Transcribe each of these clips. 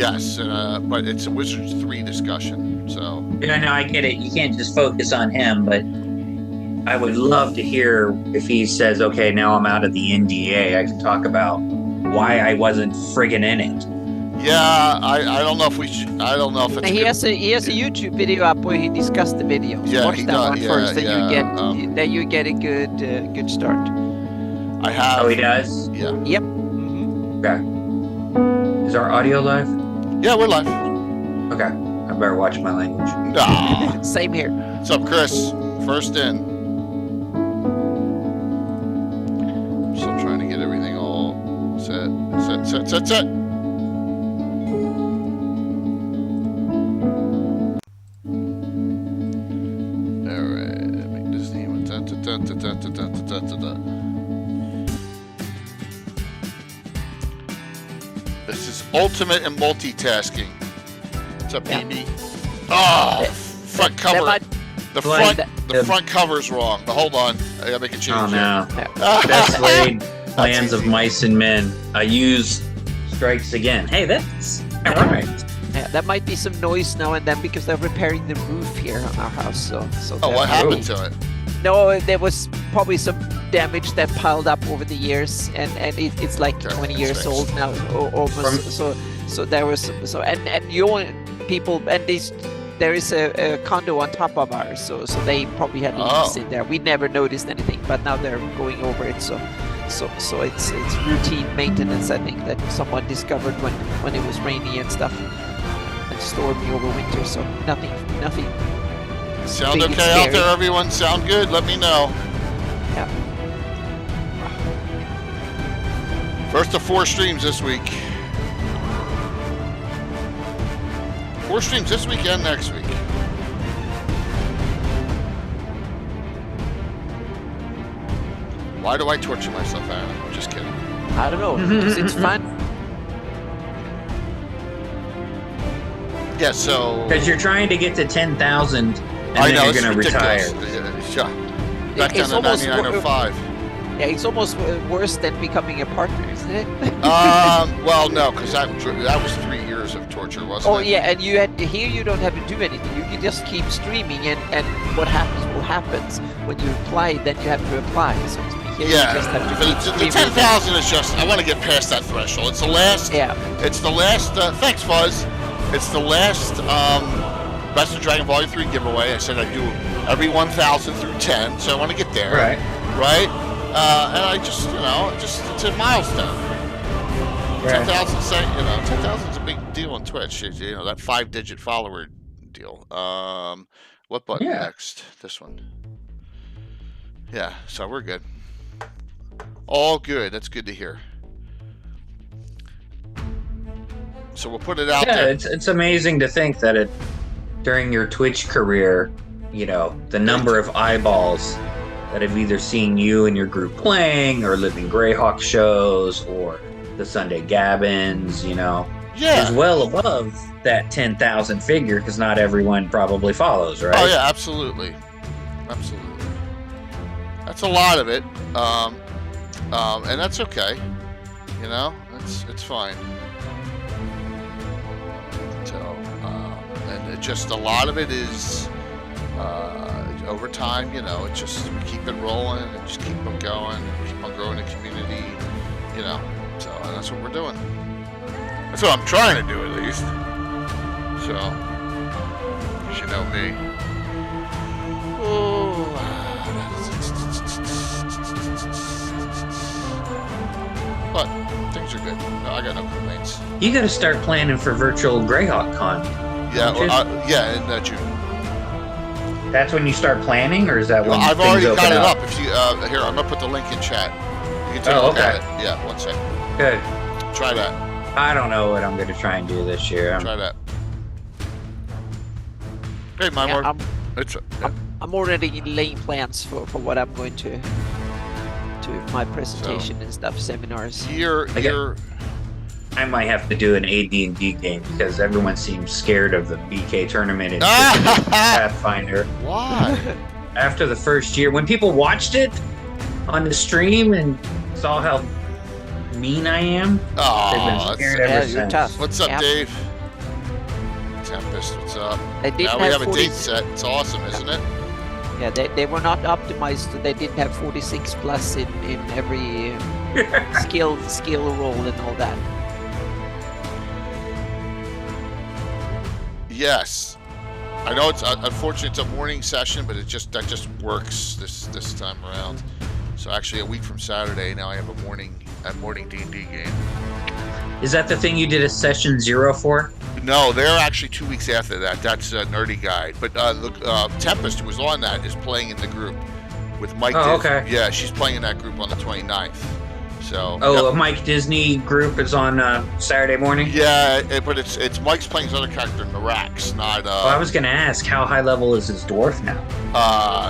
Yes, but it's a Wizards 3 discussion, so... Yeah, no, I get it. You can't just focus on him, but I would love to hear if he says, okay, now I'm out of the NDA, I can talk about why I wasn't friggin' in it. Yeah, I don't know if we should... I don't know if it's... He has a YouTube video up where he discussed the videos. Yeah, Watch that one first, then you get a good start. I have... Oh, he does? Yeah. Yep. Okay. Is our audio live? Yeah, we're live. Okay. I better watch my language. Nah. Same here. What's up, Chris? First in. Still trying to get everything all set. Alright, make this name. This is ultimate in multitasking. What's up, BB? Oh, front cover. The front cover's wrong. But hold on, I gotta make a change. Oh no! Best laid plans of mice and men. I use strikes again. Hey, that's all right. Yeah, that might be some noise now and then because they're repairing the roof here on our house. So what happened to it? No, there was probably some damage that piled up over the years, and it's like 20 years old now, almost. So there was and your people and these. There is a condo on top of ours, so they probably had leaks in there. We never noticed anything, but now they're going over it. So it's routine maintenance. I think that someone discovered when it was rainy and stuff, and stormy over winter. So nothing. Sound okay out there, everyone? Sound good? Let me know. Yeah. First of 4 streams this week. 4 streams this week and next week. Why do I torture myself, Aaron? I'm just kidding. I don't know. It's fun. Yeah, so... Because you're trying to get to 10,000 and then you're going to retire. Back down to 9905. Yeah, it's almost worse than becoming a partner, isn't it? Well, no, because that was 3 years of torture, wasn't it? Oh yeah, and here you don't have to do anything. You can just keep streaming, and what happens will happen. When you apply, then you have to apply. So here you just have to keep the 10,000 is just. I want to get past that threshold. It's the last. Yeah. It's the last. Thanks, Fuzz. It's the last Best of Dragon Volume 3 giveaway. I said I do every 1,000 through 10, so I want to get there. Right. And I just, it's a milestone. Right. 10,000 is a big deal on Twitch. That 5-digit follower deal. What button next? This one. Yeah, so we're good. All good. That's good to hear. So we'll put it out there. Yeah, it's amazing to think that during your Twitch career, the number of eyeballs that have either seen you and your group playing or living Greyhawk shows or the Sunday Gabbins, is well above that 10,000 figure because not everyone probably follows, right? Oh, yeah, absolutely. That's a lot of it. And that's okay. It's fine. So, and just a lot of it is... over time, it just we keep it rolling and just keep on going, keep on growing the community, So and that's what we're doing. That's what I'm trying to do, at least. So you should know me. But things are good. No, I got no complaints. You got to start planning for virtual Greyhawk Con. Yeah, in June. That's when you start planning, or is that when I've already got it up? If you here, I'm gonna put the link in chat. You can take a look at it. Yeah, 1 second. Good. Try that. I don't know what I'm gonna try and do this year. Try that. Hey, Mymore. I'm already laying plans for what I'm going to my presentation and stuff, seminars. I might have to do an AD&D game because everyone seems scared of the BK tournament in Pathfinder. Why? After the first year, when people watched it on the stream and saw how mean I am, they've been scared ever since. What's up, Dave? Tempest, what's up? They didn't Now we have a 40 date set. It's awesome, isn't it? Yeah, they were not optimized. So they didn't have 46 plus in every skill roll and all that. Yes. I know it's unfortunately it's a morning session, but that just works this time around. So actually, a week from Saturday, now I have a morning D&D game. Is that the thing you did a session 0 for? No, they're actually 2 weeks after that. That's a Nerdy Guide. But look, Tempest, who was on that, is playing in the group with Mike. Oh, okay. Yeah, she's playing in that group on the 29th. So. Oh, yep. a Mike Disney group is on Saturday morning? Yeah, but it's Mike's playing his other character, Mirax, not. Well, I was going to ask, how high level is his dwarf now?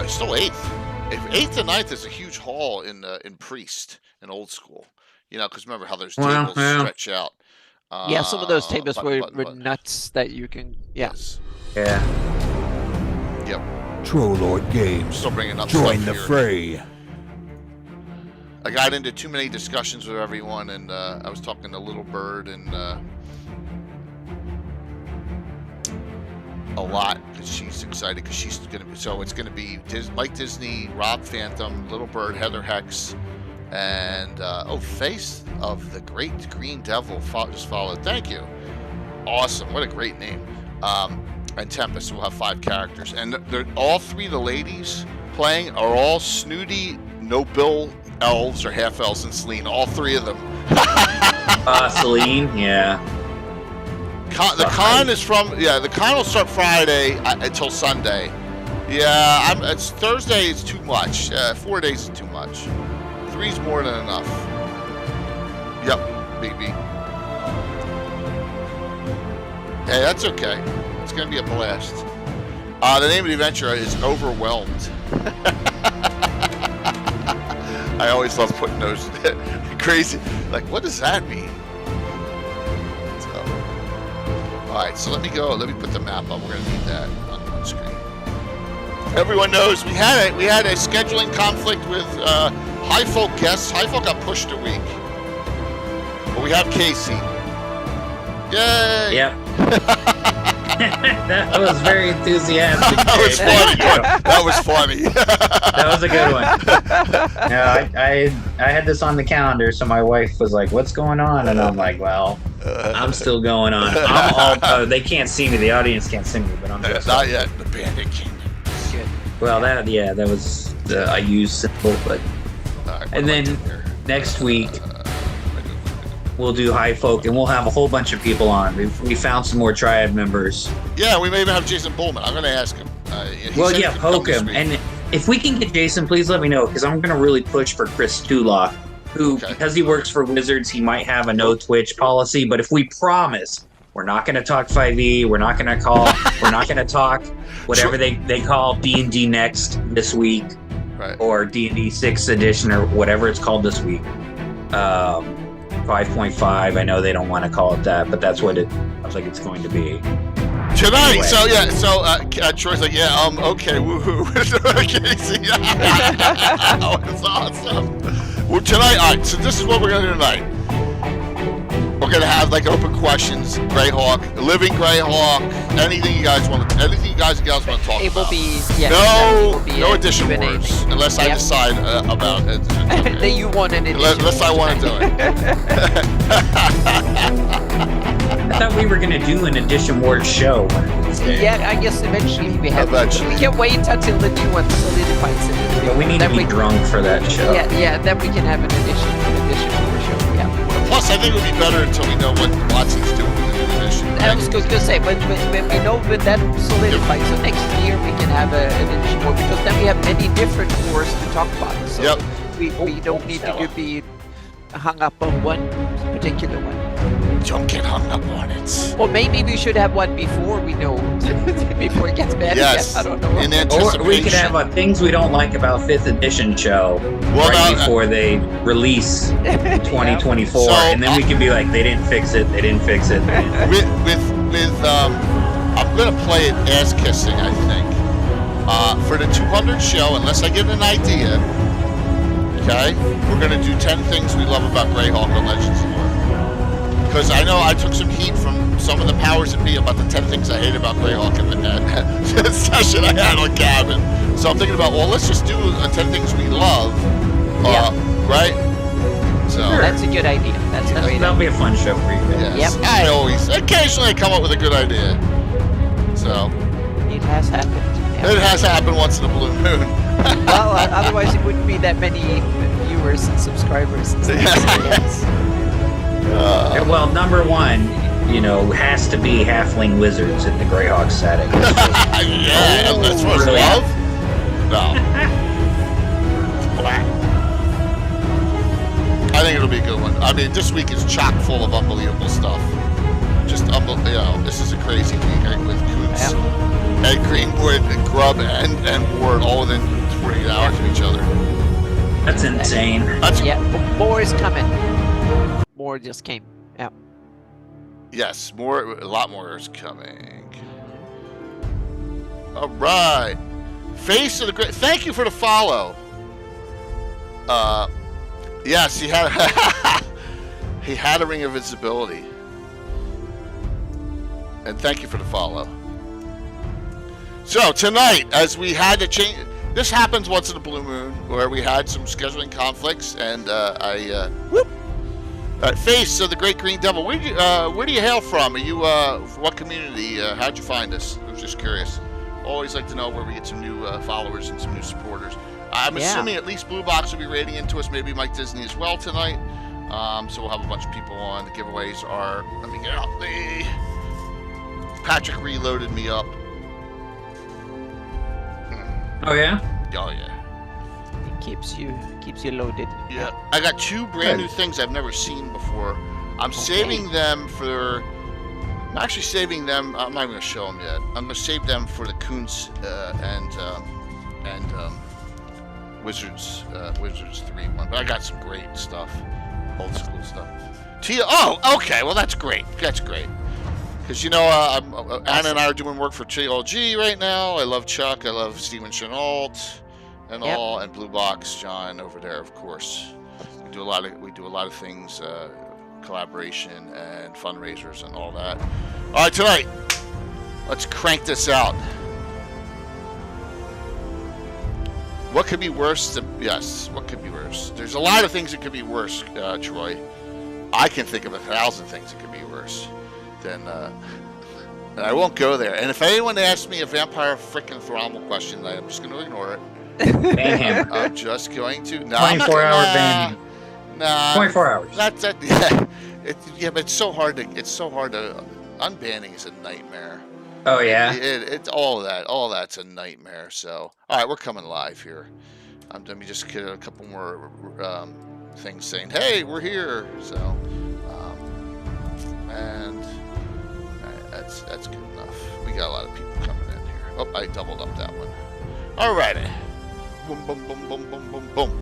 Still 8th. 8th and 9th is a huge haul in Priest in Old School. You know, because remember how those tables stretch out. Yeah, some of those tables were nuts that you can. Yeah. Yes. Yeah. Yep. Trollord Games. Still bringing up Join the here. fray. I got into too many discussions with everyone, and I was talking to Little Bird and a lot because she's excited because she's gonna be. So it's gonna be Mike Disney, Rob Phantom, Little Bird, Heather Hex, and Face of the Great Green Devil just followed. Thank you. Awesome. What a great name. And Tempest. So we'll have 5 characters, and they're all 3 of the ladies playing are all snooty, no bill elves or half elves, and Celine. All 3 of them. Celine, yeah. The con is the con will start Friday until Sunday. Yeah, it's Thursday is too much. 4 days is too much. 3's more than enough. Yep, baby. Hey, that's okay. It's gonna be a blast. The name of the adventure is Overwhelmed. I always love putting those crazy. Like, what does that mean? So, all right, so let me go. Let me put the map up. We're gonna need that on screen. Everyone knows we had a scheduling conflict with High Folk guests. High Folk got pushed a week, but we have Casey. Yay! Yep. That was very enthusiastic. That was funny. That was funny. That was a good one. Yeah, I had this on the calendar, so my wife was like, "What's going on?" And I'm like, "Well, I'm still going on. I'm all, they can't see me. The audience can't see me, but I'm just not yet. The Bandit Kingdom. Good. Well, that was the I use symbol, but and then next week we'll do High Folk, and we'll have a whole bunch of people on. We found some more Triad members. Yeah, we may even have Jason Bullman. I'm going to ask him. Poke him. And if we can get Jason, please let me know, because I'm going to really push for Chris Tulock, who, because he works for Wizards, he might have a no Twitch policy. But if we promise, we're not going to talk 5e, we're not going to talk whatever they call D&D Next this week, right, or D&D 6th edition, or whatever it's called this week. 5.5. I know they don't want to call it that, but that's what it looks like it's going to be. Tonight, anyway. Troy's like, okay, woohoo. Casey. It's awesome. Well, tonight, all right, so this is what we're going to do tonight. We're going to have, open questions, Greyhawk, living Greyhawk, anything you guys want to talk about. It will be, no addition words, unless I decide about it. Okay. That you want an addition. Unless I want to do it. I thought we were going to do an addition word show. Yeah, I guess eventually we have. We can wait until the new one solidifies it. But we need to be drunk for that show. Yeah, then we can have an addition word show. Yeah. Plus, I think it would be better until we know what Watson's doing with the new edition. I was going to say, but when we know when that solidifies, so next year we can have an edition word, because then we have many different wars to talk about. So we don't need to be hung up on one particular one. Don't get hung up on it. Or maybe we should have one before we know, before it gets bad. Yes, I don't know. in anticipation. Or we could have a things we don't like about 5th edition show before they release 2024, and then we can be like, they didn't fix it. I'm gonna play it ass kissing, I think, for the 200 show, unless I get an idea. Okay, we're gonna do 10 things we love about Greyhawk or Legends of Lore. Because I know I took some heat from some of the powers that be about the 10 things I hate about Greyhawk in the session I had on Cabin. So I'm thinking about, well, let's just do 10 things we love, right? So That's a good idea. That'll be a fun show for you guys. yes, occasionally I come up with a good idea. So It has happened. it has happened once in a blue moon. Well, otherwise it wouldn't be that many viewers and subscribers. And stuff. Yes. Well, number one, has to be halfling wizards in the Greyhawk setting. Yeah, that's what really? love. No. I think it'll be a good one. I mean, this week is chock full of unbelievable stuff. Just this is a crazy week with Kuntz, Ed Greenwood, and Grubb, and Ward all within 48 hours of each other. That's insane. More is coming. More just came. Yeah. Yes, a lot more is coming. All right. Face of the Great. Thank you for the follow. Yes, he had he had a ring of visibility. And thank you for the follow. So tonight, as we had to change, this happens once in a blue moon where we had some scheduling conflicts, and Face of the Great Green Devil. Where do you hail from? Are you what community? How'd you find us? I was just curious. Always like to know where we get some new followers and some new supporters. I'm assuming at least Blue Box will be rating into us. Maybe Mike Disney as well tonight. So we'll have a bunch of people on. The giveaways are. Let me get out the. Patrick reloaded me up. Oh yeah. Oh yeah. It keeps you loaded. Yeah. I got two brand new things I've never seen before. I'm saving them for. I'm actually saving them. I'm not going to show them yet. I'm going to save them for the Kuntz and Wizards 3 one. But I got some great stuff, old school stuff. Tia. Oh, okay. Well, that's great. That's great. Because Anna and I are doing work for TLG right now. I love Chuck. I love Steven Chenault and all, and Blue Box John over there, of course. We do a lot of things, collaboration and fundraisers and all that. All right, tonight, let's crank this out. What could be worse? What could be worse? There's a lot of things that could be worse, Troy. I can think of 1,000 things that could be worse. Then and I won't go there. And if anyone asks me a vampire frickin' Thrommel question, I'm just going to ignore it. Banhammer. I'm just going to. 24-hour ban. Nah. 24 hours. That's it. Yeah. But it's so hard to. Unbanning is a nightmare. Oh yeah. It's all that. All that's a nightmare. So all right, we're coming live here. Let me just get a couple more things saying, "Hey, we're here." So. And that's good enough. We got a lot of people coming in here. Oh, I doubled up that one. Alrighty. Boom, boom, boom, boom, boom, boom, boom.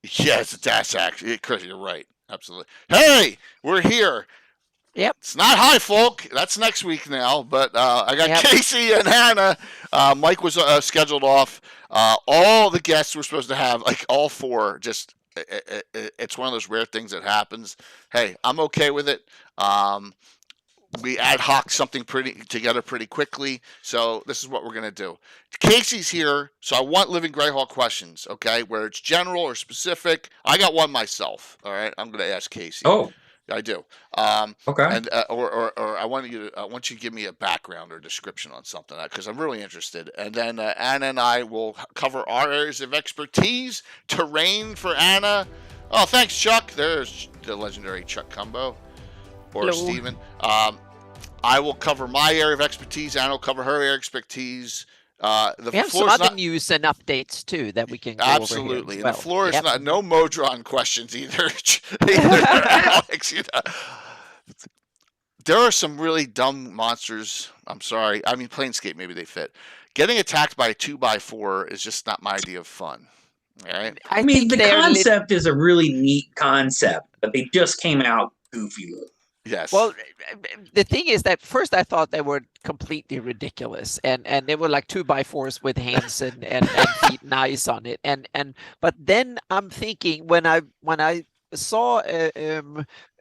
Yes, that's actually, Chris, you're right. Absolutely. Hey, we're here. Yep. It's not high, folk. That's next week now. But I got Casey and Hannah. Mike was scheduled off. All the guests we're supposed to have, like all four, just. It's one of those rare things that happens. Hey, I'm okay with it. We ad hoc something together pretty quickly. So this is what we're gonna do. Casey's here, so I want Living Greyhawk questions. Okay, where it's general or specific. I got one myself. All right, I'm gonna ask Casey. Oh, I do. Okay. And or I want you to give me a background or description on something because I'm really interested. And then Anna and I will cover our areas of expertise. Terrain for Anna. Oh, thanks, Chuck. There's the legendary Chuck Cumbo or Hello. Steven. I will cover my area of expertise. Anna will cover her area of expertise. We have some other news and updates too that we can go absolutely. over here as And the floor is Yep. no Modron questions either. Alex, there are some really dumb monsters. I'm sorry. I mean, Planescape, maybe they fit. Getting attacked by a 2x4 is just not my idea of fun. All right. I mean, the concept is a really neat concept, but they just came out goofy. Yes. Well, the thing is that first I thought they were completely ridiculous, and they were like 2x4s with hands and feet and eyes on it, and but then I'm thinking when I saw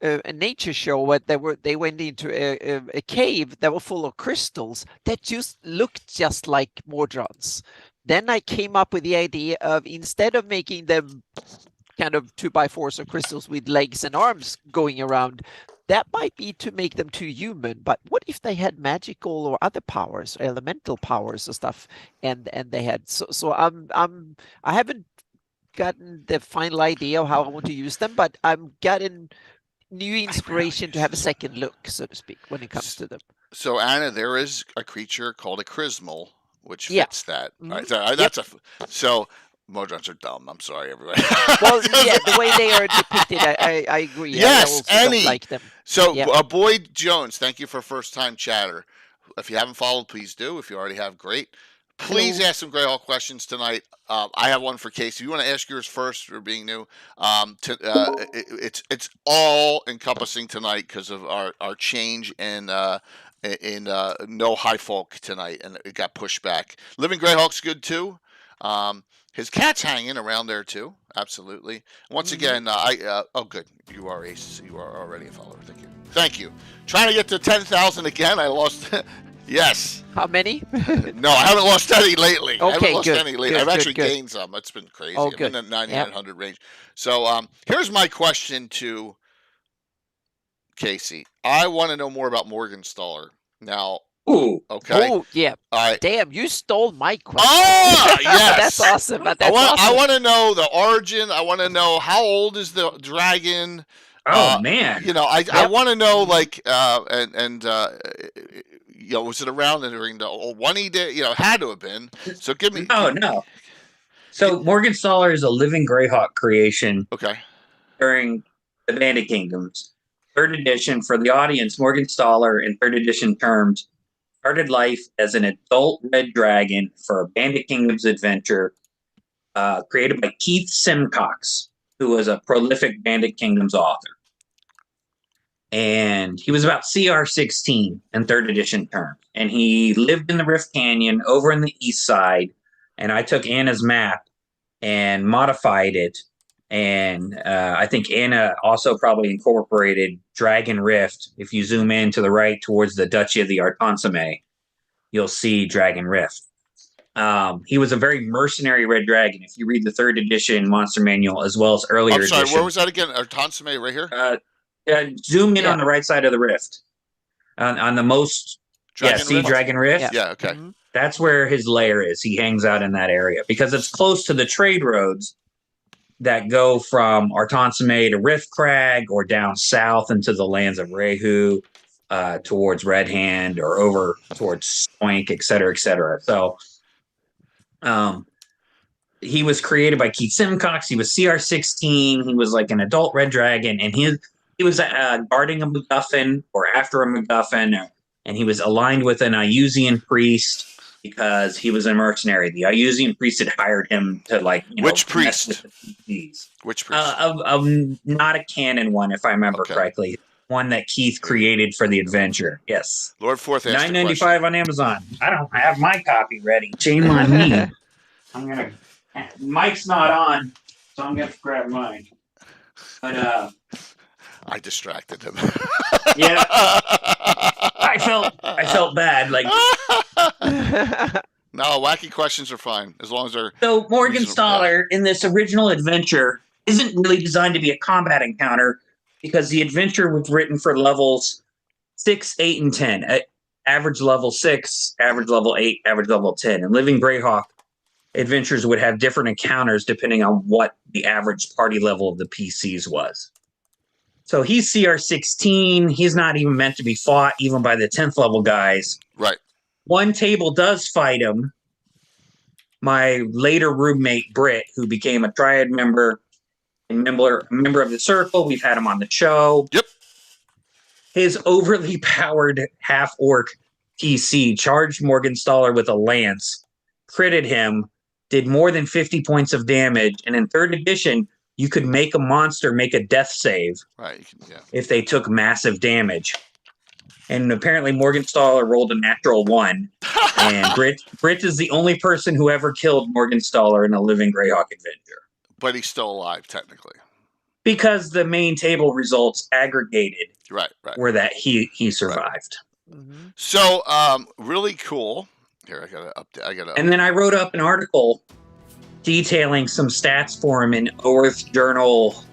a nature show where they went into a cave that was full of crystals that just looked just like Mordrons. Then I came up with the idea of, instead of making them kind of 2x4s of crystals with legs and arms going around, that might be to make them too human. But what if they had magical or other powers, elemental powers or stuff, and they had so I haven't gotten the final idea of how I want to use them, but I'm getting new inspiration to have a second look, so to speak, when it comes to them. So Anna, there is a creature called a Chrismal, which Yeah. fits that. Mhm. Right? So, that's so Modrons are dumb. I'm sorry, everybody. Well, yeah, the way they are depicted, I agree. Yes, I also Annie. don't like them. So Yeah. Boyd Jones, thank you for first time chatter. If you haven't followed, please do. If you already have, great. Please Hello. ask some Greyhawk questions tonight. I have one for Casey. You want to ask yours first for being new? It's all encompassing tonight because of our change in no high folk tonight, and it got pushed back. Living Greyhawk's good too. His cat's hanging around there too. Absolutely. Once again, oh good, you are already a follower. Thank you. Trying to get to 10,000 again. I lost. Yes. How many? No, I haven't lost any lately. I haven't Okay, lost good, any lately. good, I've good, actually good. gained some. It's been crazy. Oh, I'm good. in the 9,900 range. So here's my question to Casey. I want to know more about Morgenstauler. Now, Ooh. okay. Oh, yeah. I Damn, you stole my question. yes. That's awesome. But that's I awesome. want to know the origin. I want to know how old is the dragon. Oh man. You know, I want to know, like, you know, was it around during the old one-E day? You know, it had to have been. So give me. No. So Morgenstauler is a living Greyhawk creation Okay. during the Bandit Kingdoms. Third edition, for the audience, Morgenstauler in third edition terms started life as an adult red dragon for a Bandit Kingdoms adventure created by Keith Simcox, who was a prolific Bandit Kingdoms author. And he was about CR 16 in third edition terms. And he lived in the Rift Canyon over in the east side. And I took Anna's map and modified it. And I think Anna also probably incorporated Dragon Rift. If you zoom in to the right towards the Duchy of the Artonsame, you'll see Dragon Rift. He was a very mercenary red dragon. If you read the third edition monster manual as well as earlier I'm sorry, editions, where was that again? Artonsame right here? zoom in on the right side of the rift. On the most... Dragon Rift? Dragon Rift? Yeah, okay. Mhm. That's where his lair is. He hangs out in that area because it's close to the trade roads that go from Artonsame to Rift Crag or down south into the lands of Rehu, towards Red Hand or over towards Spoink, et cetera, et cetera. So he was created by Keith Simcox. He was CR16. He was like an adult red dragon, and he was guarding a MacGuffin or after a MacGuffin, and he was aligned with an Iusian priest because he was a mercenary. The Iusian priest had hired him to, like, Which priest? mess with the PCs. Which priest? Not a canon one, if I remember correctly. One that Keith created for the adventure. Yes. Lord Forth asked $9.95 on Amazon. I don't have my copy ready. Shame on me. Mike's not on, so I'm gonna grab mine. But I distracted him. yeah, I felt bad. Like, no, wacky questions are fine as long as they're. so Morgenstauler in this original adventure isn't really designed to be a combat encounter because the adventure was written for levels 6, 8, and 10. Average level 6, average level 8, average level 10. And Living Greyhawk adventures would have different encounters depending on what the average party level of the PCs was. So he's CR16. He's not even meant to be fought even by the 10th level guys. Right. One table does fight him. My later roommate, Britt, who became a Triad member and member of the Circle. We've had him on the show. Yep. His overly powered half-orc PC charged Morgenstauler with a lance, critted him, did more than 50 points of damage, and in third edition, you could make a monster make a death save if they took massive damage. And apparently Morgenstauler rolled a natural 1. And Britt is the only person who ever killed Morgenstauler in a Living Greyhawk adventure. But he's still alive, technically. because the main table results aggregated Right. were that he survived. Mm-hmm. So, really cool. Here, I gotta update. And then I wrote up an article detailing some stats for him in Earth Journal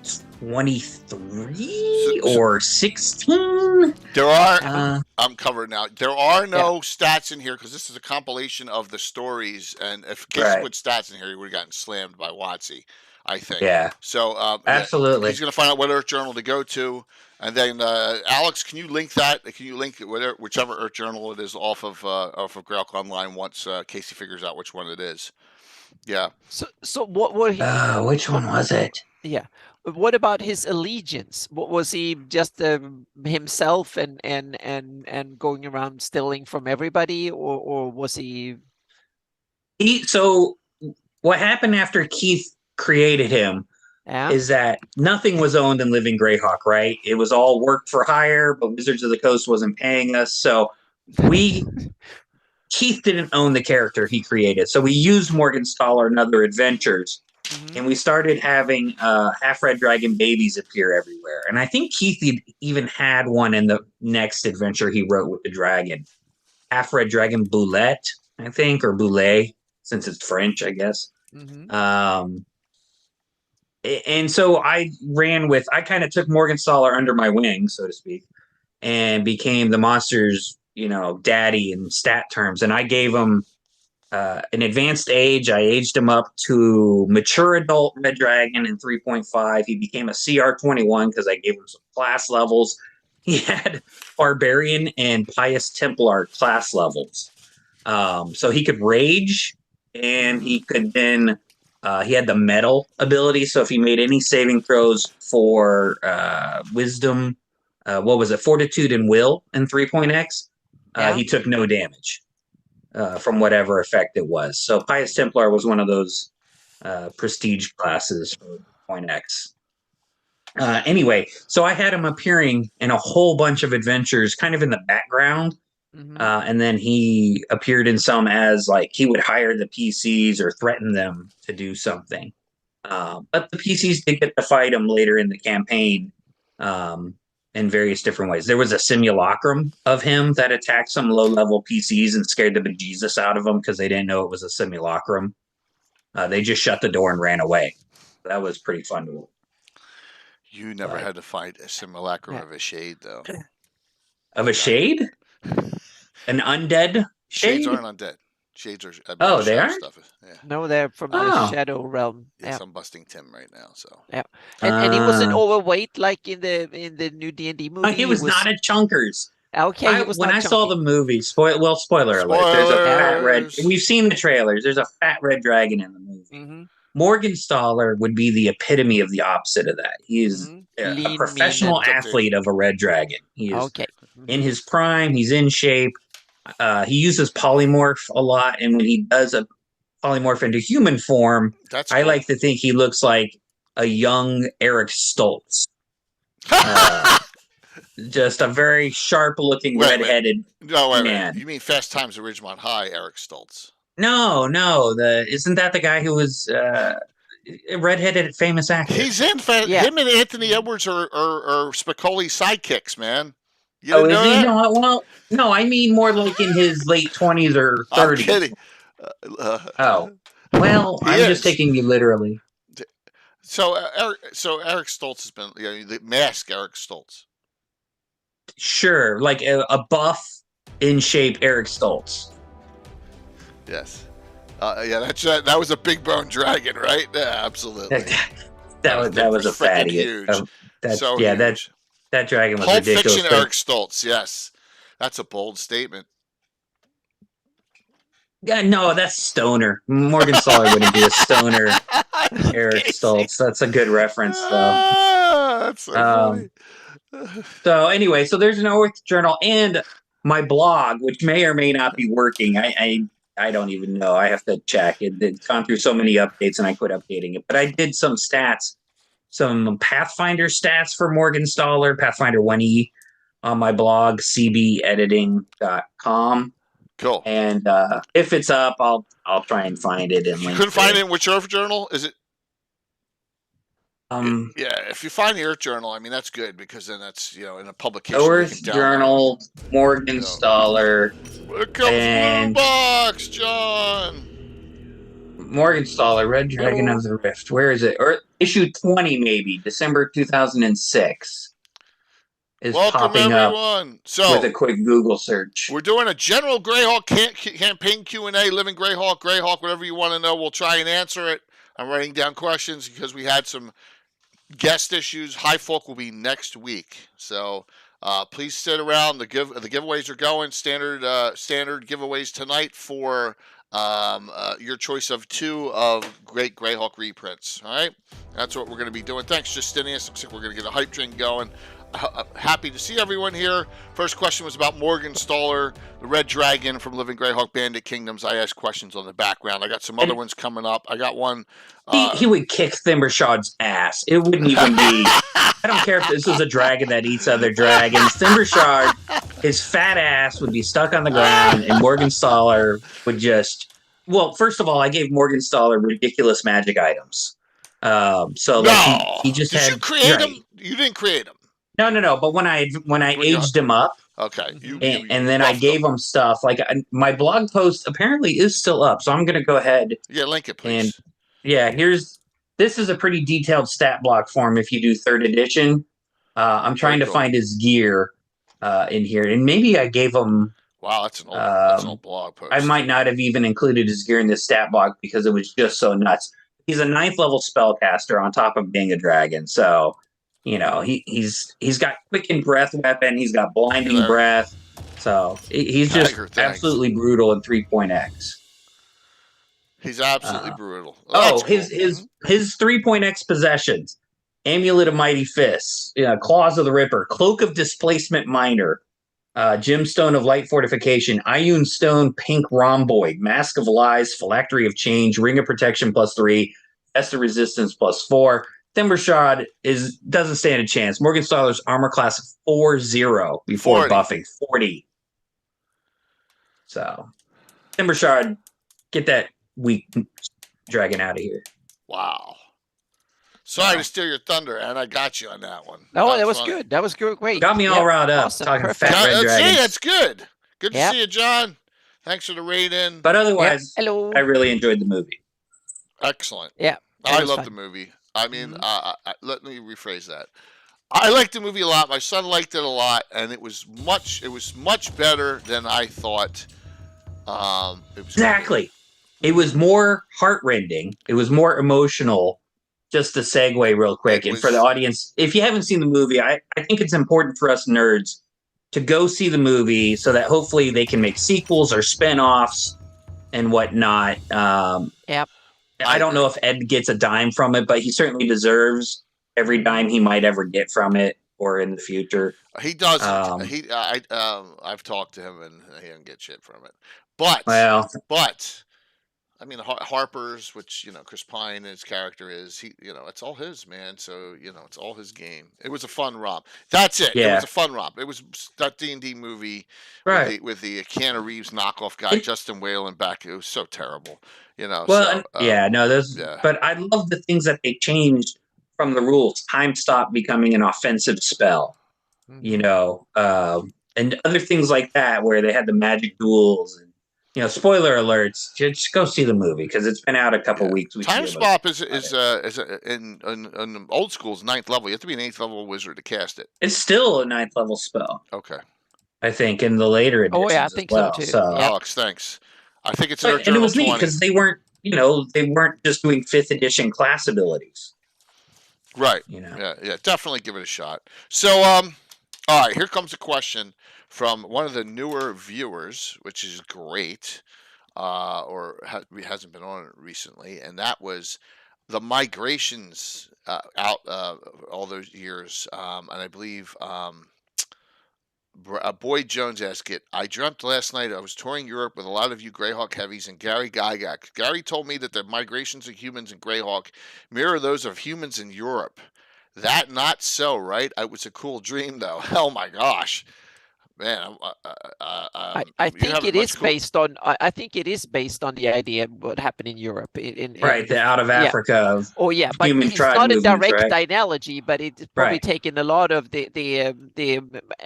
23 or 16. There are. I'm covered now. There are no stats in here because this is a compilation of the stories. And if Casey put stats in here, he would have gotten slammed by Watsy, I think. Yeah. So absolutely. he's going to find out what Earth Journal to go to, and then Alex, can you link that? Can you link whichever Earth Journal it is off of Greyhawk Online once Casey figures out which one it is? Yeah. So what he? Which one was it? Yeah. What about his allegiance? What was he just himself and going around stealing from everybody, or was he? So what happened after Keith created him is that nothing was owned in Living Greyhawk, right? It was all work for hire, but Wizards of the Coast wasn't paying us, so Keith didn't own the character he created, so we used Morgenstauler and other adventures. Mm-hmm. And we started having half red dragon babies appear everywhere. And I think Keith even had one in the next adventure he wrote with the dragon. Half red dragon Boulette, I think, or Boulet, since it's French, I guess. Mm-hmm. And so I kind of took Morgenstauler under my wing, so to speak, and became the monster's, daddy in stat terms. And I gave him an advanced age. I aged him up to mature adult red dragon in 3.5. He became a CR21 because I gave him some class levels. He had barbarian and pious Templar class levels. So he could rage, and he could then he had the metal ability. So if he made any saving throws for wisdom, fortitude and will in 3.x, he took no damage from whatever effect it was. So Pious Templar was one of those prestige classes for Point X. Anyway, so I had him appearing in a whole bunch of adventures, kind of in the background. Mm-hmm. And then he appeared in some as like he would hire the PCs or threaten them to do something. But the PCs did get to fight him later in the campaign in various different ways. There was a simulacrum of him that attacked some low-level PCs and scared the bejesus out of them because they didn't know it was a simulacrum. They just shut the door and ran away. That was pretty fun to watch. You never had to fight a simulacrum of a shade, though. Of a shade? An undead shade? Shades aren't undead. Shades are. They are? Stuff. Yeah. No, they're from the Shadow Realm. Yes, I'm busting Tim right now. So. Yeah, and he wasn't overweight like in the new D&D movie. He was not a chunkers. Okay, when I saw the movie, spoiler alert. There's a fat red. We've seen the trailers. There's a fat red dragon in the movie. Mm-hmm. Morgenstauler would be the epitome of the opposite of that. He is a professional athlete of a red dragon. He is in his prime. He's in shape. He uses polymorph a lot, and when he does a polymorph into human form, I like to think he looks like a young Eric Stoltz. Just a very sharp-looking, red-headed man. You mean Fast Times at Ridgemont High, Eric Stoltz? No. Isn't that the guy who was a red-headed famous actor? He's in. Him and Anthony Edwards are Spicoli's sidekicks, man. You didn't know that? No, I mean more like in his late 20s or 30s. I'm kidding. I'm just taking you literally. So Eric Stoltz has been the mask Eric Stoltz. Sure, like a buff, in shape Eric Stoltz. Yes. That was a big bone dragon, right? Yeah, absolutely. that was a fatty. Huge. Huge. That dragon was Pulp ridiculous. Fiction Eric Stoltz, yes. That's a bold statement. Yeah, no, that's Stoner. Morgenstauler wouldn't be a Stoner Eric Stoltz. That's a good reference, though. That's so funny. So anyway, so there's an Earth Journal and my blog, which may or may not be working. I don't even know. I have to check. It's gone through so many updates, and I quit updating it. But I did some stats, some Pathfinder stats for Morgenstauler, Pathfinder 1E, on my blog, cbediting.com. Cool. And if it's up, I'll try and find it and link. You couldn't find it in which Earth Journal? Is it? Yeah, if you find the Earth Journal, I mean that's good because then that's in a publication we Earth can download. Journal, Morgenstauler, Here comes and Blue Box, John. Morgenstauler, Red Dragon of the Rift. Where is it? Issue 20, maybe December 2006 is Welcome popping everyone. up So with a quick Google search. we're doing a general Greyhawk campaign Q&A, Living Greyhawk, whatever you want to know. We'll try and answer it. I'm writing down questions because we had some guest issues. High Folk will be next week. So please sit around. The giveaways are going. Standard giveaways tonight for your choice of 2 of great Greyhawk reprints. All right, that's what we're going to be doing. Thanks, Justinius. Looks like we're going to get a hype train going. Happy to see everyone here. First question was about Morgenstauler, the Red Dragon from Living Greyhawk Bandit Kingdoms. I asked questions on the background. I got some other ones coming up. I got one. He would kick Thimbershard's ass. It wouldn't even be. I don't care if this was a dragon that eats other dragons. Thimbershard, his fat ass would be stuck on the ground, and Morgenstauler would just. Well, first of all, I gave Morgenstauler ridiculous magic items. He just Did had. you create them? You didn't create them. No. But when I aged him up, okay, and then I gave him stuff like my blog post apparently is still up, so I'm going to go ahead. Yeah, link it, please. And this is a pretty detailed stat block form if you do 3rd edition. I'm trying to find his gear in here, and maybe I gave him. Wow, that's an old blog post. I might not have even included his gear in this stat block because it was just so nuts. He's a 9th level spellcaster on top of being a dragon, so. He's got quicken breath weapon. He's got blinding breath. So he's just absolutely brutal in 3.x. He's absolutely brutal. His 3.x possessions: Amulet of Mighty Fists, Claws of the Ripper, Cloak of Displacement Minor, Gemstone of Light Fortification, Ioun Stone, Pink Rhomboid, Mask of Lies, Phylactery of Change, Ring of Protection +3, Test of Resistance +4. Thimbershard doesn't stand a chance. Morgenstauler's armor class 40 before 40. buffing 40. So Thimbershard, get that weak dragon out of here. Wow. Sorry to steal your thunder, and I got you on that one. No, that was good. That was good. Great. Got me all riled up. Awesome. Talking Perfect. fat red dragons. That's good. Good to see you, John. Thanks for the raid in. But otherwise, hello. I really enjoyed the movie. Excellent. Yeah. I love the movie. I mean, let me rephrase that. I liked the movie a lot. My son liked it a lot, and it was much better than I thought. It was exactly. It was more heartrending. It was more emotional. Just to segue real quick, and for the audience, if you haven't seen the movie, I think it's important for us nerds to go see the movie so that hopefully they can make sequels or spin-offs and whatnot. Yep. I don't know if Ed gets a dime from it, but he certainly deserves every dime he might ever get from it or in the future. He doesn't. I've talked to him and he doesn't get shit from it. But I mean, Harper's, which Chris Pine, his character is, it's all his, man. So it's all his game. It was a fun romp. That's it. Yeah. It was a fun romp. It was that D&D movie, right? With the Keanu Reeves knockoff guy, Justin Whalen back. It was so terrible, Well, But I love the things that they changed from the rules. Time stop becoming an offensive spell, and other things like that, where they had the magic duels. Spoiler alerts. Just go see the movie because it's been out a couple weeks. Time Swap is in old school's 9th level. You have to be an 8th level wizard to cast it. It's still a 9th level spell. Okay. I think in the later editions. Oh yeah, I think so too. Alex, thanks. I think it's and it was neat because they weren't just doing 5th edition class abilities. Right. Yeah. Definitely give it a shot. So, all right, here comes a question from one of the newer viewers, which is great, hasn't been on it recently, and that was the migrations out all those years. And I believe Boyd Jones asked it. I dreamt last night I was touring Europe with a lot of you Greyhawk heavies and Gary Gygax. Gary told me that the migrations of humans in Greyhawk mirror those of humans in Europe. That not so, right? It was a cool dream, though. Oh my gosh. Man, I you think have it it much is cool. based on. I think it is based on the idea of what happened in Europe. Right, the out of Yeah. Africa of Oh yeah, but human it's tribe not a movements, direct right? analogy, but it's probably Right. taken a lot of the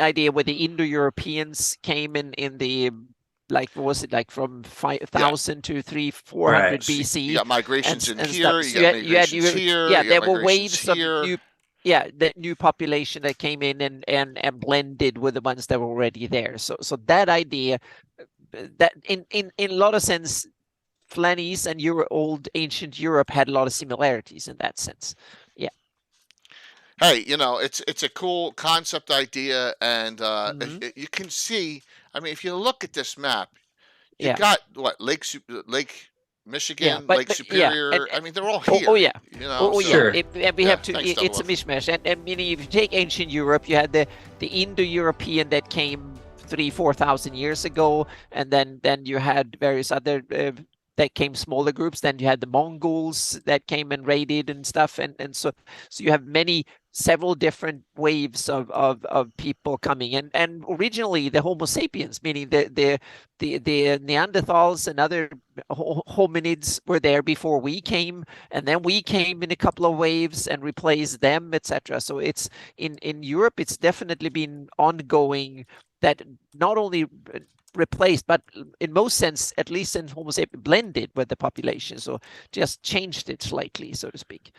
idea where the Indo-Europeans came in the like what was it like from Yeah. 5,000 to 300, Right. 400 So you BC got migrations in and stuff. here. You So got you had migrations here. yeah, You got there were migrations waves of here. new the new population that came in and blended with the ones that were already there. So that idea that in a lot of sense Flannies and old ancient Europe had a lot of similarities in that sense. Yeah. Hey, it's a cool concept idea, and Mm-hmm. you can see. I mean, if you look at this map, you Yeah. got what Lake Yeah. Michigan, Lake But yeah. Superior. I mean, they're all Oh here. yeah. Oh yeah. So Sure. And we yeah. have to. Thanks, It's a Double. mishmash. And meaning, if you take ancient Europe, you had the Indo-European that came 3,000-4,000 years ago, and then you had various other that came smaller groups. Then you had the Mongols that came and raided and stuff, and so you have several different waves of people coming and originally the Homo sapiens, meaning the Neanderthals and other hominids were there before we came, and then we came in a couple of waves and replaced them, etc. So it's in Europe, it's definitely been ongoing that not only replaced, but in most sense, at least in Homo sapiens, blended with the population. So just changed it slightly, so to speak.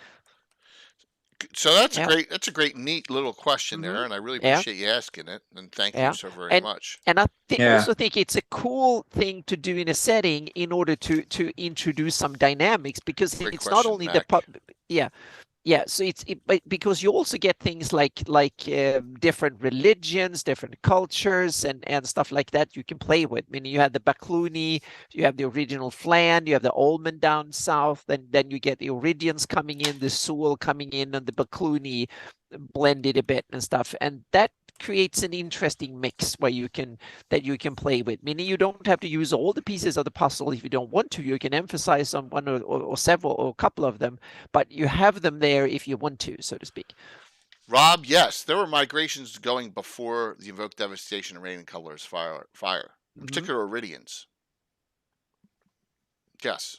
So that's Yeah. great. That's a great, neat little question there, Mhm. and I really Yeah. appreciate you asking it. And thank you Yeah. so very And much. I Yeah. also think it's a cool thing to do in a setting in order to introduce some dynamics, because Great it's not question, only Mac. yeah, so but because you also get things like different religions, different cultures, and stuff like that you can play with. I mean, you have the Bakluni, you have the original Flan, you have the Olmen down south, then you get the Oridians coming in, the Sul coming in, and the Bakluni blended a bit and stuff, and that creates an interesting mix where you can play with, meaning you don't have to use all the pieces of the puzzle if you don't want to. You can emphasize on one or several or a couple of them, but you have them there if you want to, so to speak. Rob, yes, there were migrations going before the Invoke Devastation and Raining Colors fire. In particular, Iridians. Yes.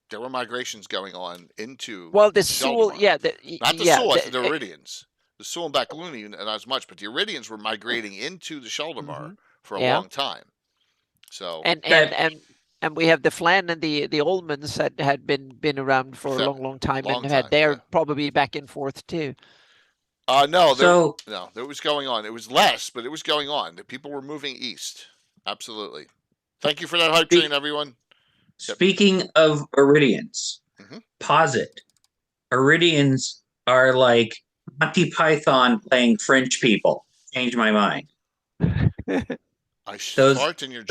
There were migrations going on into the Sul, Sheldamar. Not the Sul, the Iridians. The Sul and Bakluni, not as much, but the Iridians were migrating into the Sheldamar for a long time. So and we have the Flan and the Olmans that had been around for a long time and had their probably back and forth too. No, it was going on. It was less, but it was going on. The people were moving east. Absolutely. Thank you for that hype train, everyone. Speaking of Iridians, posit. Iridians are like Monty Python playing French people. Change my mind. The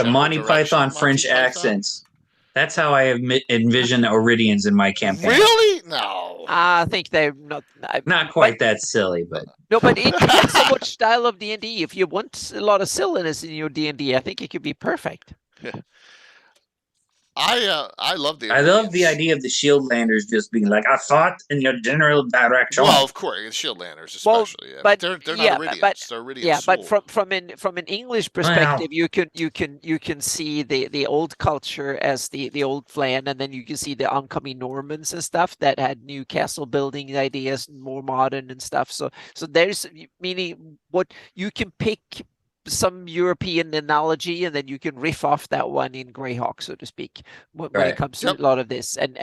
Monty Python French accents. That's how I envision Iridians in my campaign. Really? No. I think they're not quite that silly, but no. But it depends on what style of D&D. If you want a lot of silliness in your D&D, I think it could be perfect. I love the idea of the Shieldlanders just being like, I fought in your general direction. Well, of course, the Shieldlanders especially. But they're not Iridians. They're Iridian. Yeah, but from an English perspective, you can see the old culture as the old Flan, and then you can see the oncoming Normans and stuff that had new castle building ideas, more modern and stuff. So there's meaning what you can pick some European analogy, and then you can riff off that one in Greyhawk, so to speak, when it comes to a lot of this. And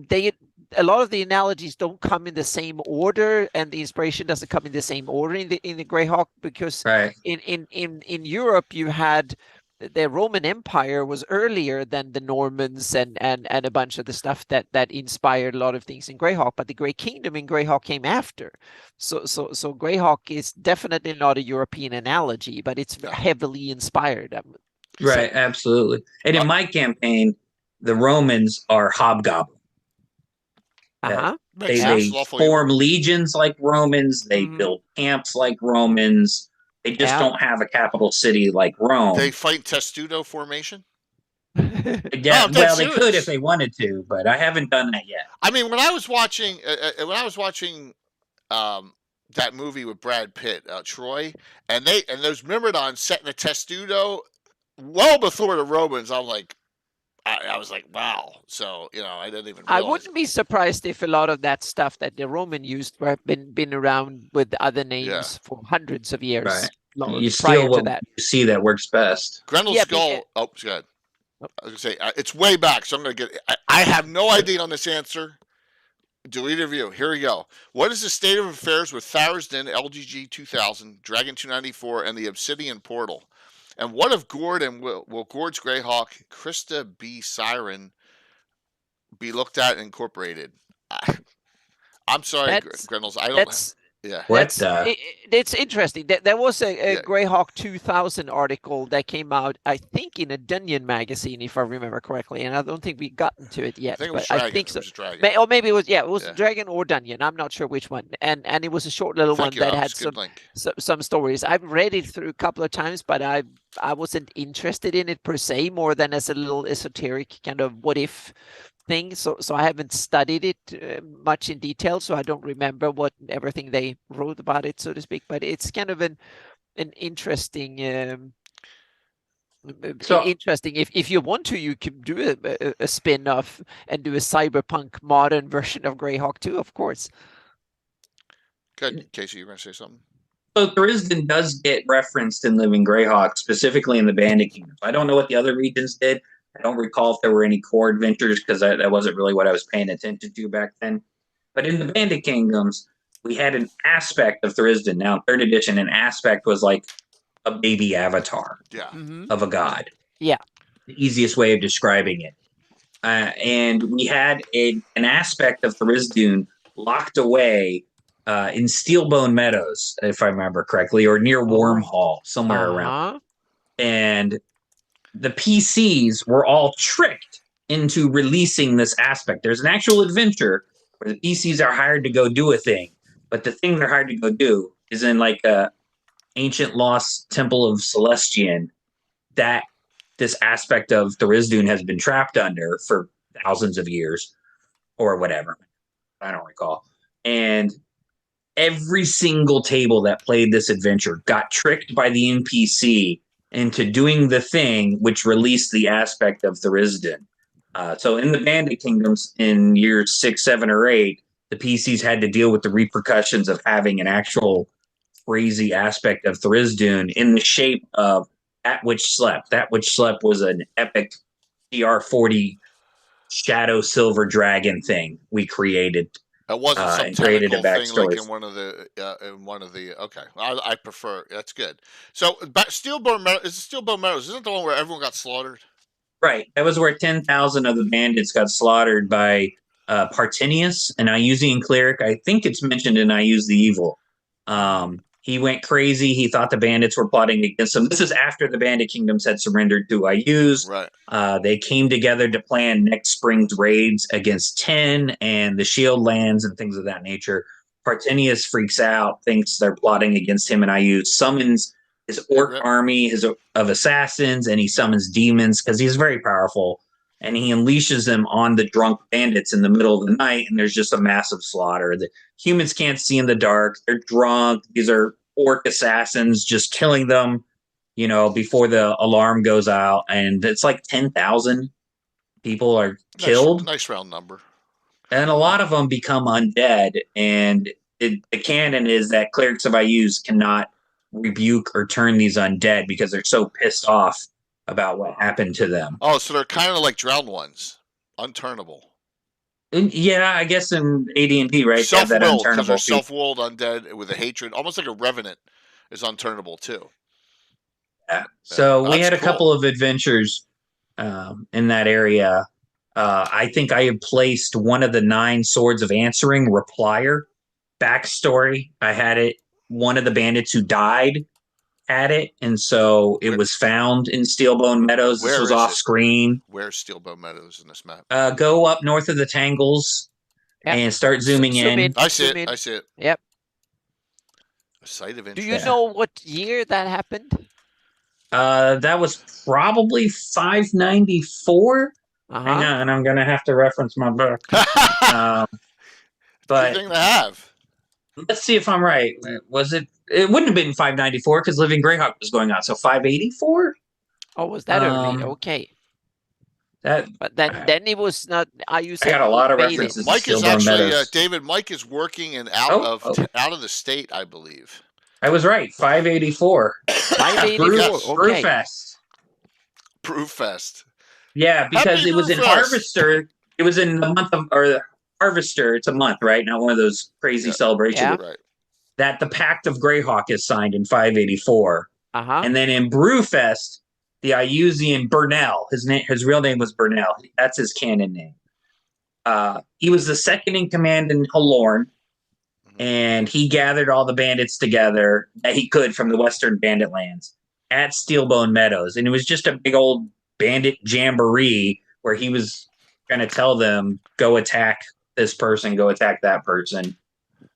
they, a lot of the analogies don't come in the same order, and the inspiration doesn't come in the same order in the Greyhawk, because in Europe you had the Roman Empire was earlier than the Normans and a bunch of the stuff that inspired a lot of things in Greyhawk, but the Great Kingdom in Greyhawk came after. So Greyhawk is definitely not a European analogy, but it's heavily inspired. Right, absolutely. And in my campaign, the Romans are hobgoblin. They form legions like Romans. They build camps like Romans. They just don't have a capital city like Rome. They fight testudo formation? Yeah, well, they could if they wanted to, but I haven't done that yet. I mean, when I was watching that movie with Brad Pitt, Troy, and those Myrmidons set in a testudo well before the Romans. I'm like, I was like, wow. So I didn't even I realize. wouldn't be surprised if a lot of that stuff that the Roman used were been around with other names for hundreds of years. Right. Long, You prior steal to what that. you see that works best. Grendel's Yeah, skull. Oh, go ahead. I was gonna say it's way back, so I'm gonna get. I have no idea on this answer. Do either of you? Here we go. What is the state of affairs with Tharizdun, LGG 2000, Dragon 294, and the Obsidian Portal? And what if Gord and will Gord's Greyhawk, Krista B. Siren be looked at and incorporated? I'm sorry, Grendels. I don't. That's Yeah. What? It's interesting. There was a Yeah. Greyhawk 2000 article that came out, I think, in a Dungeon magazine, if I remember correctly, and I don't think we gotten to it yet. I think it was but Dragon. I think so. It was Dragon. Or maybe it was Dragon or Dungeon. I'm not sure which one. And it was a short little Thank you, one that Alex. had Good some stories. I've read it through a couple of times, but I wasn't interested in it per se, more than as a little esoteric kind of what if thing. So I haven't studied it much in detail, so I don't remember what everything they wrote about it, so to speak. But it's kind of an interesting. Interesting. If you want to, you can do a spin-off and do a cyberpunk modern version of Greyhawk 2, of course. Good. Casey, you're going to say something? So Tharizdun does get referenced in Living Greyhawk, specifically in the Bandit Kingdom. I don't know what the other regions did. I don't recall if there were any core adventures because that wasn't really what I was paying attention to back then. But in the Bandit Kingdoms, we had an aspect of Tharizdun. Now, in 3rd edition, an aspect was like a baby avatar of a god. Yeah. The easiest way of describing it. And we had an aspect of Tharizdun locked away in Steelbone Meadows, if I remember correctly, or near Wormhall, somewhere around. And the PCs were all tricked into releasing this aspect. There's an actual adventure where the PCs are hired to go do a thing, but the thing they're hired to go do is in like a ancient lost temple of Celestian that this aspect of Tharizdun has been trapped under for thousands of years or whatever. I don't recall. And every single table that played this adventure got tricked by the NPC into doing the thing which released the aspect of Tharizdun. So in the Bandit Kingdoms in years 6, 7, or 8, the PCs had to deal with the repercussions of having an actual crazy aspect of Tharizdun in the shape of That Which Slept. That Which Slept was an epic CR40 Shadow Silver Dragon thing we created. It wasn't some created a technical thing like backstory. in one of the. Okay, I prefer. That's good. So, Steelbone Meadows is Steelbone Meadows. Isn't the one where everyone got slaughtered? Right. That was where 10,000 of the bandits got slaughtered by Partinius, an Iusian cleric. I think it's mentioned in I Use the Evil. He went crazy. He thought the bandits were plotting against him. This is after the Bandit Kingdoms had surrendered to Iuse. Right. They came together to plan next spring's raids against 10 and the Shield Lands and things of that nature. Partinius freaks out, thinks they're plotting against him, and Iuse summons his orc army of assassins, and he summons demons because he's very powerful. And he unleashes them on the drunk bandits in the middle of the night, and there's just a massive slaughter. The humans can't see in the dark. They're drunk. These are orc assassins just killing them, before the alarm goes out. And it's like 10,000 people are killed. Nice round number. And a lot of them become undead. And the canon is that clerics of Iuse cannot rebuke or turn these undead because they're so pissed off about what happened to them. Oh, so they're kind of like drowned ones, unturnable. And yeah, I guess in AD&D, right? Self-willed, because they're self-willed undead with a hatred, almost like a revenant, is unturnable too. Yeah. So we had a couple of adventures in that area. I think I had placed one of the 9 Swords of Answering Replier. Backstory: I had it. One of the bandits who died had it, and so it was found in Steelbone Meadows. This was off screen. Where's Steelbone Meadows in this map? Go up north of the Tangles and start zooming in. I see it. I see it. Yep. A site of interest. Do you know what year that happened? That was probably 594. Hang on, I'm gonna have to reference my book. But good thing to have. let's see if I'm right. Was it? It wouldn't have been 594 because Living Greyhawk was going on. So 584. Oh, was that early? Um, Okay. That But then it was not. I use I got a lot of invaded. references to Mike is Stillborn actually Meadows. David. Mike is working and Oh, out of the state, I believe. I was right. 584. 584. Yes. Okay. Brewfest. Brewfest. Yeah, because Happy it was in Brewfest. Harvester. It was in the month of or Harvester. It's a month, right? Not one of those crazy Yeah. celebrations. Yeah. Right. That the Pact of Greyhawk is signed in 584, and then in Brewfest, the Iusian Burnell. His real name was Burnell. That's his canon name. He was the second in command in Halorn, and he gathered all the bandits together that he could from the Western Bandit lands at Steelbone Meadows, and it was just a big old bandit jamboree where he was going to tell them, "Go attack this person, go attack that person."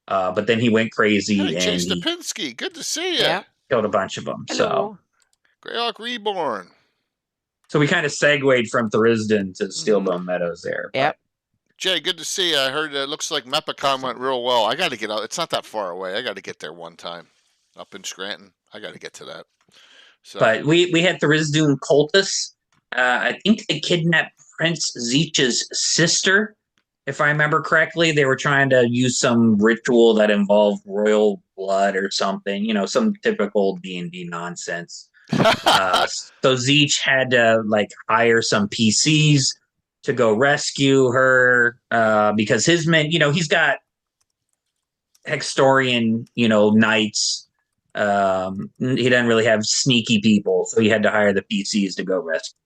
But then he went crazy Hey, and Chase he Napinski, good to see you. Yeah. killed a bunch of them. Hello. Greyhawk Reborn. So we kind of segued from Thurisden to Steelbone Meadows there. Yep. Jay, good to see you. I heard it looks like Mepicon went real well. I got to get out. It's not that far away. I got to get there one time. Up in Scranton. I got to get to that. So. But we had Thurisden cultists. I think they kidnapped Prince Zeech's sister, if I remember correctly. They were trying to use some ritual that involved royal blood or something, some typical D&D nonsense. So Zeech had to hire some PCs to go rescue her because his men, he's got Hextorian, knights. He doesn't really have sneaky people, so he had to hire the PCs to go rescue.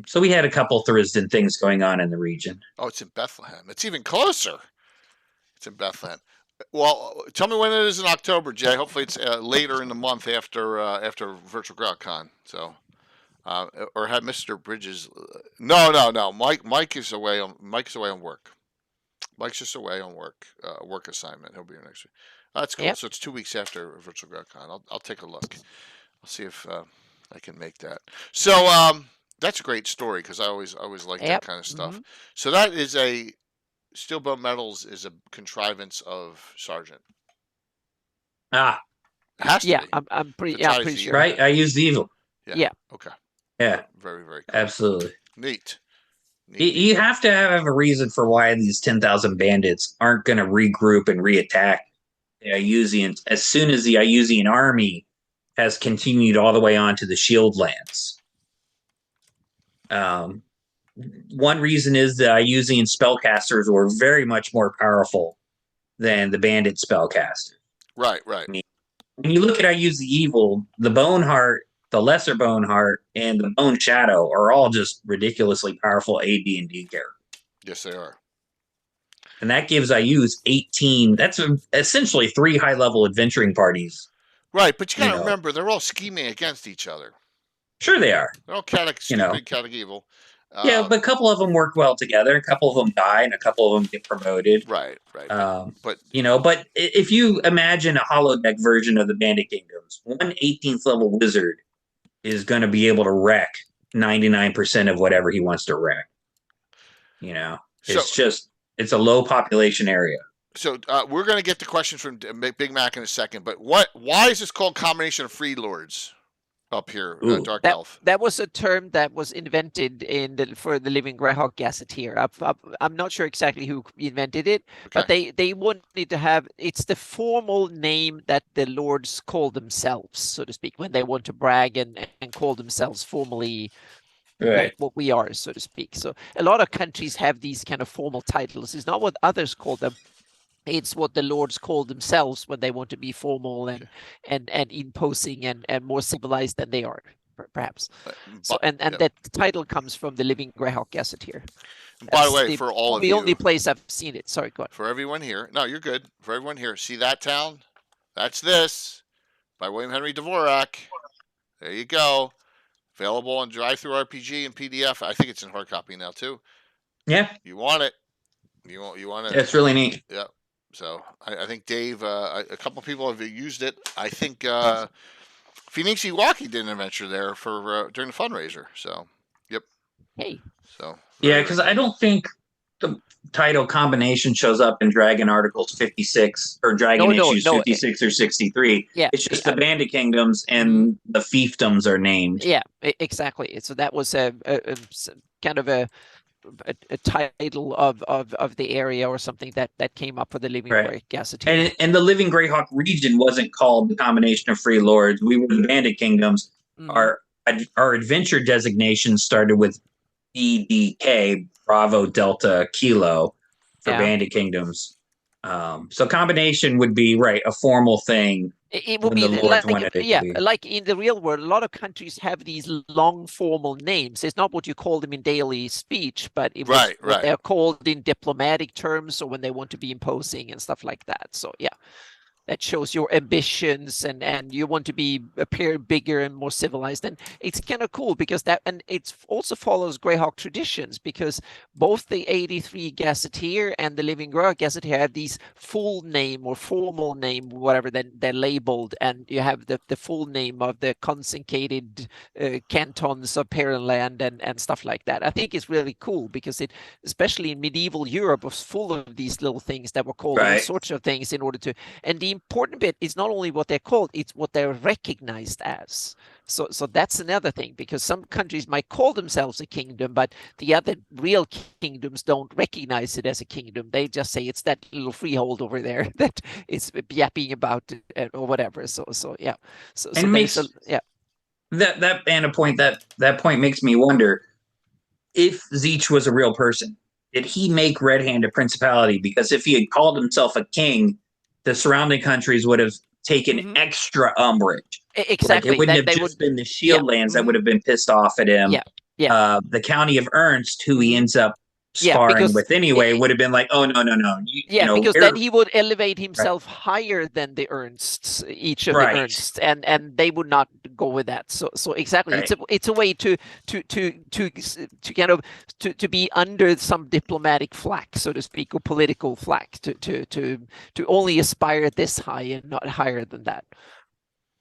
So we had a couple Thurisden things going on in the region. Oh, it's in Bethlehem. It's even closer. It's in Bethlehem. Well, tell me when it is in October, Jay. Hopefully, it's later in the month after Virtual GrowCon. So, or have Mr. Bridges? No. Mike is away on work. Mike's just away on work assignment. He'll be here next week. That's cool. Yep. So it's 2 weeks after Virtual GrowCon. I'll take a look. I'll see if I can make that. So that's a great story because I always like that kind of stuff. So that is Steelbone Metals is a contrivance of Sargent. It has to be. I'm pretty sure. Right? I use the evil. Yeah. Okay. Yeah. Very, very cool. Absolutely. Neat. You have to have a reason for why these 10,000 bandits aren't going to regroup and reattack the Iusians as soon as the Iusian army has continued all the way on to the Shield Lands. One reason is the Iusian spellcasters were very much more powerful than the bandit spellcasters. Right. When you look at Iusi Evil, the Boneheart, the Lesser Boneheart, and the Bone Shadow are all just ridiculously powerful AD&D characters. Yes, they are. And that gives Iuse 18. That's essentially 3 high-level adventuring parties. Right, but you got to remember, they're all scheming against each other. Sure they are. They're all chaotic evil. Yeah, but a couple of them work well together. A couple of them die, and a couple of them get promoted. Right. But if you imagine a holodeck version of the Bandit Kingdoms, one 18th level wizard is going to be able to wreck 99% of whatever he wants to wreck. It's a low population area. So we're going to get the questions from Big Mac in a second, but why is this called combination of free lords up here, Dark Elf? That was a term that was invented for the Living Greyhawk Gazetteer. I'm not sure exactly who invented it, but they wanted to have, it's the formal name that the lords call themselves, so to speak, when they want to brag and call themselves formally what we are, so to speak. So a lot of countries have these kind of formal titles. It's not what others call them. It's what the lords call themselves when they want to be formal and imposing and more civilized than they are, perhaps. That title comes from the Living Greyhawk Gazetteer. By the way, for all of you, the only place I've seen it. Sorry, go ahead. For everyone here, no, you're good. For everyone here, see that town? That's this by William Henry Dvorak. There you go. Available on Drive-Thru RPG and PDF. I think it's in hard copy now too. Yeah. You want it? You want it? It's really neat. Yeah. So I think Dave, a couple people have used it. I think Phoenix Iwaki did an adventure there for during the fundraiser. So, yep. Hey. So. Yeah, because I don't think title combination shows up in Dragon Articles 56 or Dragon issues 56 or 63. Yeah, it's just the Bandit Kingdoms and the fiefdoms are named. Yeah, exactly. So that was a kind of a title of the area or something that came up for the Living Greyhawk Gazetteer. And the Living Greyhawk region wasn't called the combination of free lords. We were the Bandit Kingdoms. Our adventure designation started with BDK, Bravo Delta Kilo, for Bandit Kingdoms. So combination would be a formal thing. It would be like in the real world, a lot of countries have these long formal names. It's not what you call them in daily speech, but it was what they're called in diplomatic terms or when they want to be imposing and stuff like that. So yeah, that shows your ambitions and you want to appear bigger and more civilized. And it's kind of cool because and it also follows Greyhawk traditions because both the 83 Gazetteer and the Living Greyhawk Gazetteer have these full name or formal name, whatever they're labeled, and you have the full name of the consecrated cantons of Perenland and stuff like that. I think it's really cool because it, especially in medieval Europe, was full of these little things that were called all sorts of things in order to, and the important bit is not only what they're called, it's what they're recognized as. So that's another thing, because some countries might call themselves a kingdom, but the other real kingdoms don't recognize it as a kingdom. They just say it's that little freehold over there that is yapping about it, or whatever. So yeah. So and makes that and a point that point makes me wonder if Zeech was a real person. Did he make Red Hand a principality? Because if he had called himself a king, the surrounding countries would have taken extra umbrage. Exactly. It wouldn't have just been the Shield lands that would have been pissed off at him. The county of Ernst, who he ends up sparring with anyway, would have been like, oh, no. Because then he would elevate himself higher than the Ernsts, each of the Ernsts, and they would not go with that. So exactly, it's a way to kind of to be under some diplomatic flack, so to speak, or political flack, to only aspire this high and not higher than that.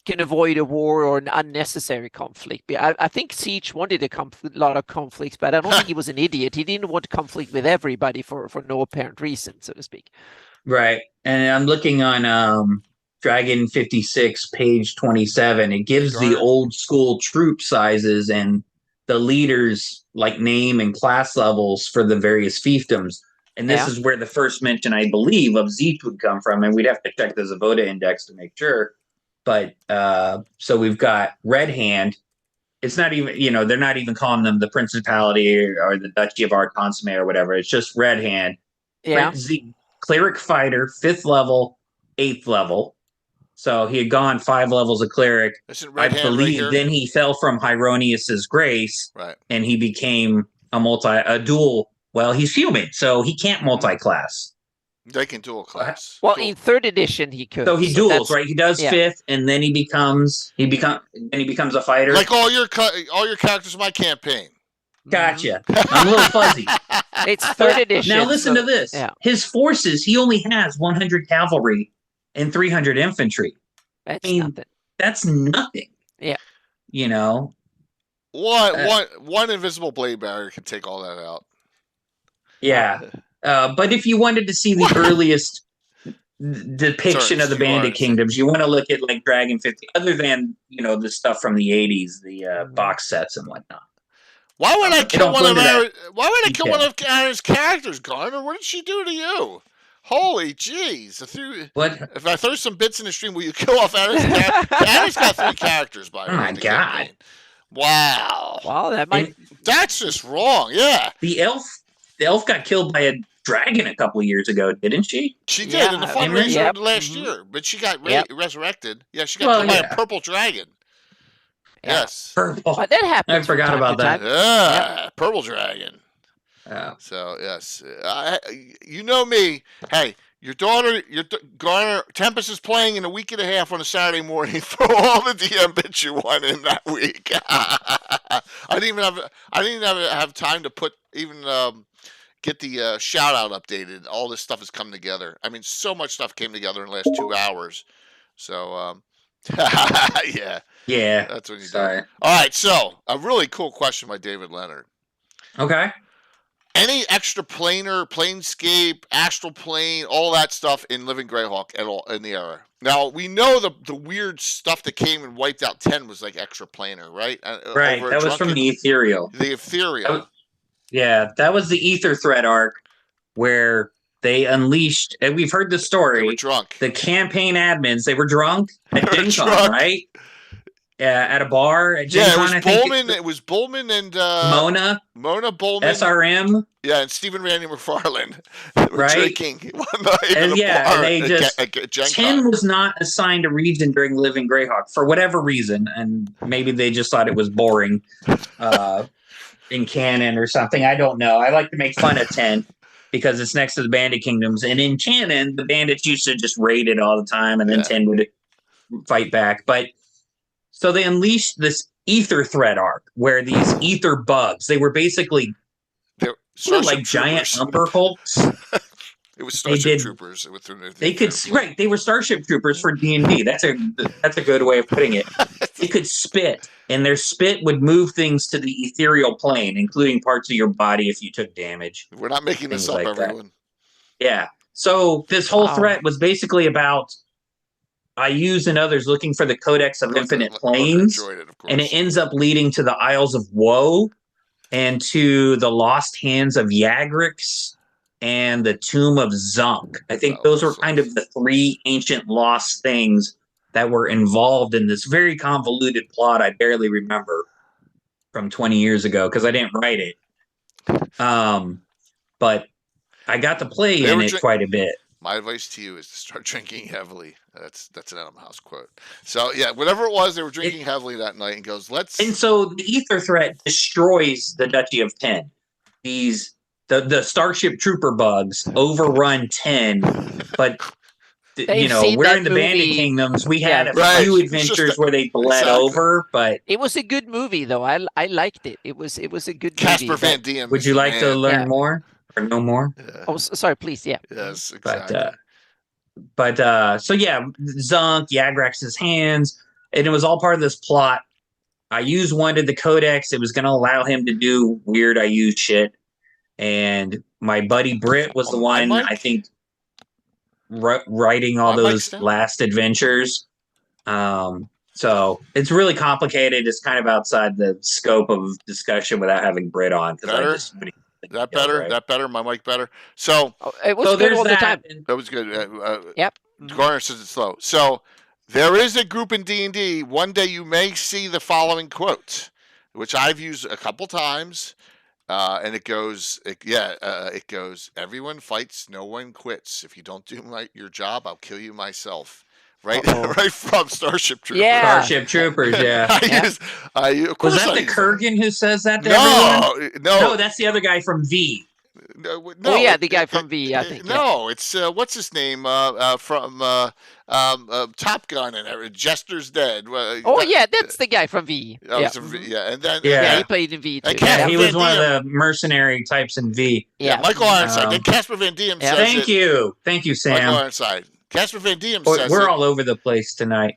Can avoid a war or an unnecessary conflict. I think Siege wanted a lot of conflicts, but I don't think he was an idiot. He didn't want conflict with everybody for no apparent reason, so to speak. Right. And I'm looking on Dragon 56, page 27. It gives the old school troop sizes and the leaders' name and class levels for the various fiefdoms. And this is where the first mention, I believe, of Zeech would come from. And we'd have to check the Zavoda index to make sure. But so we've got Red Hand. It's not even, they're not even calling them the Principality or the Duchy of Art Consomme or whatever. It's just Red Hand. Yeah. Cleric Fighter, 5th level, 8th level. So he had gone 5 levels of Cleric. I believe then he fell from Hieronius's grace. Right. And he became a dual. Well, he's human, so he can't multi-class. They can dual class. Well, in 3rd edition he could. So he duels, right? He does 5th, and then he becomes a fighter. Like all your characters in my campaign. Gotcha. I'm a little fuzzy. It's 3rd edition. Now listen to this. Yeah. His forces, he only has 100 cavalry and 300 infantry. That's nothing. That's nothing. Yeah. One invisible blade barrier can take all that out. Yeah. But if you wanted to see the earliest depiction of the Bandit Kingdoms, you want to look at Dragon 50, other than the stuff from the 80s, the box sets and whatnot. Why would I kill one of Aaron's characters, Garner? What did she do to you? Holy jeez! If I throw some bits in the stream, will you kill off Aaron's character? Aaron's got 3 characters, by the way. Oh my god! Wow, that's just wrong. Yeah, the elf got killed by a dragon a couple of years ago, didn't she? She did in the fundraiser last year, but she got resurrected. Yeah, she got killed by a purple dragon. Yes. Purple. But that happened. I forgot about that. Yeah, purple dragon. Oh. So, yes. You know me. Hey, your daughter, Garner, Tempest is playing in a week and a half on a Saturday morning. Throw all the DM bits you want in that week. I didn't even have time to put get the shout out updated. All this stuff has come together. I mean, so much stuff came together in the last 2 hours. So, yeah. Yeah. That's what you do. All right. So, a really cool question by David Leonard. Okay. any extra planar, planescape, astral plane, all that stuff in Living Greyhawk at all in the era. Now we know the weird stuff that came and wiped out 10 was like extra planar, right? Right. Over a That was from drunken, the Ethereal. the ethereal. That was the Ether Thread arc where they unleashed, and we've heard the story. They were drunk. The campaign admins, they were drunk at They were Gen Con, drunk. right? At a bar at Gen Con. It was Bullman and Mona Bullman, SRM. Yeah, and Stephen Randy McFarlane were drinking one night and they just at Gen Tin Con. was not assigned a region during Living Greyhawk for whatever reason, and maybe they just thought it was boring in canon or something. I don't know. I like to make fun of 10 because it's next to the Bandit Kingdoms, and in canon, the bandits used to just raid it all the time, and then 10 would fight back. But so they unleashed this Ether Thread arc where these ether bugs, they were basically sort of like giant Umber Hulks. It was Starship Troopers. They were Starship Troopers for D&D. That's a good way of putting it. They could spit, and their spit would move things to the ethereal plane, including parts of your body if you took damage. We're not making this up, everyone. Yeah. So this whole threat was basically about IUs and others looking for the Codex of Infinite Planes, and it ends up leading to the Isles of Woe and to the Lost Hands of Yagrix and the Tomb of Zunk. I think those were kind of the three ancient lost things that were involved in this very convoluted plot I barely remember from 20 years ago because I didn't write it. But I got to play in it quite a bit. My advice to you is to start drinking heavily. That's an Adam House quote. So yeah, whatever it was, they were drinking heavily that night and goes, let's. And so the Ether Threat destroys the Duchy of 10. The Starship Trooper bugs overrun 10, but we're in the Bandit Kingdoms. We had a few adventures where they bled over, but it was a good movie though. I liked it. It was a good Casper movie. Van Diem. Would you like to learn more or know more? Yeah. Oh, sorry, please. Yeah. Yes, exactly. So yeah, Zunk, Yagrax's hands, and it was all part of this plot. IUs wanted the Codex. It was going to allow him to do weird IU shit. And my buddy Britt was the one, I think, writing all those last adventures. So it's really complicated. It's kind of outside the scope of discussion without having Britt on. That better? My mic better? So it was good all the time. That was good. Yep. Garner says it's slow. So there is a group in D&D. One day you may see the following quote, which I've used a couple times. And it goes, everyone fights, no one quits. If you don't do your job, I'll kill you myself. Right, right from Starship Troopers. Yeah. Starship Troopers, yeah. Was that the Kurgan who says that to everyone? No, that's the other guy from V. No, the guy from V, I think. It's what's his name from Top Gun and Jester's Dead. That's the guy from V. And then he played in V too. He was one of the mercenary types in V. Yeah, Michael Ironside. Then Casper Van Diem says Thank you, Sam. Michael Ironside. Casper Van Diem says we're all over the place tonight.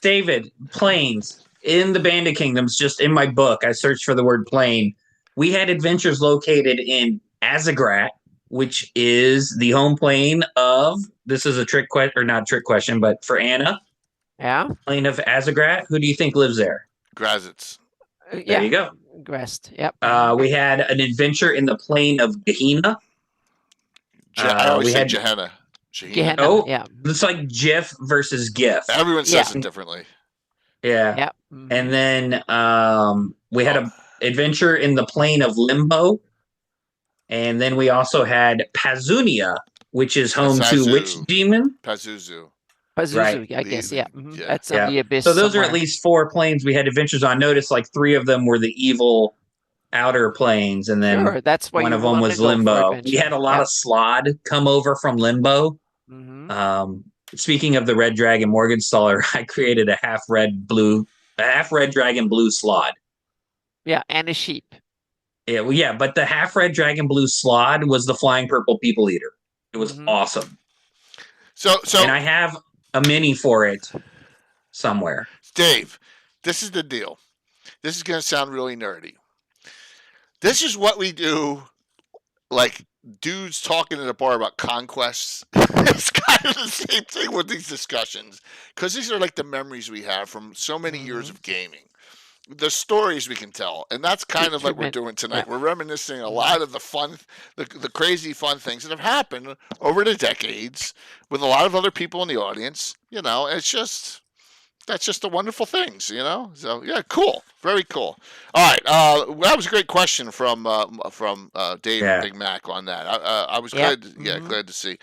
David, planes in the Bandit Kingdoms. Just in my book, I searched for the word plane. We had adventures located in Azagrat, which is the home plane of. This is a trick question, or not trick question, but for Anna. Yeah. Plane of Azagrat. Who do you think lives there? Grazitz. There you go. Grest. Yep. We had an adventure in the plane of Gehenna. I always say Gehenna. Oh, yeah. It's like GIF versus GIF. Everyone says it differently. Yeah. Yep. And then we had an adventure in the plane of Limbo. And then we also had Pazunia, which is home to which demon? Pazuzu. Right. I guess, That's on the abyss. So those are at least 4 planes we had adventures on. Notice like 3 of them were the evil outer planes, and then that's why one of them was Limbo. We had a lot of Slod come over from Limbo. Mm-hmm. Speaking of the Red Dragon Morgenstaller, I created a half red dragon blue Slod. Yeah, and a sheep. Yeah, but the half red dragon blue Slod was the flying purple people eater. It was awesome. So and I have a mini for it somewhere. Dave, this is the deal. This is going to sound really nerdy. This is what we do, like dudes talking at a bar about conquests. It's kind of the same thing with these discussions, because these are like the memories we have from so many years of gaming, the stories we can tell, and that's kind of like we're doing tonight. We're reminiscing a lot of the fun, the crazy fun things that have happened over the decades with a lot of other people in the audience. It's just. That's just the wonderful things, So yeah, cool, very cool. All right, that was a great question from Dave and Big Mac on that. I was glad, glad to see.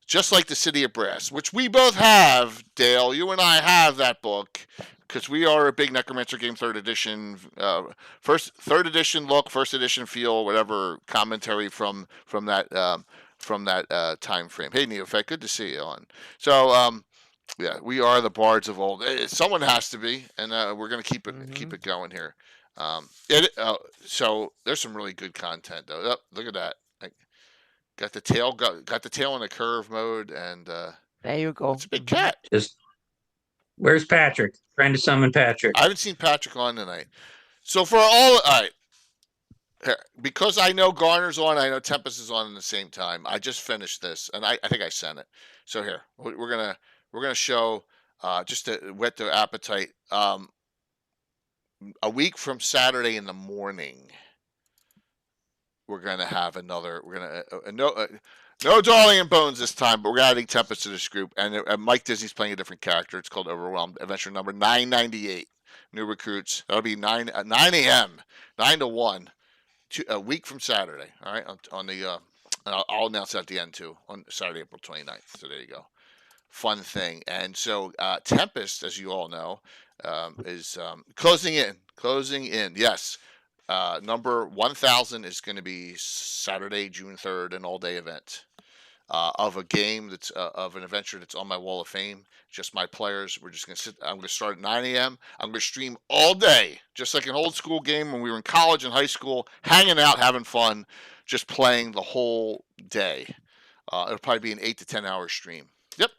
Just like the City of Brass, which we both have, Dale. You and I have that book because we are a big Necromancer game, third edition look, first edition feel, whatever commentary from that time frame. Hey, Neophyte, good to see you on. So. Yeah, we are the bards of old. Someone has to be, and we're gonna keep it going here. So there's some really good content though. Oh, look at that! Got the tail in the curve mode, and there you go. It's a big cat. Where's Patrick? Trying to summon Patrick. I haven't seen Patrick on tonight. So for all right, because I know Garner's on, I know Tempest is on at the same time. I just finished this, and I think I sent it. So here we're gonna show just to whet their appetite. A week from Saturday in the morning, we're gonna have another. We're gonna no Darling and Bones this time, but we're adding Tempest to this group, and Mike Disney's playing a different character. It's called Overwhelmed. Adventure number 998. New recruits. That'll be 9 a.m. 9 to 1. A week from Saturday. All right, on the. I'll announce that at the end too on Saturday, April 29th. So there you go. Fun thing. And so Tempest, as you all know, is closing in. Yes. Number 1000 is going to be Saturday, June 3rd, an all-day event of a game that's of an adventure that's on my wall of fame. Just my players. We're just going to sit. I'm going to start at 9 a.m. I'm going to stream all day, just like an old school game when we were in college and high school, hanging out, having fun, just playing the whole day. It'll probably be an 8 to 10 hour stream. Yep.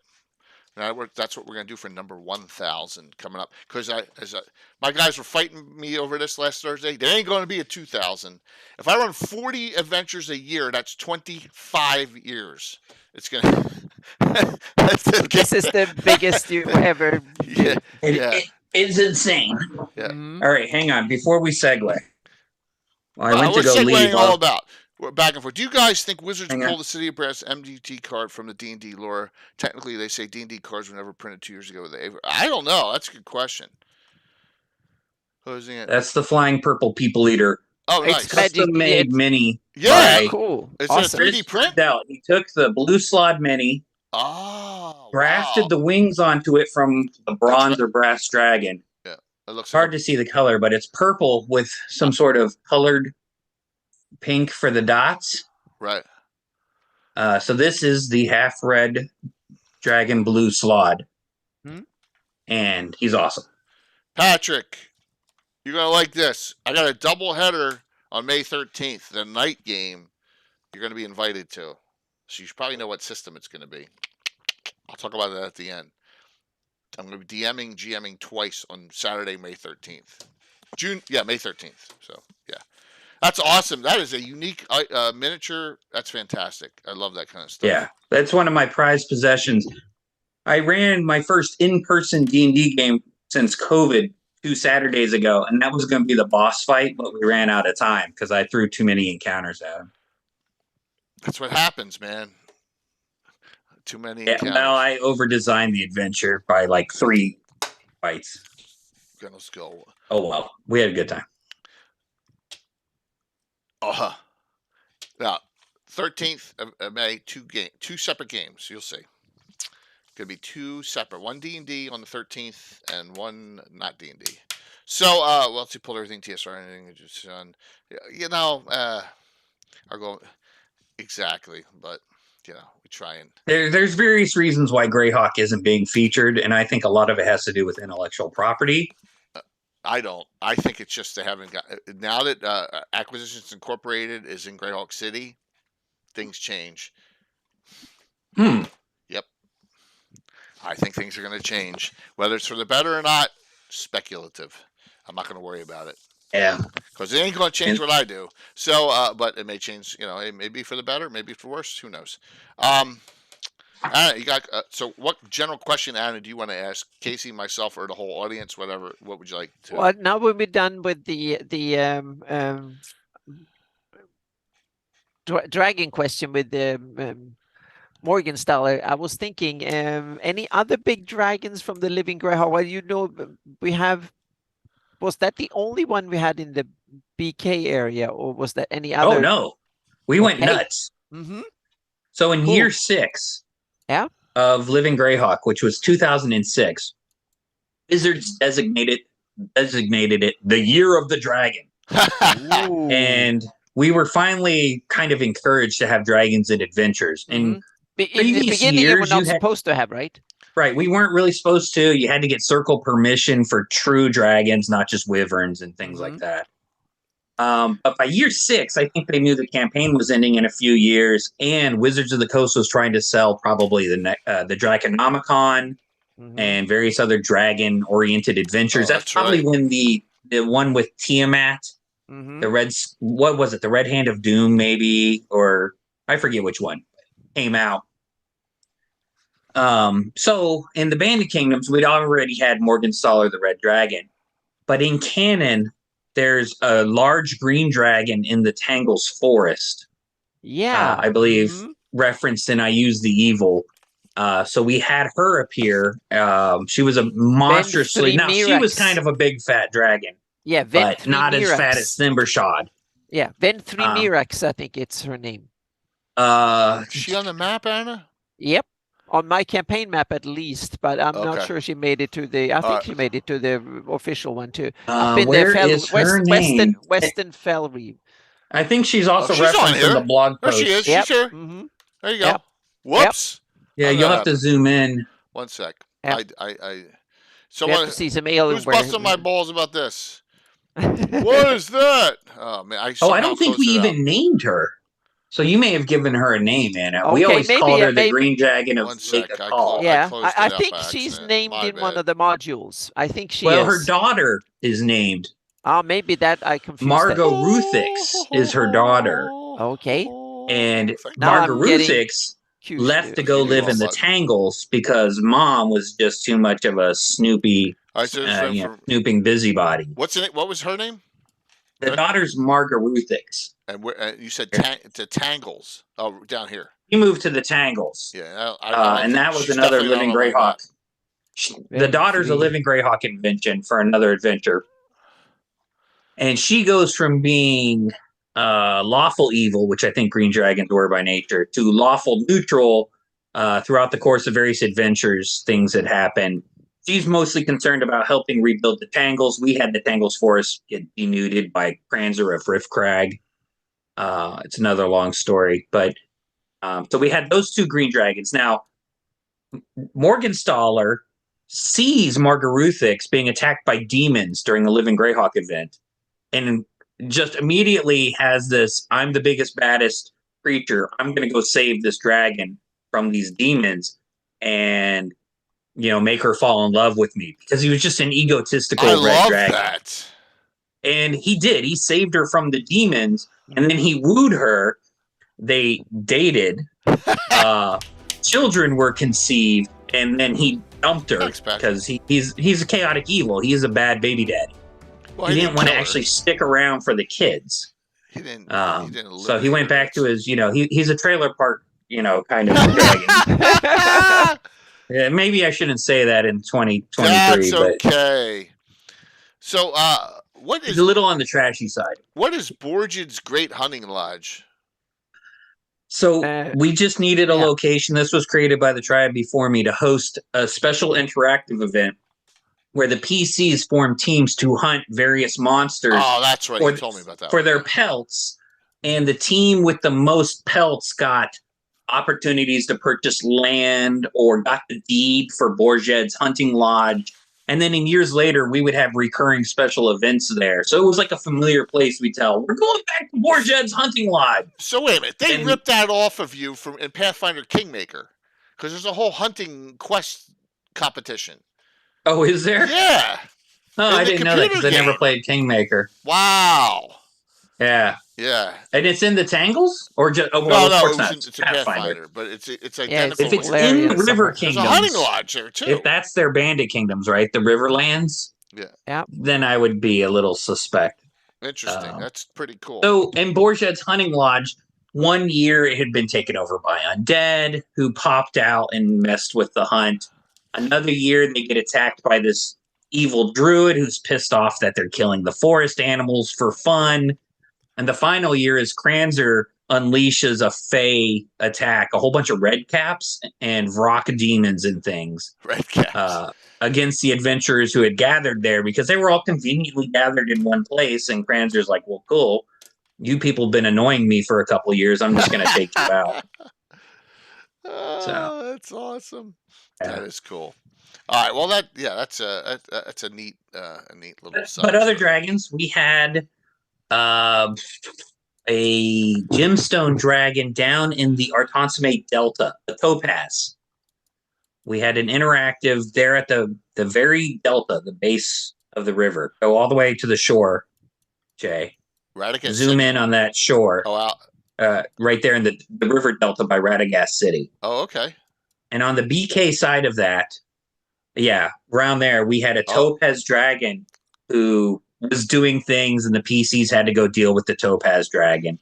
That's what we're going to do for number 1000 coming up. Because my guys were fighting me over this last Thursday. There ain't going to be a 2000. If I run 40 adventures a year, that's 25 years. It's going to... This is the biggest you ever do. It's insane. Yeah. Mm-hmm. All right, hang on. Before we segue. I went to we're go segueing leave. All about. We're back and forth. Do you guys think Wizards pull the City of Brass MDT card from the D&D lore? Technically, they say D&D cards were never printed 2 years ago. I don't know. That's a good question. Closing it. That's the Flying Purple People Eater. Oh, nice. It's custom-made mini. Yeah, cool. It's awesome. a 3D print? He took the Blue Slod Mini, grafted the wings onto it from the bronze or brass dragon. Yeah, it looks hard to see the color, but it's purple with some sort of colored pink for the dots. Right. So this is the half-red dragon blue slod. And he's awesome. Patrick, you're going to like this. I got a double header on May 13th, the night game you're going to be invited to. So you should probably know what system it's going to be. I'll talk about that at the end. I'm going to be GMing twice on Saturday, May 13th. May 13th. So, yeah. That's awesome. That is a unique miniature. That's fantastic. I love that kind of stuff. Yeah, that's one of my prized possessions. I ran my first in-person D&D game since COVID 2 Saturdays ago, and that was going to be the boss fight, but we ran out of time because I threw too many encounters at him. That's what happens, man. Too many encounters. Well, I over-designed the adventure by like 3 fights. Let's go. Oh, well. We had a good time. Now, 13th of May, 2 separate games. You'll see. Going to be 2 separate. One D&D on the 13th and one not D&D. So, let's see, pulled everything TSR, anything just on. I'll go exactly, but we try and. There's various reasons why Greyhawk isn't being featured, and I think a lot of it has to do with intellectual property. I don't. I think it's just they haven't got. Now that Acquisitions Incorporated is in Greyhawk City, things change. Yep. I think things are going to change. Whether it's for the better or not, speculative. I'm not going to worry about it. Yeah. Because it ain't going to change And- what I do. So, but it may change. It may be for the better, maybe for worse. Who knows? Anna, you got. So, what general question, Anna, do you want to ask Casey, myself, or the whole audience? Whatever. What would you like to? Well, now when we're done with the dragon question with the Morgensthaler, I was thinking, any other big dragons from the Living Greyhawk? Well, we have. Was that the only one we had in the BK area, or was there any other? Oh no, we went Okay. nuts. Mm-hmm. So in Cool. year 6 Yeah. of Living Greyhawk, which was 2006, Wizards designated it the Year of the Dragon. Ooh. And we were finally kind of encouraged to have dragons in adventures. And in the previous beginning, you were years, not you had- supposed to have, right? right, we weren't really supposed to. You had to get circle permission for true dragons, not just wyverns and things like that. But by year 6, I think they knew the campaign was ending in a few years, and Wizards of the Coast was trying to sell probably the Draconomicon and various other dragon-oriented adventures. Oh, that's probably right. when the one with Tiamat, the what was it, the Red Hand of Doom, maybe, or I forget which one came out. So in the Bandit Kingdoms, we'd already had Morgensthaler, the Red Dragon, but in canon, there's a large green dragon in the Tangles Forest. Yeah, I believe referenced in I Use the Evil. So we had her appear. She was a monstrously. Now she was kind of a big fat dragon. Yeah, but not as fat as Thimbershad. Yeah, Venthree Mirax, I think it's her name. Is she on the map, Anna? Yep, on my campaign map at least, but I'm not sure she made it to the. I think she made it to the official one too. Up in where the is her name? Western Fellreave. I think she's also she's referenced in the blog post. There she is. Yep. She's here. There you go. Yep. Whoops. Yeah, you'll have to zoom in. One sec. Yep. So we have to see some alien. Who's busting my balls about this? What is that? Oh man! I don't think we even named her. So you may have given her a name, Anna. Okay, we always called her the maybe. Green Dragon of One sec. Call. Yeah, I think she's named in one of the modules. I think she is. Well, her daughter is named. Maybe that I confused. Margot Ruthix is her daughter. Okay. And Margot Ruthix left to go live in the Tangles because Mom was just too much of a snooping busybody. What's it? What was her name? The daughter's Margot Ruthix. And you said to Tangles. Oh, down here. He moved to the Tangles. Yeah, and that was another Living Greyhawk. The daughter's a Living Greyhawk invention for another adventure. And she goes from being lawful evil, which I think green dragons were by nature, to lawful neutral throughout the course of various adventures, things that happen. She's mostly concerned about helping rebuild the Tangles. We had the Tangles Forest get denuded by Kranzer of Riffkrag. It's another long story. But so we had those two green dragons. Now, Morgensthaler sees Margot Ruthix being attacked by demons during the Living Greyhawk event. And just immediately has this, I'm the biggest, baddest creature. I'm going to go save this dragon from these demons and, make her fall in love with me. Because he was just an egotistical red dragon. That. And he did. He saved her from the demons. And then he wooed her. They dated. Children were conceived. And then he dumped her. Because he's a chaotic evil. He is a bad baby daddy. Well, he didn't want to actually stick around for the kids. He didn't. So he went back to his, he's a trailer park, kind of dragon. Yeah, maybe I shouldn't say that in 2023. That's okay. So, what is he's a little on the trashy side? What is Borgid's Great Hunting Lodge? So we just needed a location. This was created by the tribe before me to host a special interactive event where the PCs form teams to hunt various monsters. Oh, that's right. You told me about that. For their pelts. And the team with the most pelts got opportunities to purchase land or got the deed for Borged's hunting lodge. And then in years later, we would have recurring special events there. So it was like a familiar place we tell. We're going back to Borged's hunting lodge. So wait a minute. They ripped that off of you in Pathfinder Kingmaker. Because there's a whole hunting quest competition. Oh, is there? Yeah. Oh, In I the didn't know that because I computer never game. played Kingmaker. Wow. Yeah. Yeah. And it's in the Tangles? Or just, oh, well, No, of no, course not. It's it's a Pathfinder. Pathfinder, but it's Yeah, it's identical If in it's with. in Valeria River somewhere. There's a hunting Kingdoms, lodge there too. if that's their Bandit Kingdoms, right? The Riverlands, Yeah. Yeah. then I would be a little suspect. Interesting. That's pretty cool. So in Borget's hunting lodge, one year it had been taken over by undead who popped out and messed with the hunt. Another year they get attacked by this evil druid who's pissed off that they're killing the forest animals for fun. And the final year is Kranzer unleashes a fey attack, a whole bunch of red caps and rock demons and things Red caps. against the adventurers who had gathered there because they were all conveniently gathered in one place. And Kranzer's like, well, cool. You people have been annoying me for a couple of years. I'm just going to take you out. Oh, that's awesome. Yeah. That is cool. All right. Well, that's a neat little. But other story. dragons, we had a gemstone dragon down in the Artonsame Delta, the Topaz. We had an interactive there at the very delta, the base of the river. Go all the way to the shore, Jay. Radicate Zoom City? in on that shore. Oh, out. Right there in the river delta by Radagast City. Oh, okay. And on the BK side of that, yeah, around there, we had a Topaz dragon who was doing things, and the PCs had to go deal with the Topaz dragon.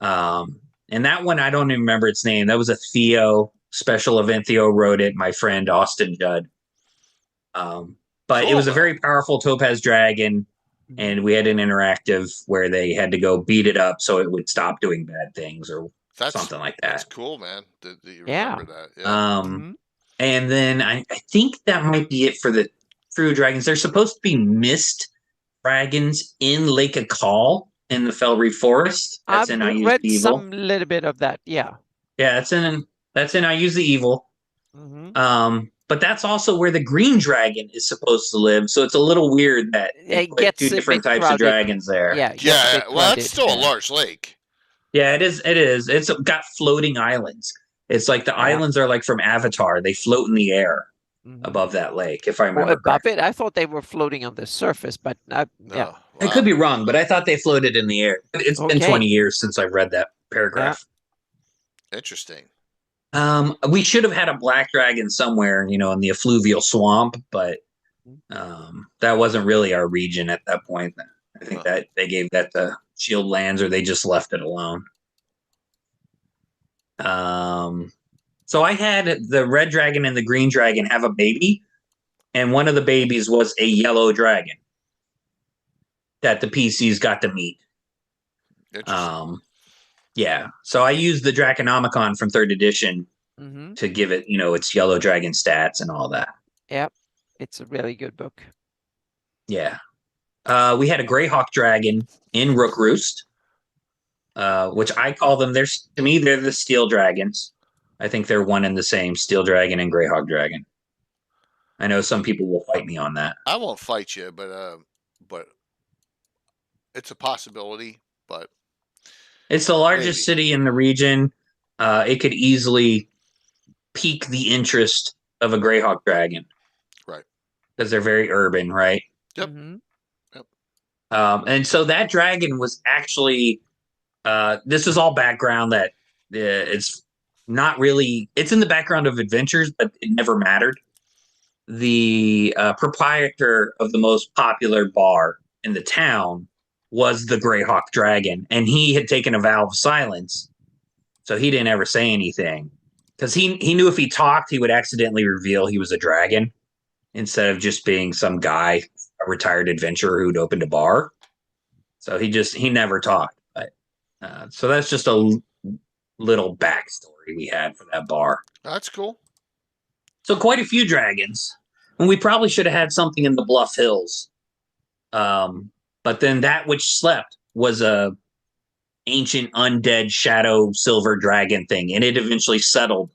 And that one, I don't even remember its name. That was a Theo special event. Theo wrote it, my friend Austin Judd. But Cool, it was a though. very powerful Topaz dragon, and we had an interactive where they had to go beat it up so it would stop doing bad things or something like that. That's cool, man. That you Yeah. remember that. Yeah. And then I think that might be it for the true dragons. There's supposed to be mist dragons in Lake Akal in the Felry Forest. That's in I Use read the Evil. some little bit of that. Yeah. Yeah, that's in I Use the Evil. But that's also where the green dragon is supposed to live. So it's a little weird that It put gets two a different bit types crowded. of dragons there. Yeah. it gets a Yeah. bit Well, crowded, that's still a yeah. large lake. Yeah, it is. It is. It's got floating islands. It's like the islands are like from Avatar. They float in the air above that lake, if I remember. Above it, I thought they were floating on the surface, but yeah. Wow. I could be wrong, but I thought they floated in the air. It's been 20 years since I read that paragraph. Interesting. We should have had a black dragon somewhere, in the effluvial swamp, but that wasn't really our region at that point. I think that they gave that to Shield Lands, or they just left it alone. So I had the red dragon and the green dragon have a baby, and one of the babies was a yellow dragon that the PCs got to meet. Yeah. So I used the Draconomicon from 3rd edition to give it, its yellow dragon stats and all that. Yep. It's a really good book. Yeah. We had a Greyhawk dragon in Rook Roost, which I call them, to me, they're the steel dragons. I think they're one and the same, steel dragon and Greyhawk dragon. I know some people will fight me on that. I won't fight you, but it's a possibility. But it's the largest city in the region. It could easily pique the interest of a Greyhawk dragon, right? Because they're very urban, right? Yep. Yep. And so that dragon was actually. This is all background that it's not really. It's in the background of adventures, but it never mattered. The proprietor of the most popular bar in the town was the Greyhawk dragon, and he had taken a vow of silence, so he didn't ever say anything because he knew if he talked, he would accidentally reveal he was a dragon instead of just being some guy, a retired adventurer who'd opened a bar. So he never talked. But so that's just a little backstory we had for that bar. That's cool. So quite a few dragons, and we probably should have had something in the Bluff Hills. But then that which slept was a ancient undead shadow silver dragon thing, and it eventually settled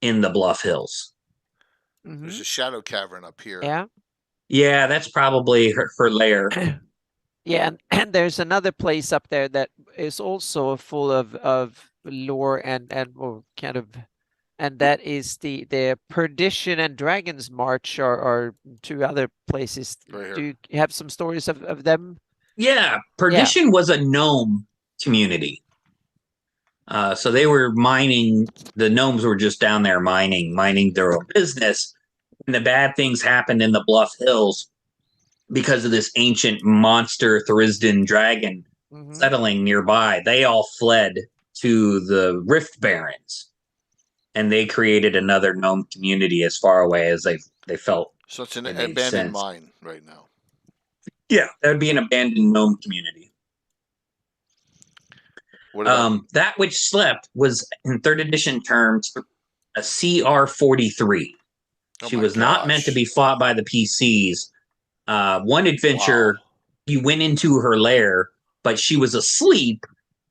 in the Bluff Hills. There's a shadow cavern up here. Yeah, that's probably her lair. Yeah, and there's another place up there that is also full of lore and kind of And that is the Perdition and Dragons March are two other places. Right here. Do you have some stories of them? Yeah, Perdition was a gnome community. So they were mining. The gnomes were just down there mining their own business. And the bad things happened in the Bluff Hills because of this ancient monster Thurisdan dragon settling nearby. They all fled to the Rift Barrens, and they created another gnome community as far away as they felt. So it's an it made abandoned sense. mine right now. Yeah, that would be an abandoned gnome community. What about That which slept was in third edition terms a CR-43. Oh She my was not meant to gosh. be fought by the PCs. One adventure, Wow. you went into her lair, but she was asleep,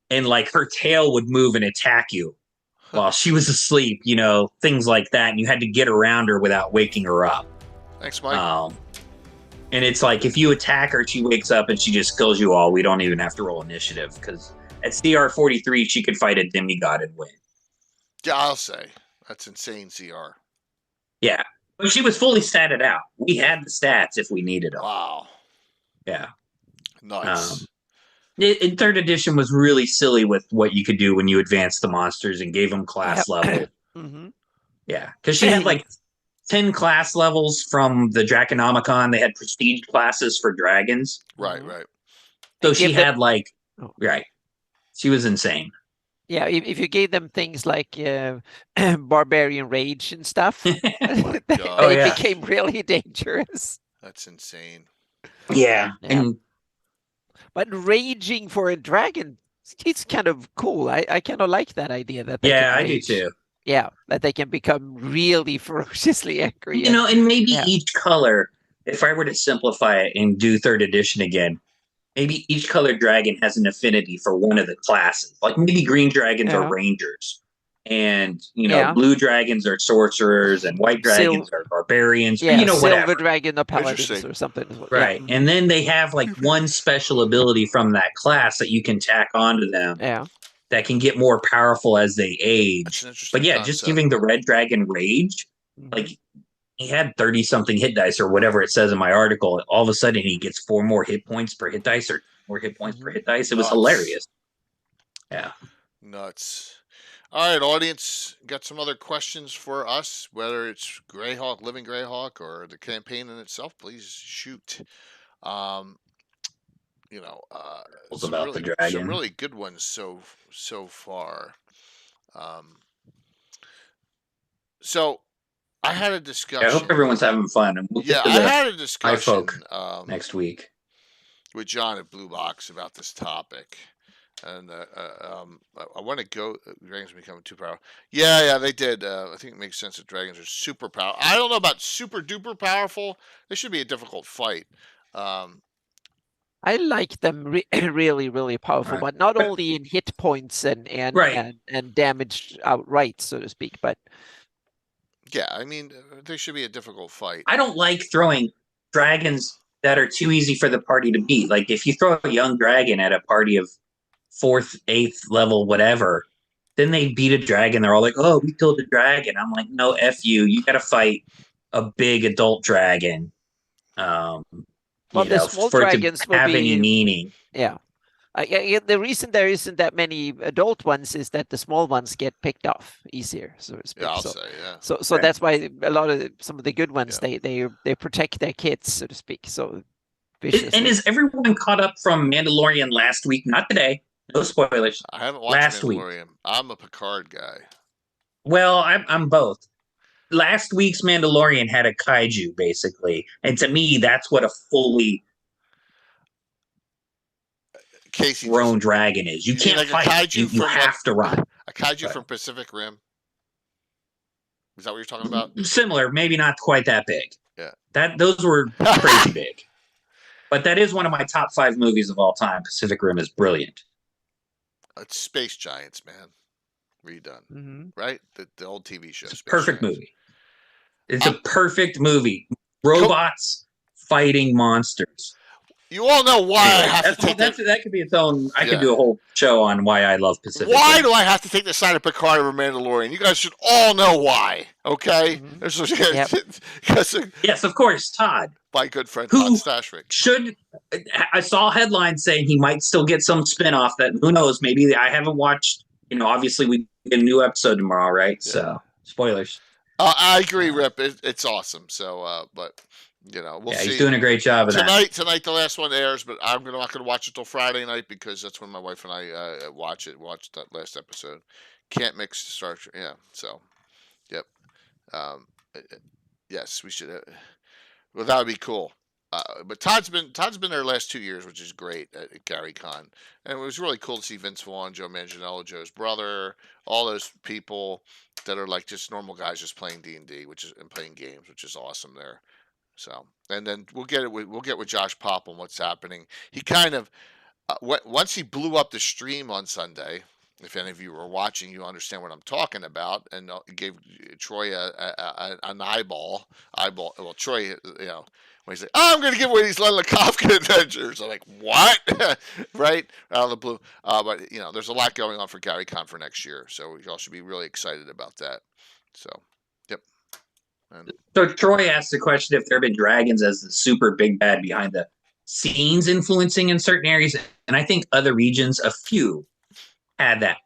and like her tail would move and attack you while she was asleep. You know, things like that, and you had to get around her without waking her up. Thanks, Mike. And it's like if you attack her, she wakes up and she just kills you all. We don't even have to roll initiative because at CR-43 she could fight a demigod and win. Yeah, I'll say that's insane. CR. Yeah, but she was fully statted out. We had the stats if we needed them. Wow. Yeah. Nuts. In third edition was really silly with what you could do when you advanced the monsters and gave them class level. Yeah, because she had like 10 class levels from the Draconomicon. They had prestige classes for dragons. Right, right. So she had like, right. She was insane. Yeah, if you gave them things like barbarian rage and stuff, they became really dangerous. That's insane. Yeah. But raging for a dragon, it's kind of cool. I kind of like that idea that they yeah, can I do too. Yeah, that they can become really ferociously angry. You know, and maybe each color, if I were to simplify it and do third edition again, maybe each colored dragon has an affinity for one of the classes. Like maybe green dragons are rangers, and you know, blue dragons are sorcerers, and white dragons are barbarians. Yeah, you know, silver whatever. dragon are paladins or something. Right, and then they have like one special ability from that class that you can tack onto them. Yeah. That can get more powerful as they age. But yeah, just giving the red dragon rage, like he had 30 something hit dice or whatever it says in my article. All of a sudden he gets 4 more hit points per hit dice or more hit points per hit dice. It was hilarious. Yeah. Nuts. All right, audience, got some other questions for us, whether it's Greyhawk, Living Greyhawk, or the campaign in itself, please shoot. You know, some really good ones so far. So I had a discussion. I hope everyone's having fun. And I had a discussion next week with John at Blue Box about this topic, and I want to go. Dragons are becoming too powerful. Yeah, they did. I think it makes sense that dragons are super powerful. I don't know about super duper powerful. This should be a difficult fight. I like them really, really powerful, but not only in hit points and damage outright, so to speak, but yeah, I mean, there should be a difficult fight. I don't like throwing dragons that are too easy for the party to beat. Like if you throw a young dragon at a party of 4th, 8th level, whatever, then they beat a dragon. They're all like, "Oh, we killed a dragon." I'm like, "No, F you. You got to fight a big adult dragon." Well, the small dragons will have any meaning. Yeah. The reason there isn't that many adult ones is that the small ones get picked off easier, so to speak. Yeah, I'll so, say, yeah. So that's why a lot of some of the good ones they protect their kids, so to speak. So and is everyone caught up from Mandalorian last week? Not today. No spoilers. I haven't watched last Mandalorian. Week. I'm a Picard guy. Well, I'm both. Last week's Mandalorian had a kaiju, basically. And to me, that's what a fully grown dragon is. You can't fight. You have to run. A kaiju from Pacific Rim. Is that what you're talking about? Similar, maybe not quite that big. Yeah. Those were crazy big. But that is one of my top 5 movies of all time. Pacific Rim is brilliant. It's Space Giants, man. Redone. Right? The old TV show. It's a perfect movie. It's a perfect movie. Robots fighting monsters. You all know why I have to take that could be its own. I could do a whole show on why I love Pacific. Why do I have to take the side of Picard over Mandalorian? You guys should all know why. Okay. Yes, of course, Todd. My good friend Todd Stashwick. I saw headlines saying he might still get some spinoff that who knows, maybe I haven't watched, obviously we get a new episode tomorrow, right? Yeah. So spoilers. I agree, Rip. It's awesome. So but we'll see. He's doing a great job of that. Tonight the last one airs, but I'm not gonna watch it till Friday night because that's when my wife and I watch that last episode. Can't mix Star Trek. Yeah. So yep. Yes, we should. Well, that would be cool. But Todd's been there the last 2 years, which is great at Gary Con, and it was really cool to see Vince Vaughn, Joe Manganiello, Joe's brother, all those people that are like just normal guys just playing D&D, and playing games, which is awesome there. So, and then we'll get with Josh Pop on what's happening. He kind of once he blew up the stream on Sunday. If any of you were watching, you understand what I'm talking about, and gave Troy an eyeball. Well, Troy, when he's like, "Oh, I'm going to give away these Len Lakofka adventures," I'm like, "What?" Right out of the blue. But there's a lot going on for Gary Con for next year, so y'all should be really excited about that. So, yep. So Troy asked the question if there have been dragons as the super big bad behind the scenes influencing in certain areas, and I think other regions, a few had that.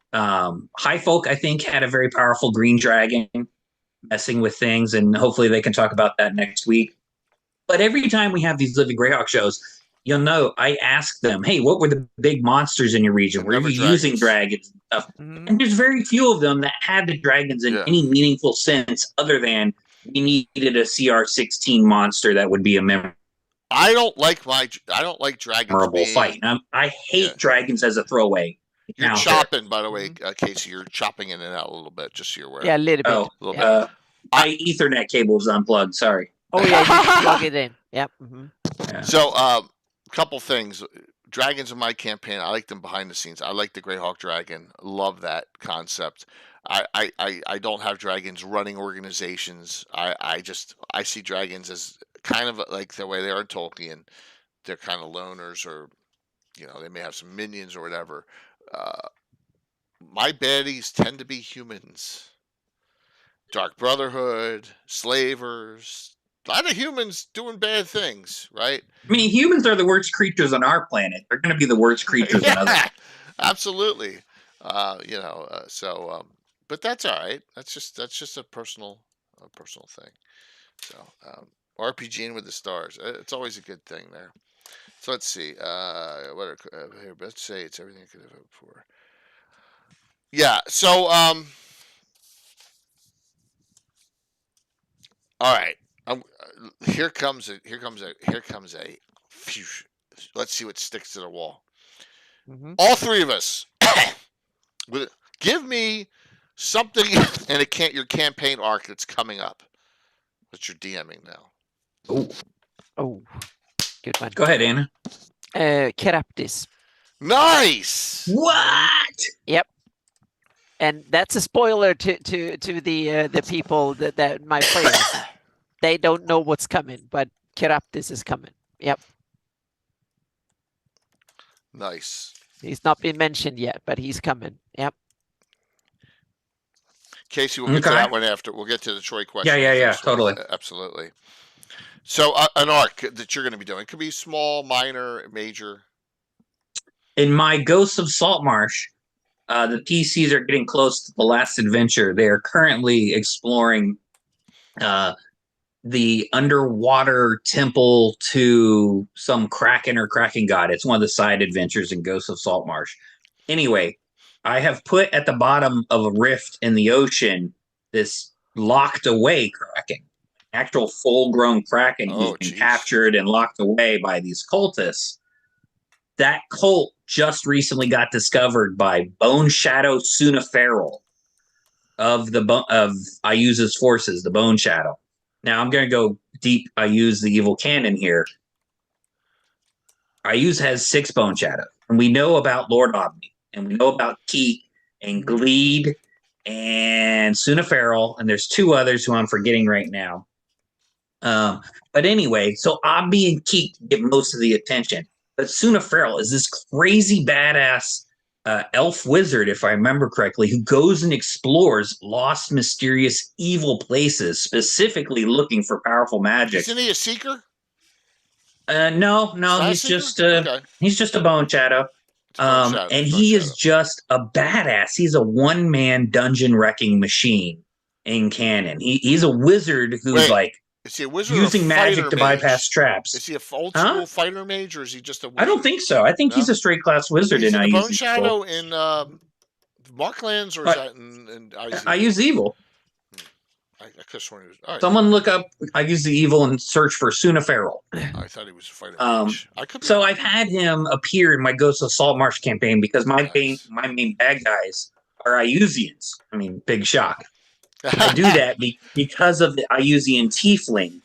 High Folk, I think, had a very powerful green dragon messing with things, and hopefully they can talk about that next week. But every time we have these Living Greyhawk shows, I ask them, hey, what were the big monsters in your region? Were you using dragons and stuff? Mm-hmm. And there's very few of them that had the dragons in any meaningful sense other than we needed a CR-16 monster that would be a memorable. I don't like dragons. Memorable fight. I hate dragons as a throwaway. You're chopping, by the way, Casey. You're chopping in and out a little bit, just so you're aware. Yeah, a little bit. A little bit. My Ethernet cable is unplugged. Sorry. Oh yeah, you plug it in. Yep. Mm-hmm. Yeah. So, couple things. Dragons in my campaign, I like them behind the scenes. I like the Greyhawk dragon. Love that concept. I don't have dragons running organizations. I see dragons as kind of like the way they are in Tolkien. They're kind of loners, or they may have some minions or whatever. My baddies tend to be humans. Dark Brotherhood, slavers, a lot of humans doing bad things, right? I mean, humans are the worst creatures on our planet. They're going to be the worst creatures on others. Absolutely. But that's all right. That's just a personal thing. So, RPGing with the stars. It's always a good thing there. So let's see. Let's say it's everything I could have hoped for. Yeah. So all right. Here comes a. Phew, let's see what sticks to the wall. Mm-hmm. All three of us. Give me something in your campaign arc that's coming up. That you're DMing now. Oh. Good one. Go ahead, Anna. Keraptis. Nice. What? Yep. And that's a spoiler to the people that my players. They don't know what's coming, but Keraptis is coming. Yep. Nice. He's not been mentioned yet, but he's coming. Yep. Casey, we'll get to that one after. We'll get to the Troy question. Yeah, totally. Absolutely. So an arc that you're going to be doing could be small, minor, major. In my Ghosts of Saltmarsh, the PCs are getting close to the last adventure. They are currently exploring the underwater temple to some kraken or kraken god. It's one of the side adventures in Ghosts of Saltmarsh. Anyway, I have put at the bottom of a rift in the ocean this locked away kraken. Actual full-grown kraken who's been captured and locked away by these cultists. That cult just recently got discovered by Bone Shadow Sunaferal of Ayuza's forces, the Bone Shadow. Now I'm going to go deep. I use the evil canon here. Ayuza has 6 Bone Shadows, and we know about Lord Omni, and we know about Keek and Gleed and Sunaferal, and there's 2 others who I'm forgetting right now. But anyway, so Omni and Keek get most of the attention. But Suna Farrell is this crazy badass elf wizard, if I remember correctly, who goes and explores lost, mysterious, evil places, specifically looking for powerful magic. Isn't he a seeker? No, he's just a bone shadow. And he is just a badass. He's a one-man dungeon wrecking machine in canon. He's a wizard who's is he a wizard using magic to bypass traps. Is he a old school fighter mage, or is he just a wizard? I don't think so. I think he's a straight class wizard. Is he the Bone Shadow in Marklands, or is that in I use evil. I could have sworn he was. Right. Someone look up I use the evil and search for Suna Farrell. I thought he was a fighter mage. So I've had him appear in my Ghost of Saltmarsh campaign because my main bad guys are Iusians. I mean, big shock. I do that because of the Iusian Tiefling,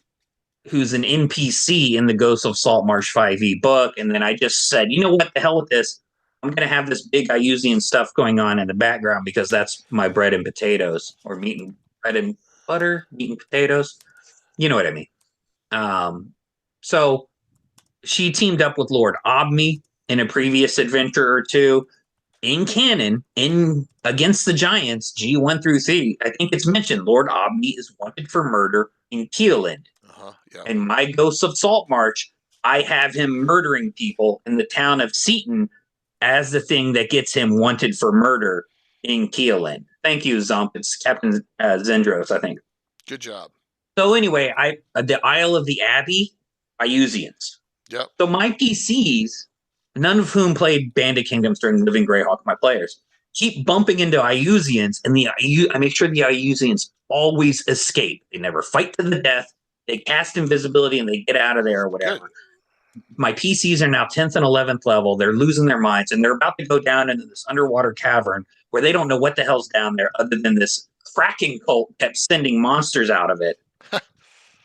who's an NPC in the Ghost of Saltmarsh 5e book. And then I just said, you know what, the hell with this. I'm going to have this big Iusian stuff going on in the background because that's my bread and potatoes, or bread and butter, meat and potatoes. You know what I mean? So she teamed up with Lord Obme in a previous adventure or two. In canon, in Against the Giants, G1 through 3, I think it's mentioned Lord Obme is wanted for murder in Keeland. In my Ghosts of Saltmarsh, I have him murdering people in the town of Seaton as the thing that gets him wanted for murder in Keeland. Thank you, Zump. It's Captain Zendros, I think. Good job. So anyway, the Isle of the Abbey, Iusians. Yep. So my PCs, none of whom played Bandit Kingdoms during Living Greyhawk, my players, keep bumping into Iusians, and I make sure the Iusians always escape. They never fight to the death. They cast invisibility and they get out of there or whatever. Good. My PCs are now 10th and 11th level. They're losing their minds, and they're about to go down into this underwater cavern where they don't know what the hell's down there other than this fracking cult kept sending monsters out of it.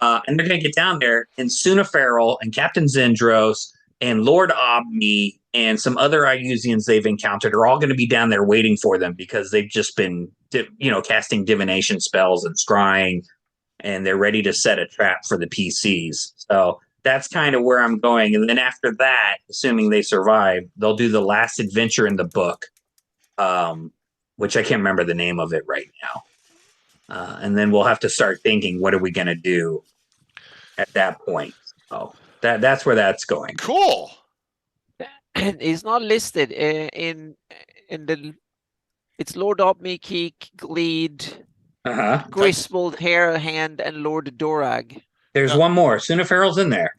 And they're going to get down there, and Suna Farrell and Captain Zendros and Lord Obme and some other Iusians they've encountered are all going to be down there waiting for them because they've just been, casting divination spells and scrying, and they're ready to set a trap for the PCs. So that's kind of where I'm going. And then after that, assuming they survive, they'll do the last adventure in the book, which I can't remember the name of it right now. And then we'll have to start thinking, what are we going to do at that point? So that's where that's going. Cool. And he's not listed in the. It's Lord Obme, Keek, Gleed, Griswold, Hand, and Lord Dorag. There's one more. Suna Farrell's in there.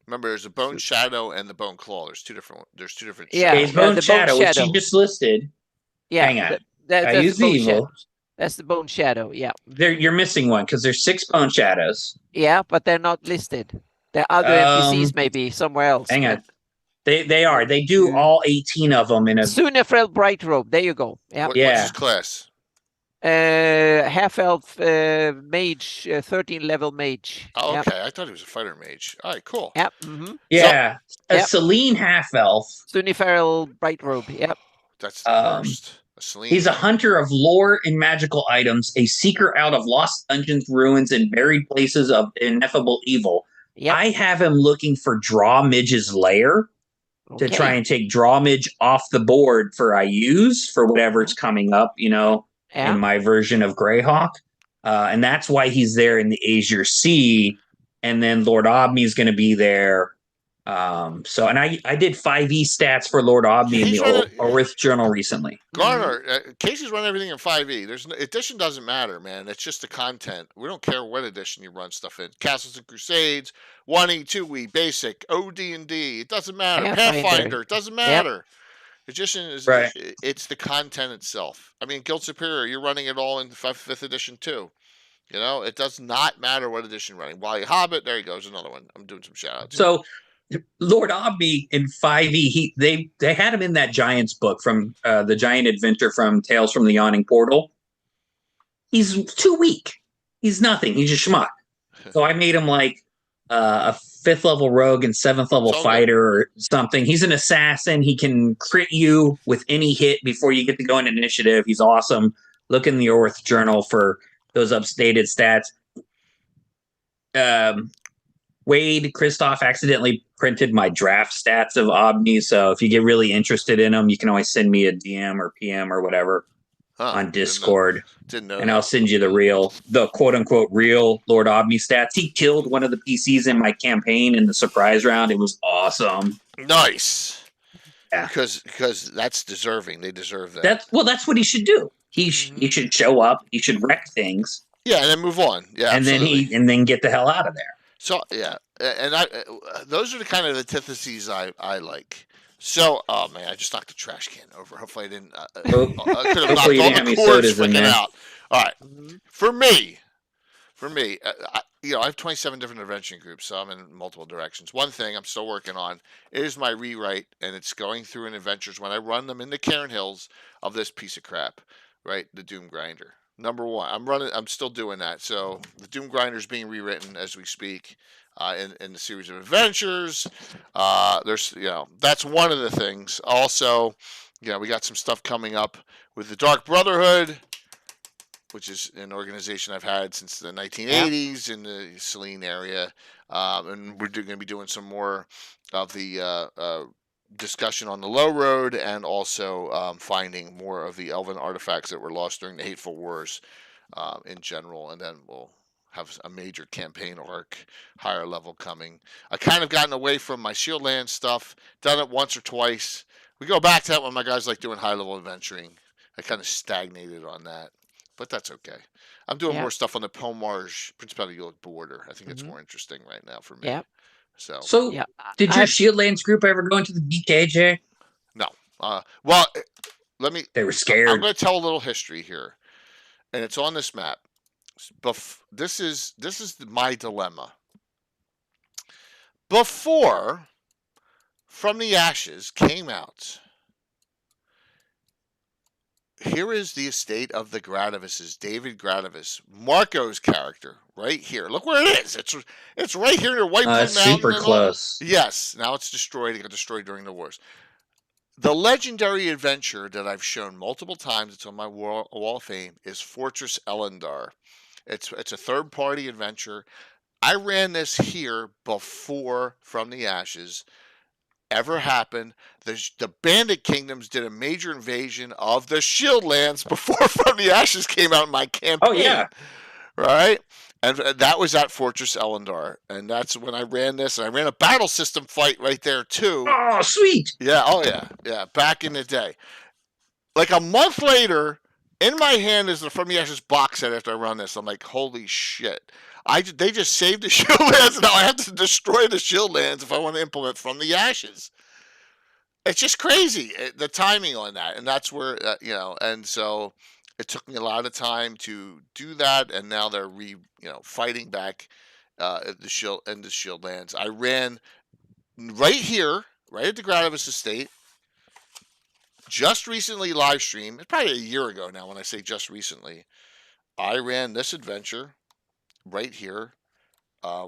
Remember, there's a Bone Shadow and the Bone Claw. There's two different. Yeah, okay, Bone Shadow, which you just listed. Yeah, hang on. That's I use the evil. Shadow. That's the Bone Shadow. Yeah. You're missing one because there's 6 Bone Shadows. Yeah, but they're not listed. There are other NPCs maybe somewhere else. Hang on. They are. They do all 18 of them in a. Suna Farrell Bright Robe. There you go. Yeah. What's his class? Half elf mage, 13 level mage. Oh, okay. I thought he was a fighter mage. All right, cool. Yep. Mm-hmm. Yeah. So, Selene half elf. Suna Farrell Bright Robe. Yep. That's the worst. He's a hunter of lore and magical items, a seeker out of lost dungeons, ruins, and buried places of ineffable evil. Yep. I have him looking for Drawmidge's lair to try and take Drawmidge off the board for Iuse for whatever's coming up, in my version of Greyhawk. And that's why he's there in the Azure Sea. And then Lord Obme is going to be there. And I did 5e stats for Lord Obme in the Orith Journal recently. Garner, Casey's run everything in 5e. Edition doesn't matter, man. It's just the content. We don't care what edition you run stuff in. Castles and Crusades, 1e, 2e, Basic, OD&D. It doesn't matter. Pathfinder. It doesn't matter. Edition is it's the content itself. I mean, Guild Superior, you're running it all in 5th edition too. It does not matter what edition you're running. Wily Hobbit, there he goes, another one. I'm doing some shout outs. So Lord Obme in 5e, they had him in that Giants book from the Giant Adventure from Tales from the Yawning Portal. He's too weak. He's nothing. He's a schmuck. So I made him like a 5th level rogue and 7th level fighter or something. He's an assassin. He can crit you with any hit before you get to go in initiative. He's awesome. Look in the Orth Journal for those updated stats. Wade Christoph accidentally printed my draft stats of Omni, so if you get really interested in them, you can always send me a DM or PM or whatever on Discord. Didn't know and that. I'll send you the quote unquote real Lord Omni stats. He killed one of the PCs in my campaign in the surprise round. It was awesome. Nice. Yeah. Because that's deserving. They deserve that. That's what he should do. He should show up. He should wreck things. Yeah, and then move on. Yeah, and absolutely. then get the hell out of there. So yeah, and those are the kind of antitheses I like. So, oh man, I just knocked the trash can over. Hopefully, I didn't. I could have knocked all the cords freaking out. All right, for me, I have 27 different adventuring groups, so I'm in multiple directions. One thing I'm still working on is my rewrite, and it's going through in adventures when I run them in the Cairn Hills of this piece of crap, right? The Doom Grinder. Number one, I'm still doing that. So the Doom Grinder is being rewritten as we speak. In the series of adventures, there's that's one of the things. Also, we got some stuff coming up with the Dark Brotherhood, which is an organization I've had since the 1980s in the Selene area, and we're going to be doing some more of the discussion on the Low Road, and also finding more of the Elven artifacts that were lost during the Hateful Wars in general, and then we'll have a major campaign arc, higher level coming. I kind of gotten away from my Shieldland stuff, done it once or twice. We go back to that when my guys like doing high level adventuring. I kind of stagnated on that, but that's okay. I'm doing more stuff on the Pomarge Principality border. I think it's more interesting right now for me. Yeah. So did your Shieldlands group ever go into the BKJ? No. Well, let me. They were scared. I'm going to tell a little history here, and it's on this map. This is my dilemma. Before From the Ashes came out, here is the estate of the Gradavises, David Gradavis, Marco's character, right here. Look where it is. It's right here near White Blue Mountain. Super close. Yes. Now it's destroyed. It got destroyed during the wars. The legendary adventure that I've shown multiple times, it's on my wall of fame, is Fortress Elendar. It's a third-party adventure. I ran this here before From the Ashes ever happened. The Bandit Kingdoms did a major invasion of the Shieldlands before From the Ashes came out in my campaign. Oh, yeah. Right? And that was at Fortress Elendar. And that's when I ran this. And I ran a battle system fight right there, too. Oh, sweet. Yeah, oh, yeah. Yeah, back in the day. Like a month later, in my hand is the From the Ashes box set after I run this. I'm like, holy shit. They just saved the Shieldlands. Now I have to destroy the Shieldlands if I want to implement From the Ashes. It's just crazy, the timing on that. And that's where, and so it took me a lot of time to do that. And now they're fighting back at the Shieldlands. I ran right here, right at the Gradavis estate. Just recently live streamed, it's probably a year ago now when I say just recently, I ran this adventure right here,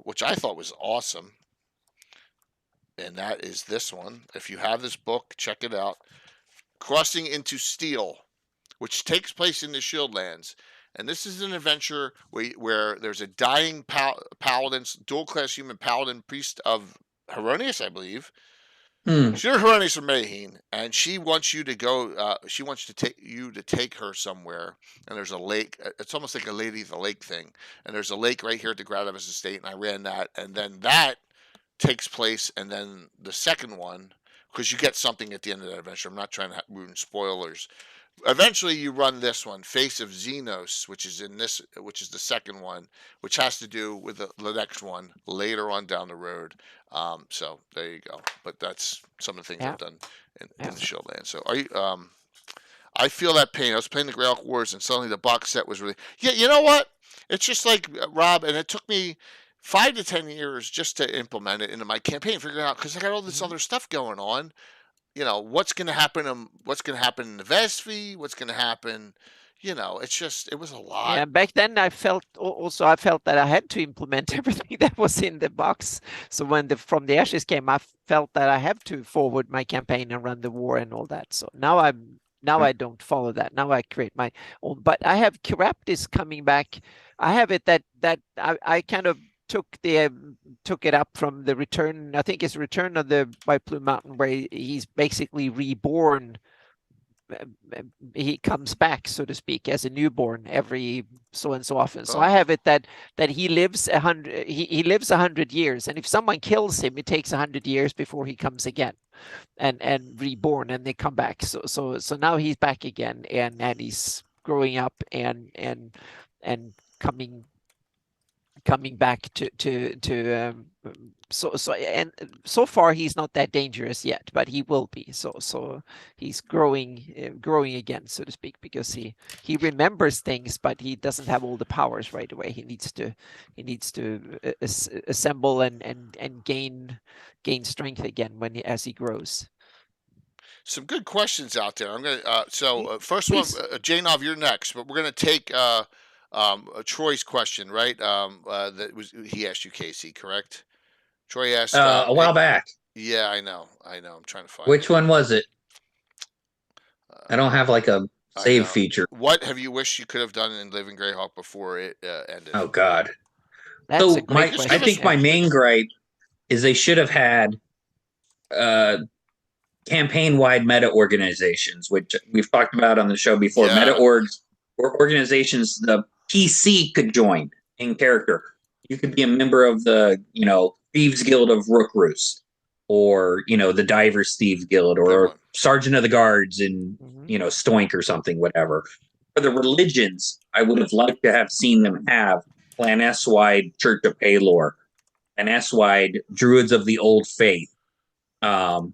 which I thought was awesome. And that is this one. If you have this book, check it out. Crossing into Steel, which takes place in the Shieldlands. And this is an adventure where there's a dying paladin, dual-class human paladin priest of Heronius, I believe. She's Heronius from Mayheen, and she wants you to go. She wants to take her somewhere. And there's a lake. It's almost like a Lady of the Lake thing. And there's a lake right here at the Gradavis estate, and I ran that. And then that takes place, and then the second one, because you get something at the end of that adventure. I'm not trying to ruin spoilers. Eventually, you run this one, Face of Xenos, which is the second one, which has to do with the next one later on down the road. So there you go. But that's some of the things I've done in the Shieldland. So are you? I feel that pain. I was playing the Greyhawk Wars, and suddenly the box set was really. Yeah, you know what? It's just like Rob, and it took me 5 to 10 years just to implement it into my campaign, figure out because I got all this other stuff going on. What's going to happen? What's going to happen in the Vespi? What's going to happen? It was a lot. Yeah, back then I felt that I had to implement everything that was in the box. So when From the Ashes came, I felt that I have to forward my campaign and run the war and all that. So now I don't follow that. Now I create my own. But I have Kiraptis coming back. I have it that I kind of took it up from the return. I think it's Return of the White Plume Mountain, where he's basically reborn. He comes back, so to speak, as a newborn every so and so often. So I have it that he lives 100. He lives 100 years, and if someone kills him, it takes 100 years before he comes again, and reborn, and they come back. So now he's back again, and he's growing up and coming back to so far he's not that dangerous yet, but he will be. So he's growing again, so to speak, because he remembers things, but he doesn't have all the powers right away. He needs to assemble and gain strength again as he grows. Some good questions out there. I'm gonna first one, Janov, you're next, but we're gonna take Troy's question, right? He asked you, Casey, correct? Troy asked a while back. Yeah, I know. I'm trying to find which one was it. I don't have like a save feature. What have you wished you could have done in Living Greyhawk before it ended? Oh God. That's I think my main gripe is they should have had campaign-wide meta organizations, which we've talked about on the show before. Yeah. Meta orgs or organizations the PC could join in character. You could be a member of the, Thieves Guild of Rook Roost, or, the Divers Thieves Guild, or Sergeant of the Guards in, Stoink or something, whatever. For the religions, I would have liked to have seen them have Clan S-wide Church of Palor, and S-wide Druids of the Old Faith. And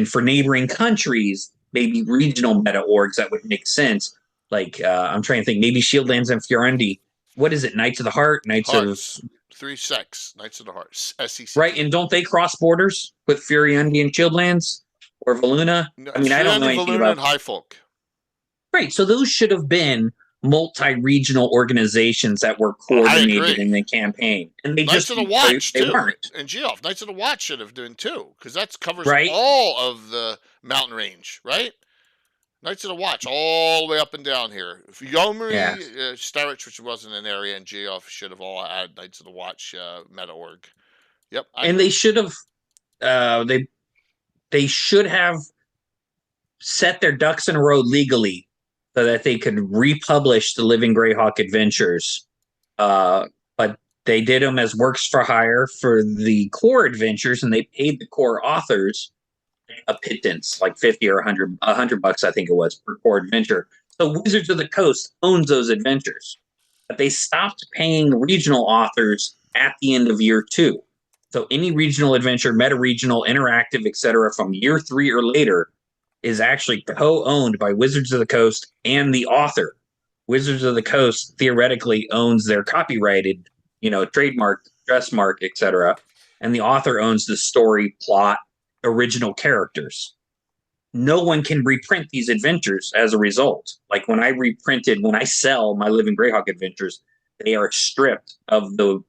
for neighboring countries, maybe regional meta orgs that would make sense. Like, I'm trying to think, maybe Shieldlands and Fiorendi. What is it? Knights of the Heart? Knights Hearts. of... 3 sex. Knights of the Heart. SEC. Right, and don't they cross borders with Fiorendi and Shieldlands? Or Valuna? No, I don't know anything about... and High Folk. Right, so those should have been multi-regional organizations that were coordinated in the campaign. And they Knights of the Watch, they too. Weren't. And Geoff, Knights of the Watch should have done, too, because that covers all of the mountain range, right? Knights of the Watch, all the way up and down here. Yomery, Starrich, which wasn't an area, and Geoff should have all had Knights of the Watch meta org. Yep. And they should have, they should have set their ducks in a row legally so that they could republish the Living Greyhawk adventures. But they did them as works for hire for the core adventures, and they paid the core authors a pittance, like 50 or $100 I think it was, per core adventure. So Wizards of the Coast owns those adventures, but they stopped paying regional authors at the end of year 2. So any regional adventure, meta regional, interactive, etc., from year 3 or later is actually co-owned by Wizards of the Coast and the author. Wizards of the Coast theoretically owns their copyrighted, trademark, dress mark, etc., and the author owns the story, plot, original characters. No one can reprint these adventures as a result. Like when I sell my Living Greyhawk adventures, they are stripped of the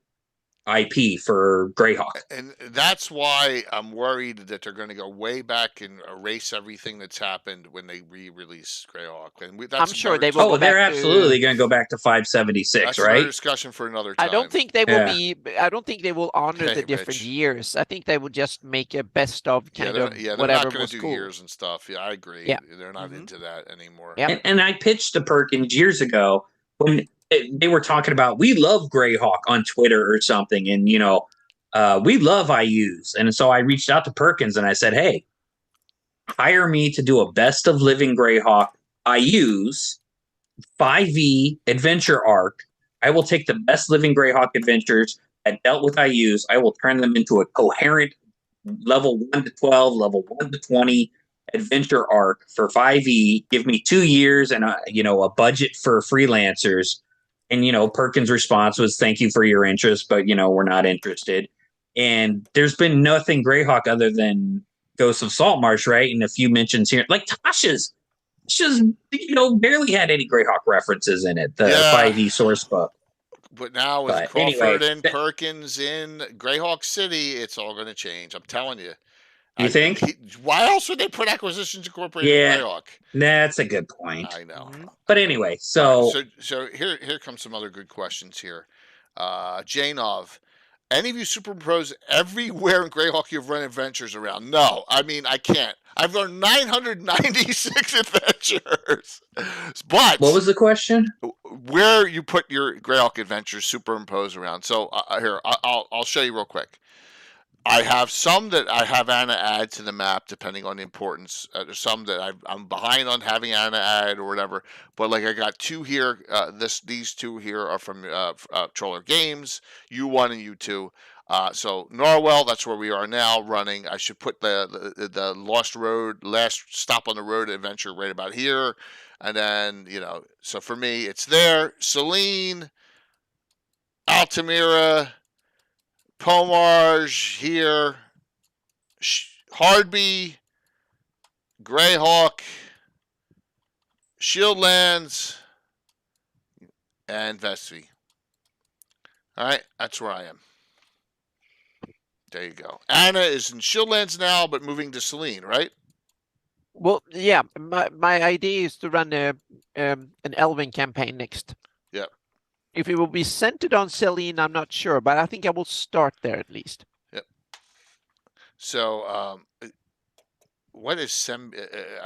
IP for Greyhawk. And that's why I'm worried that they're going to go way back and erase everything that's happened when they re-release Greyhawk. And I'm sure they will. Oh, they're absolutely going to go back to 576, that's right? That's a discussion for another time. I don't think they will be. I don't think they will honor the different years. I think they will just make a best of kind of they're whatever not going was to do cool. Years and stuff. Yeah, I agree. Yeah. They're not into that anymore. Yeah. And I pitched to Perkins years ago when they were talking about, we love Greyhawk on Twitter or something, and we love IUs. And so I reached out to Perkins and I said, hey, hire me to do a best of Living Greyhawk IUs 5e adventure arc. I will take the best Living Greyhawk adventures that dealt with IUs. I will turn them into a coherent level 1 to 12, level 1 to 20 adventure arc for 5e. Give me 2 years and a budget for freelancers. And, Perkins' response was, thank you for your interest, but, we're not interested. And there's been nothing Greyhawk other than Ghosts of Saltmarsh, right? And a few mentions here. Like Tasha's, barely had any Greyhawk references in it, the 5e source book. But now with Crawford and Perkins in Greyhawk City, it's all going to change. I'm telling you. You think? Why else would they put Acquisitions Incorporated in Greyhawk? That's a good point. I know. But anyway, so here comes some other good questions here. Janov, any of you superpros everywhere in Greyhawk you've run adventures around? No, I mean I can't. I've run 996 adventures. But What was the question? where you put your Greyhawk adventures superimpose around. So here, I'll show you real quick. I have some that I have Anna add to the map depending on the importance. There's some that I'm behind on having Anna add or whatever. But like I got two here. These two here are from Troller Games, U1 and U2. So Norwell, that's where we are now running. I should put the Lost Road, Last Stop on the Road adventure right about here. And then, so for me, it's there. Celine, Altamira, Pomarge here, Hardby, Greyhawk, Shieldlands, and Vestvi. All right, that's where I am. There you go. Anna is in Shieldlands now, but moving to Celine, right? Well, yeah. My idea is to run an Elven campaign next. Yep. If it will be centered on Celine, I'm not sure, but I think I will start there at least. Yep. So, what is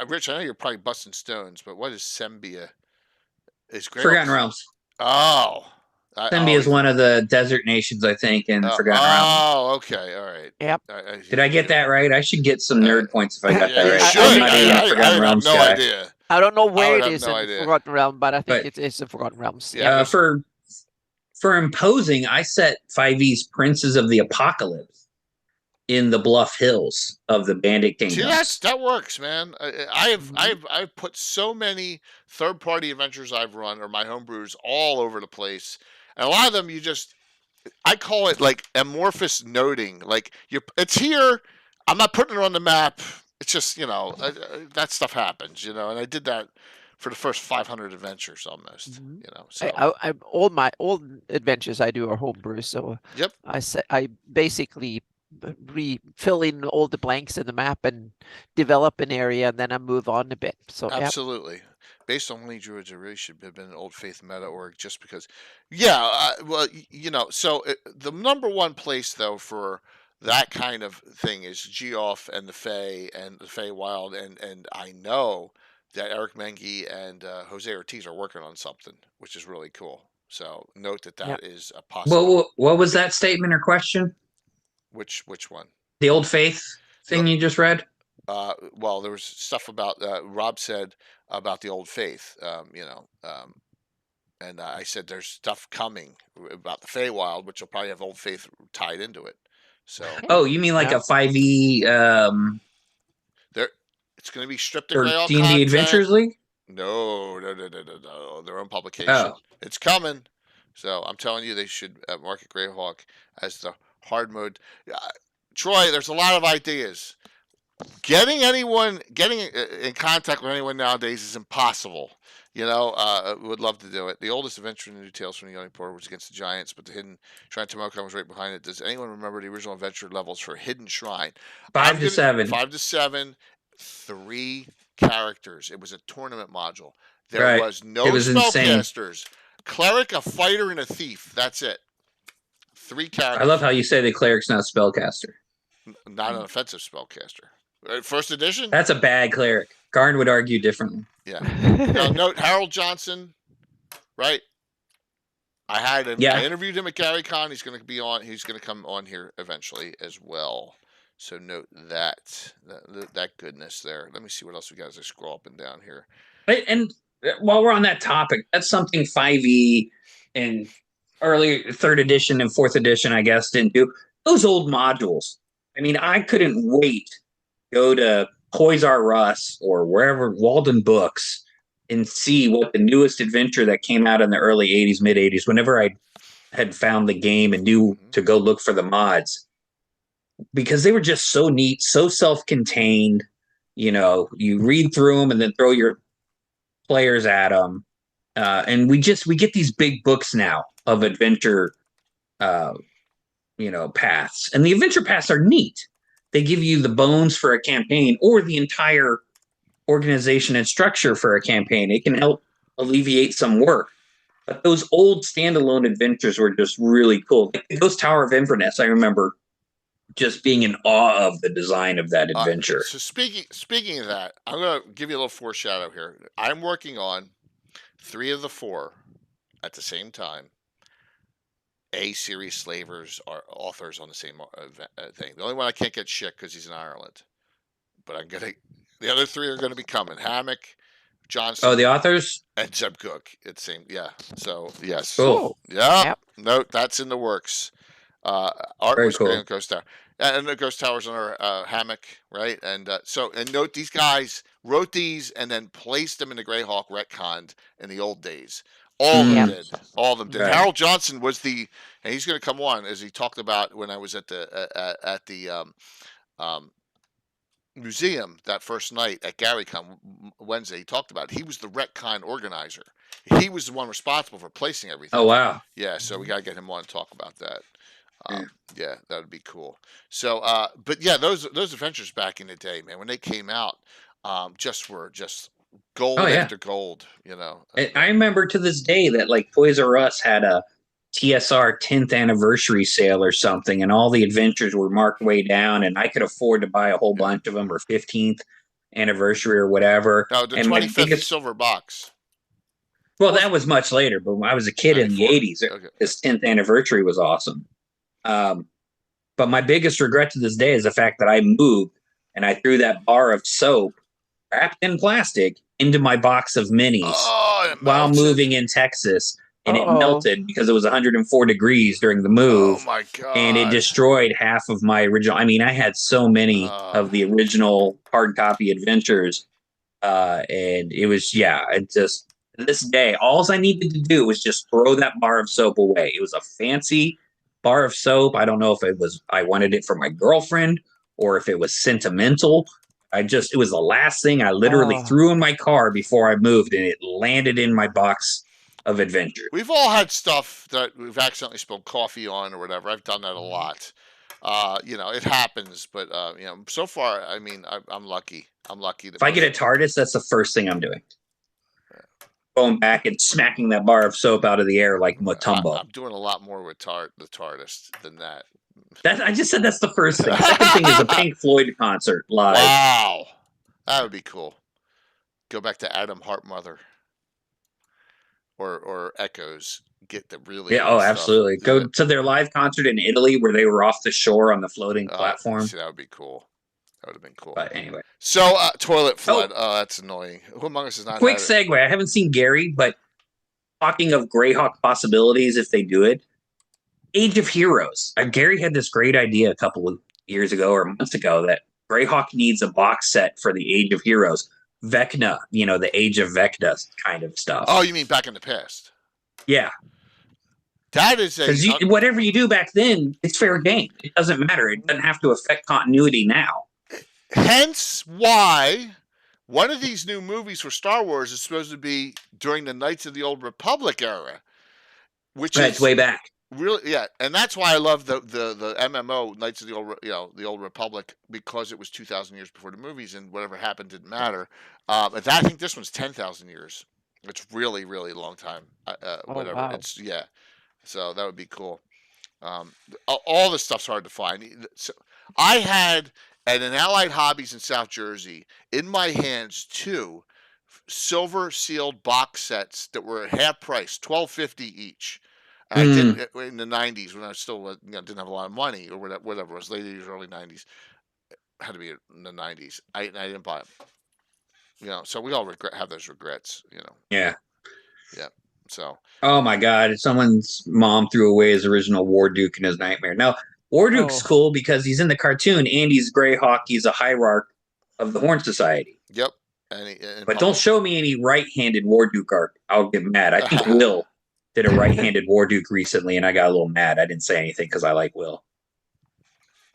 Rich, I know you're probably busting stones, but what is Sembia? Is Forgotten Realms. Oh. Sembia is one of the desert nations, I think, in Forgotten Realms. Oh, okay. All right. Yep. Did I get that right? I should get some nerd points if I got that right. Should. I'm not even a Forgotten Realms no guy. idea. I don't know where it is no in idea. Forgotten Realm, but I think it's in Forgotten Realms. Yeah. For imposing, I set 5e's Princes of the Apocalypse in the Bluff Hills of the Bandit Kingdom. See, that works, man. I've put so many third-party adventures I've run or my homebrews all over the place, and a lot of them I call it like amorphous noting. Like it's here. I'm not putting it on the map. It's just that stuff happens, and I did that for the first 500 adventures almost. So all adventures I do are homebrew, so yep. I basically fill in all the blanks in the map and develop an area, and then I move on a bit. So absolutely. Yep. Based on Lee Druids, it really should have been an Old Faith meta org just because. So the number one place though for that kind of thing is Geoff and the Fae and the Fae Wild, and I know that Eric Mengi and Jose Ortiz are working on something, which is really cool. So note that is a possibility. Well, what was that statement or question? Which one? The Old Faith thing you just read? Well, there was stuff about Rob said about the Old Faith, and I said there's stuff coming about the Feywild, which will probably have Old Faith tied into it. So. Oh, you mean like a 5e? It's going to be stripped of or D&D Adventures League? No. Their own publication. Oh. It's coming. So I'm telling you, they should market Greyhawk as the hard mode. Troy, there's a lot of ideas. Getting in contact with anyone nowadays is impossible. Would love to do it. The oldest adventure in the New Tales from the Yawning Portal was against the Giants, but the Hidden Shrine Tomoko was right behind it. Does anyone remember the original adventure levels for Hidden Shrine? 5 to 7. 5 to 7. 3 characters. It was a tournament module. There was no spellcasters. Cleric, a fighter, and a thief. That's it. 3 characters. I love how you say the cleric's not a spellcaster. Not an offensive spellcaster. First edition? That's a bad cleric. Garn would argue differently. Yeah. Now, note Harold Johnson, right? I had him. Yeah. I interviewed him at GaryCon. He's going to be on. He's going to come on here eventually as well. So note that goodness there. Let me see what else we got as I scroll up and down here. And while we're on that topic, that's something 5e and early 3rd edition and 4th edition, I guess, didn't do. Those old modules. I mean, I couldn't wait to go to Toys R Us or wherever, Walden Books, and see what the newest adventure that came out in the early 80s, mid 80s, whenever I had found the game and knew to go look for the mods. Because they were just so neat, so self-contained. You read through them and then throw your players at them. And we get these big books now of adventure, paths. And the adventure paths are neat. They give you the bones for a campaign or the entire organization and structure for a campaign. It can help alleviate some work. But those old standalone adventures were just really cool. Like the Ghost Tower of Inverness, I remember just being in awe of the design of that adventure. So speaking of that, I'm gonna give you a little foreshadow here. I'm working on 3 of the 4 at the same time. A-series slavers are authors on the same thing. The only one I can't get shit because he's in Ireland. But I'm gonna. The other 3 are gonna be coming. Hammock, Johnson, Oh, the authors? and Zeb Cook. It's same. Yeah. So yes. Cool. Yeah. Yep. No, that's in the works. Art Very was great cool. on Ghost Tower, and the Ghost Tower's on our Hammock, right? And note these guys wrote these and then placed them in the Greyhawk retconned in the old days. All of them Yep. did. All of them did. Right. Harold Johnson was and he's going to come on as he talked about when I was at the museum that first night at GaryCon Wednesday. He talked about it. He was the retcon organizer. He was the one responsible for placing everything. Oh, wow. Yeah, so we got to get him on to talk about that. Yeah. Yeah, that would be cool. So, but yeah, those adventures back in the day, man, when they came out, were just gold Oh, yeah. after gold. You know, I remember to this day that like Toys R Us had a TSR 10th anniversary sale or something, and all the adventures were marked way down, and I could afford to buy a whole bunch of them, or 15th anniversary or whatever. No, the And my 25th biggest, silver box. well, that was much later, but when I was a kid in the 94. 80s, Okay. this 10th anniversary was awesome. But my biggest regret to this day is the fact that I moved and I threw that bar of soap wrapped in plastic into my box of minis while melted. moving in Texas. And it Uh-oh. melted because it was 104 degrees during the move. Oh my god! And it destroyed half of my original. I mean, I had so many of the original hard copy adventures. And it was, it just, to this day, all I needed to do was just throw that bar of soap away. It was a fancy bar of soap. I don't know if I wanted it for my girlfriend or if it was sentimental. It was the last thing I literally threw in my car before I moved, and it landed in my box of adventure. We've all had stuff that we've accidentally spilled coffee on or whatever. I've done that a lot. It happens, but so far, I mean, I'm lucky. I'm lucky. If I get a TARDIS, that's the first thing I'm doing. Going back and smacking that bar of soap out of the air like Mutombo. I'm doing a lot more with the TARDIS than that. I just said that's the first thing. The second thing is a Pink Floyd concert live. Wow, that would be cool. Go back to Adam Hartmother or Echoes. Get the really stuff. Absolutely. Go to their live concert in Italy where they were off the shore on the floating platform. See, that would be cool. That would have been cool. But anyway. So, toilet flood. Oh, that's annoying. Who among us is not? Quick segue. I haven't seen Gary, but talking of Greyhawk possibilities, if they do it, Age of Heroes. Gary had this great idea a couple of years ago or months ago that Greyhawk needs a box set for the Age of Heroes. Vecna, the Age of Vecna kind of stuff. Oh, you mean back in the past? Yeah. That is because whatever you do back then, it's fair game. It doesn't matter. It doesn't have to affect continuity now. Hence why one of these new movies for Star Wars is supposed to be during the Knights of the Old Republic era, which is way back. Really, yeah, and that's why I love the MMO Knights of the Old Republic, because it was 2,000 years before the movies, and whatever happened didn't matter. But I think this one's 10,000 years. It's really, really long time. Whatever. Wow. So that would be cool. All this stuff's hard to find. So I had at an Allied Hobbies in South Jersey in my hands 2 silver sealed box sets that were at half price, $12.50 each. I did in the 90s when I still didn't have a lot of money or whatever it was, late 80s, early 90s. It had to be in the 90s. I didn't buy them. So we all have those regrets. Yeah. Yeah. So. Oh my God! Someone's mom threw away his original War Duke in his nightmare. Now War Duke's cool because he's in the cartoon. Andy's Greyhawk. He's a hierarch of the Horn Society. Yep. But don't show me any right-handed War Duke art. I'll get mad. I think Will did a right-handed War Duke recently, and I got a little mad. I didn't say anything because I like Will.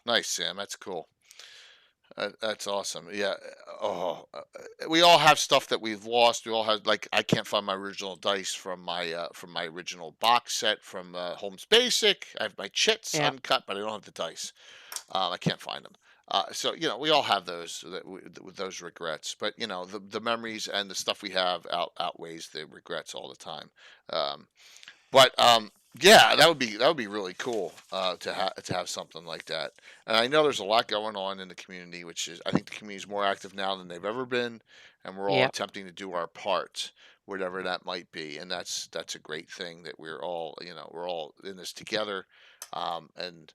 Nice, Sam. That's cool. That's awesome. Yeah. We all have stuff that we've lost. We all have, like, I can't find my original dice from my original box set from Holmes Basic. I have my chits uncut, but I don't have the dice. I can't find them. So we all have with those regrets, but the memories and the stuff we have outweighs the regrets all the time. Um, but yeah, that would be really cool to have something like that. And I know there's a lot going on in the community, which is I think the community is more active now than they've ever been, and we're all Yeah. attempting to do our part, whatever that might be. And that's a great thing that we're all in this together, and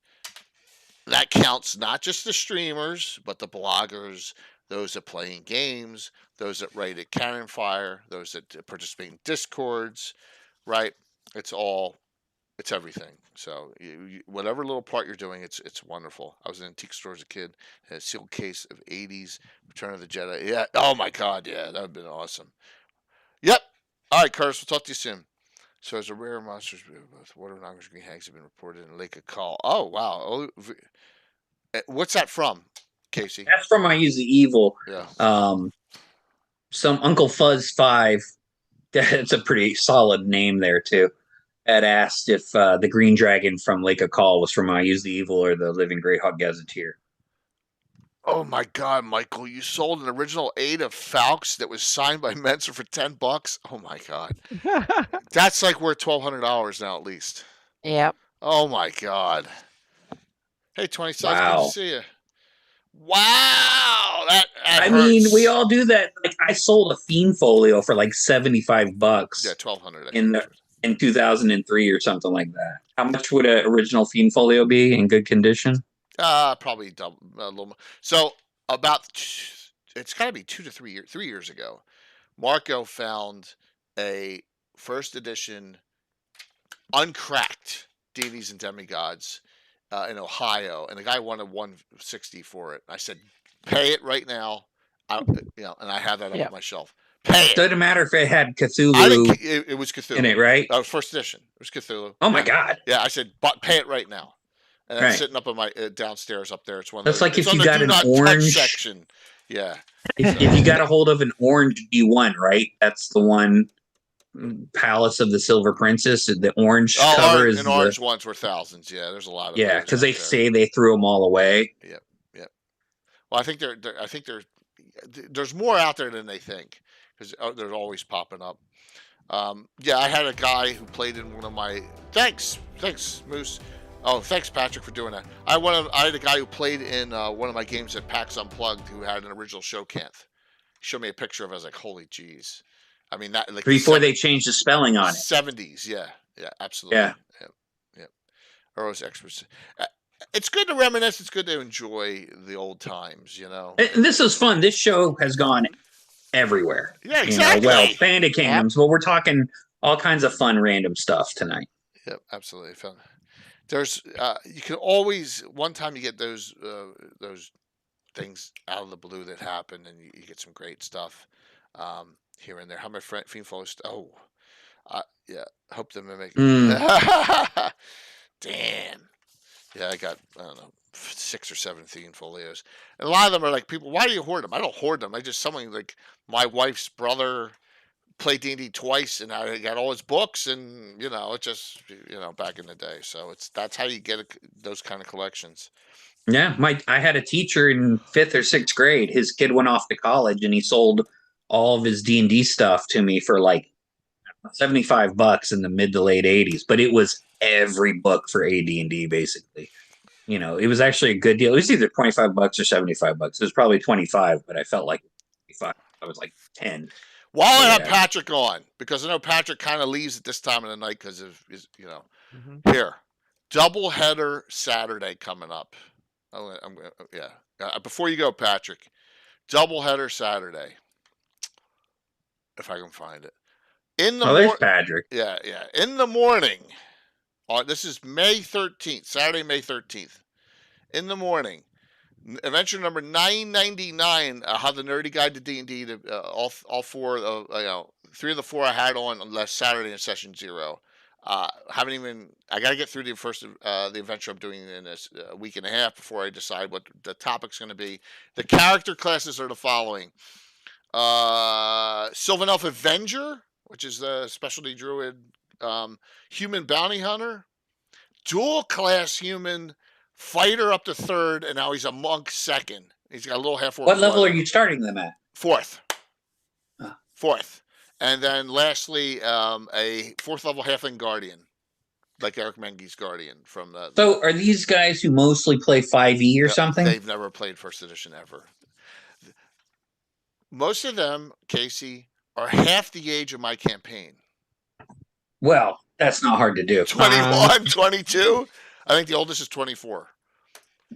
that counts not just the streamers, but the bloggers, those that play in games, those that write at Cannon Fire, those that participate in discords, right? It's all it's everything. So whatever little part you're doing, it's wonderful. I was in antique store as a kid, had a sealed case of '80s Return of the Jedi. Yeah. Oh my God. Yeah, that would have been awesome. Yep. All right, Curtis. We'll talk to you soon. So as a rare monsters, both water noggers and green hags have been reported in Lake of Call. Oh wow. What's that from, Casey? That's from I Use the Evil. Yeah. Some Uncle Fuzz 5. That's a pretty solid name there too. Had asked if the Green Dragon from Lake of Call was from I Use the Evil or the Living Greyhawk Gazetteer. Oh my God, Michael! You sold an original 8 of Falx that was signed by Mensa for $10. Oh my God, that's like worth $1,200 now at least. Yeah. Oh my God. Hey, 20 size, good Wow. to see you. Wow, that I hurts. mean, we all do that. Like I sold a Fiend Folio for like $75 Yeah, 1,200 in 2003 or something like that. How much would an original Fiend Folio be in good condition? Probably double a little more. So it's got to be 3 years ago. Marco found a first edition uncracked Deities and Demigods in Ohio, and the guy wanted $160 for it. I said, "Pay it right now." And I have that up Yeah. on my shelf. Pay it. Doesn't matter if it had I Cthulhu didn't. It was Cthulhu in it, right? That was first edition. It was Cthulhu. Oh my Yeah. God. Yeah, I said, "But pay it right now." And it's Right. sitting up on my downstairs up there. It's one. Of That's those, like it's if on you the got do an not touch orange- section. Yeah. If you got a hold of an orange D1, right? That's the one. Palace of the Silver Princess. The orange cover is orange ones were thousands. Yeah, there's a lot of yeah, those because out they there. say they threw them all away. Yep. Well, I think there's more out there than they think because they're always popping up. Yeah, I had a guy who played in one of my. Thanks, Moose. Oh, thanks, Patrick, for doing that. I had a guy who played in one of my games at PAX Unplugged who had an original Showcanth. He showed me a picture of it. I was like, holy jeez. I mean, that like Before they changed the spelling on it. 70s, yeah, absolutely. Yeah. Earl's experts. It's good to reminisce. It's good to enjoy the old times, And this is fun. This show has gone everywhere. Yeah, exactly. Well, Bandit Kingdoms, but we're talking all kinds of fun, random stuff tonight. Yep, absolutely fun. There's you can always one time you get those things out of the blue that happen, and you get some great stuff here and there. How my friend Fiend Follows. Yeah. Hope the mimic. Damn. Yeah, I got, I don't know, 6 or 7 Fiend Folios. And a lot of them are like, people, why do you hoard them? I don't hoard them. I just, someone like my wife's brother played D&D twice, and I got all his books, and, it just, back in the day. So that's how you get those kind of collections. Yeah, I had a teacher in 5th or 6th grade. His kid went off to college, and he sold all of his D&D stuff to me for like $75 in the mid to late 80s. But it was every book for AD&D, basically. It was actually a good deal. It was either $25 or $75. It was probably 25, but I felt like 25. I was like 10. While I have Patrick on, because I know Patrick kind of leaves at this time of the night because of his, here, doubleheader Saturday coming up. Before you go, Patrick, doubleheader Saturday, if I can find it. There's Patrick. Yeah. In the morning. This is May 13th, Saturday, May 13th. In the morning, adventure number 999. How the Nerdy Guide to D&D. All 4 of 3 of the 4 I had on last Saturday in session 0. I got to get through the first the adventure I'm doing in this week and a half before I decide what the topic's going to be. The character classes are the following: Sylvan Elf Avenger, which is the specialty druid, human bounty hunter, dual class human, fighter up to third, and now he's a monk second. He's got a little half orc. What level are you starting them at? Fourth. Huh. Fourth. And then lastly, a fourth level halfling guardian, like Eric Menge's guardian from the. So are these guys who mostly play 5e or something? They've never played first edition ever. Most of them, Casey, are half the age of my campaign. Well, that's not hard to do. 21, 22. I think the oldest is 24.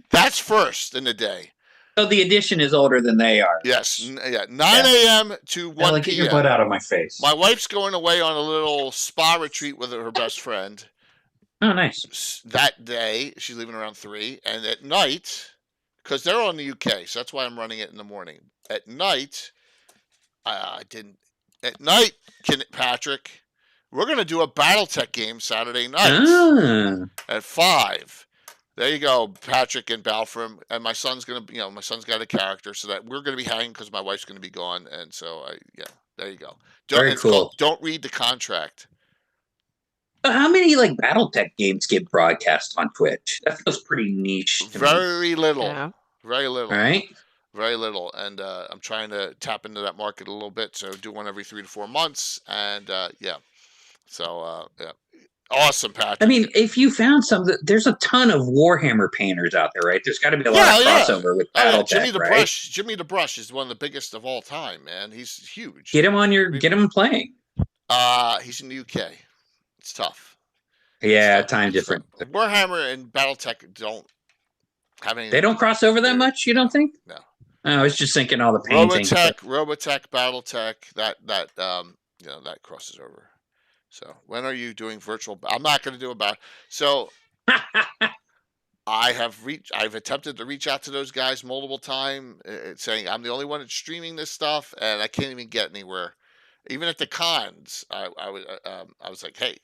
That's first in the day. So the edition is older than they are. Yes. 9 a.m. to 1 Like, p.m. get your butt out of my face. My wife's going away on a little spa retreat with her best friend. Oh, nice. That day, she's leaving around 3. And at night, because they're on the UK, so that's why I'm running it in the morning. At night, Patrick, we're going to do a Battletech game Saturday night at 5. There you go, Patrick and Balfram. And my son's going to, my son's got a character, so that we're going to be hanging because my wife's going to be gone. And so, there you go. Very cool. Don't read the contract. But how many Battletech games get broadcast on Twitch? That feels pretty niche. Very little. Yeah. Very little. All right. Very little. And I'm trying to tap into that market a little bit. So do one every 3 to 4 months. And So, awesome, Patrick. I mean, if you found some, there's a ton of Warhammer painters out there, right? There's got to be a lot of crossover with Battletech, right? Jimmy the Brush is one of the biggest of all time, man. He's huge. Get him playing. He's in the UK. It's tough. Yeah, time different. Warhammer and Battletech don't have any. They don't cross over that much, you don't think? No. I was just thinking all the painting. Robotech, Battletech, that crosses over. So when are you doing virtual? I'm not going to do about. So I've attempted to reach out to those guys multiple times, saying I'm the only one that's streaming this stuff, and I can't even get anywhere. Even at the cons, I was like, hey,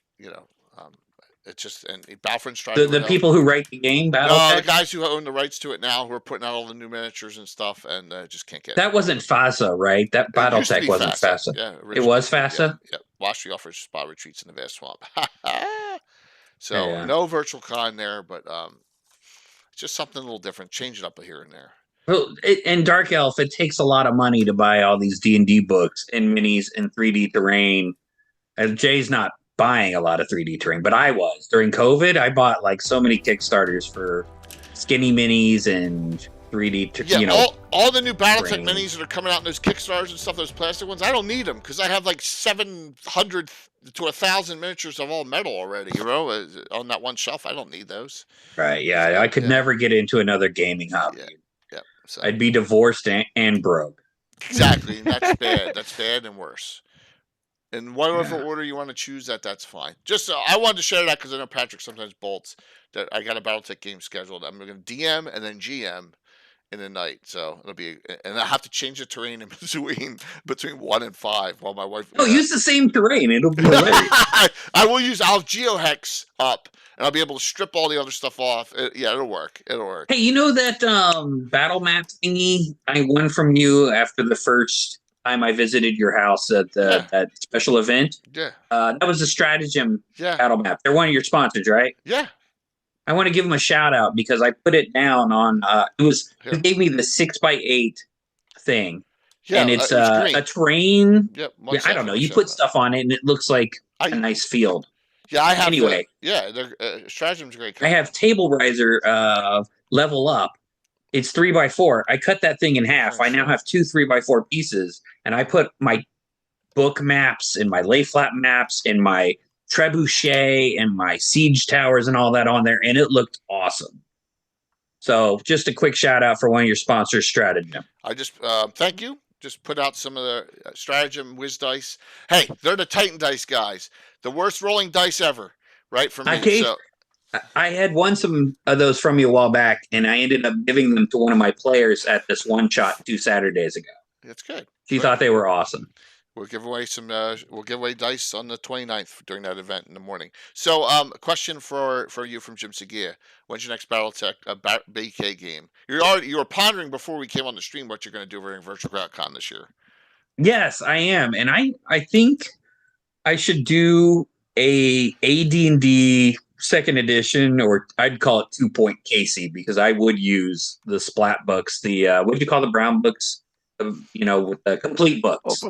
it's just, and Balfrin's trying the people who write the game, Battletech? No, the guys who own the rights to it now, who are putting out all the new miniatures and stuff, and just can't get. That wasn't FASA, right? That Battletech wasn't FASA. Yeah, it was FASA. Yeah. Washington offers spa retreats in the vast swamp. So no virtual con there, but just something a little different. Change it up here and there. Well, and Dark Elf, it takes a lot of money to buy all these D&D books and minis and 3D terrain. And Jay's not buying a lot of 3D terrain, but I was. During COVID, I bought so many Kickstarters for skinny minis and 3D, all the new Battletech minis that are coming out in those Kickstarters and stuff, those plastic ones, I don't need them because I have 700 to 1,000 miniatures of all metal already, on that one shelf. I don't need those. Right, yeah. I could never get into another gaming hobby. Yeah. So. I'd be divorced and broke. Exactly, and that's bad. That's bad and worse. In whatever order you want to choose that's fine. Just I wanted to share that because I know Patrick sometimes bolts that I got a Battletech game scheduled. I'm going to DM and then GM in the night, so it'll be, and I have to change the terrain in between 1 and 5 while my wife. Use the same terrain; it'll be hilarious. I'll have GeoHex up, and I'll be able to strip all the other stuff off. It'll work. It'll work. Hey, you know that battle map thingy I won from you after the first time I visited your house at that special event? Yeah. That was a stratagem battle map. They're one of your sponsors, right? Yeah. I want to give them a shout out because I put it down on. It gave me the 6x8 thing, and it's a terrain. Yep. I don't know. You put stuff on it, and it looks like a nice field. Yeah, I have. Anyway, stratagem's great. I have Table Riser level up. It's 3x4. I cut that thing in half. I now have 2 3x4 pieces, and I put my book maps and my lay flat maps and my trebuchet and my siege towers and all that on there, and it looked awesome. So just a quick shout out for one of your sponsors, Stratagem. I just thank you. Just put out some of the Stratagem Whiz dice. Hey, they're the Titan dice guys. The worst rolling dice ever, right? For me. I had won some of those from you a while back, and I ended up giving them to one of my players at this one shot 2 Saturdays ago. That's good. She thought they were awesome. We'll give away we'll give away dice on the 29th during that event in the morning. So, a question for you from Jim Segia. When's your next Battletech BK game? You were pondering before we came on the stream what you're going to do during Virtual Con this year. Yes, I am, and I think I should do a AD&D second edition, or I'd call it 2-point Casey, because I would use the splat books. The what do you call the brown books? With the complete books.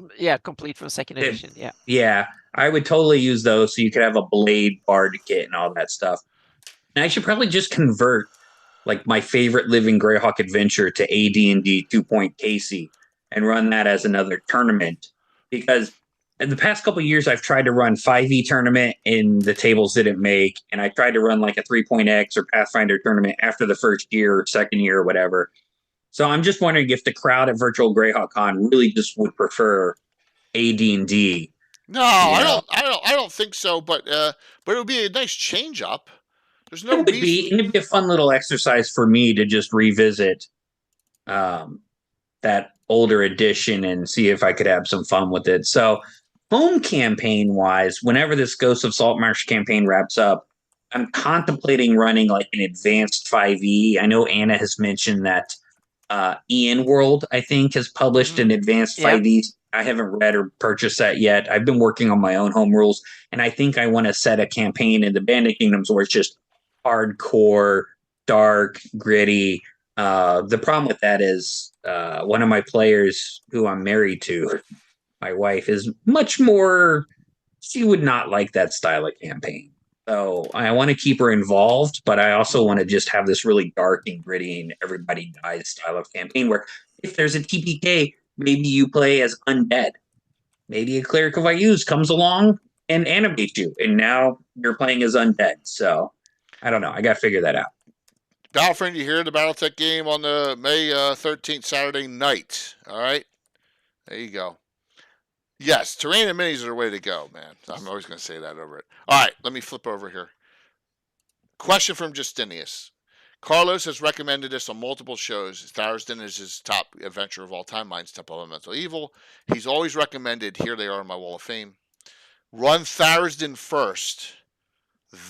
Complete from second edition. Yeah. Yeah, I would totally use those, so you could have a blade bard kit and all that stuff. And I should probably just convert like my favorite Living Greyhawk adventure to AD&D 2-point Casey and run that as another tournament, because in the past couple of years I've tried to run 5e tournament and the tables didn't make, and I tried to run like a 3-point X or Pathfinder tournament after the first year or second year or whatever. So I'm just wondering if the crowd at Virtual Greyhawk Con really just would prefer AD&D. No, I don't think so. But it would be a nice change up. There's no reason. It'd be a fun little exercise for me to just revisit that older edition and see if I could have some fun with it. So home campaign wise, whenever this Ghost of Saltmarsh campaign wraps up, I'm contemplating running like an advanced 5e. I know Anna has mentioned that Ian World, I think, has published an advanced 5e. I haven't read or purchased that yet. I've been working on my own home rules, and I think I want to set a campaign in the Bandit Kingdoms where it's just hardcore, dark, gritty. The problem with that is one of my players who I'm married to, my wife, is much more, she would not like that style of campaign. So I want to keep her involved, but I also want to just have this really dark and gritty and everybody dies style of campaign where if there's a TPK, maybe you play as undead. Maybe a cleric of IUs comes along and animates you, and now you're playing as undead. So I don't know. I got to figure that out. Battlefriend, you hear the Battletech game on the May 13th Saturday night. All right? There you go. Yes, terrain and minis are the way to go, man. I'm always going to say that over it. All right, let me flip over here. Question from Justinius. Carlos has recommended this on multiple shows. Tharizdun is his top adventure of all time. Mine's Temple of Elemental Evil. He's always recommended, here they are in my Wall of Fame, run Tharizdun first,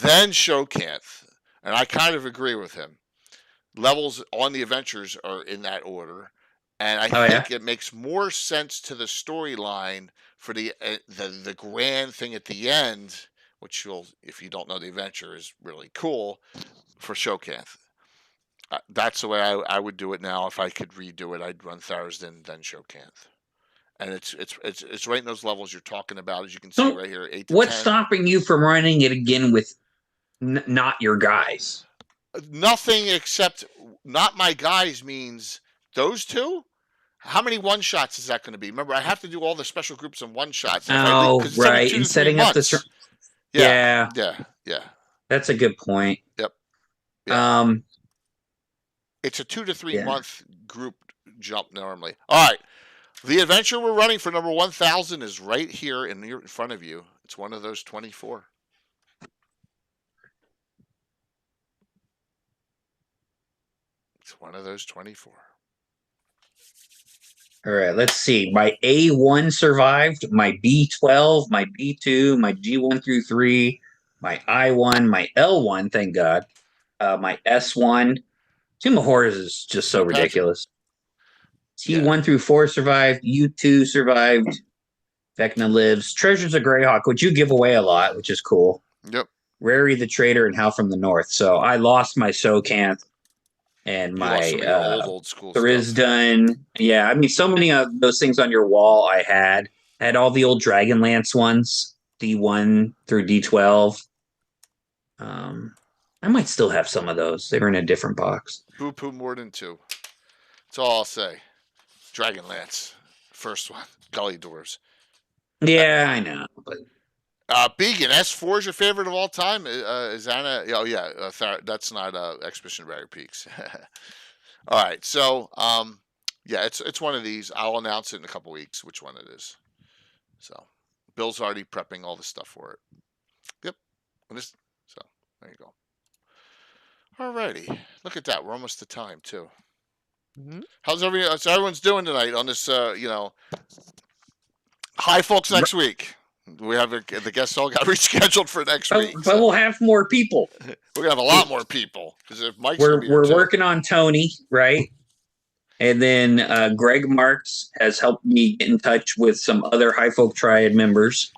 then Shokanth. And I kind of agree with him. Levels on the adventures are in that order. And I think it makes more sense to the storyline for the grand thing at the end, which if you don't know the adventure, is really cool for Shokanth. That's the way I would do it now. If I could redo it, I'd run Tharizdun, then Shokanth. And it's right in those levels you're talking about, as you can see right here. 8 to what's 10. stopping you from running it again with not your guys? Nothing except not my guys means those two. How many one shots is that going to be? Remember, I have to do all the special groups in one shots. Oh, right. And setting up the yeah. That's a good point. Yep. Yeah. It's a 2 to 3 month group jump normally. All right. The adventure we're running for number 1000 is right here in front of you. It's one of those 24. It's one of those 24. All right, let's see. My A1 survived, my B12, my B2, my G1 through 3, my I1, my L1, thank God, my S1. Tomb of Horrors is just so ridiculous. T1 through 4 survived, U2 survived, Vecna lives. Treasures of Greyhawk, which you give away a lot, which is cool. Yep. Rary the Traitor and Howl from the North. So I lost my Shokanth. And my old school Tharizdun. Yeah, I mean, so many of those things on your wall I had all the old Dragonlance ones, D1 through D12. I might still have some of those. They were in a different box. Boo poo more than 2. That's all I'll say. Dragonlance, first one. Gully Dwarves. Yeah, I know. But Began, S4 is your favorite of all time? Is Anna? Oh, yeah. That's not Expedition Barrier Peaks. All right. So, yeah, it's one of these. I'll announce it in a couple weeks which one it is. So, Bill's already prepping all the stuff for it. Yep. So, there you go. All righty. Look at that. We're almost to time, too. Mm-hmm. How's everyone's doing tonight on this, Hi, folks, next week. We have the guests all got rescheduled for next week. But we'll have more people. We're gonna have a lot more people because if Mike's we're working on Tony, right? And then Greg Marks has helped me get in touch with some other High Folk Triad members.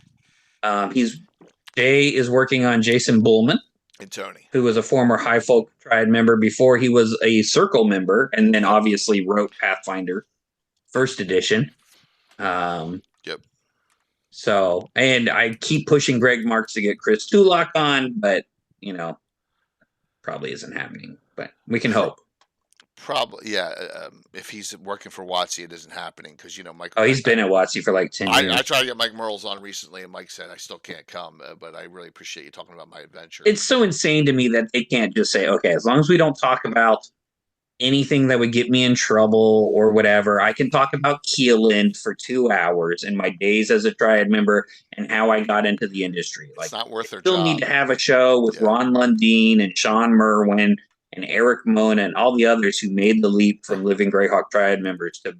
Jay is working on Jason Bullman. And Tony. who was a former High Folk Triad member before he was a Circle member, and then obviously wrote Pathfinder First Edition. Yep. So, and I keep pushing Greg Marks to get Chris Tulloch on, but probably isn't happening. But we can hope. Probably, yeah. If he's working for WotC, it isn't happening because Mike. Oh, he's been at WotC for like 10 years. I tried to get Mike Merles on recently, and Mike said I still can't come. But I really appreciate you talking about my adventure. It's so insane to me that they can't just say, okay, as long as we don't talk about anything that would get me in trouble or whatever, I can talk about Keeland for 2 hours and my days as a Triad member and how I got into the industry. It's not worth their still job. Need to have a show with Ron Lundeen and Sean Merwin and Eric Mona and all the others who made the leap from living Greyhawk Triad members to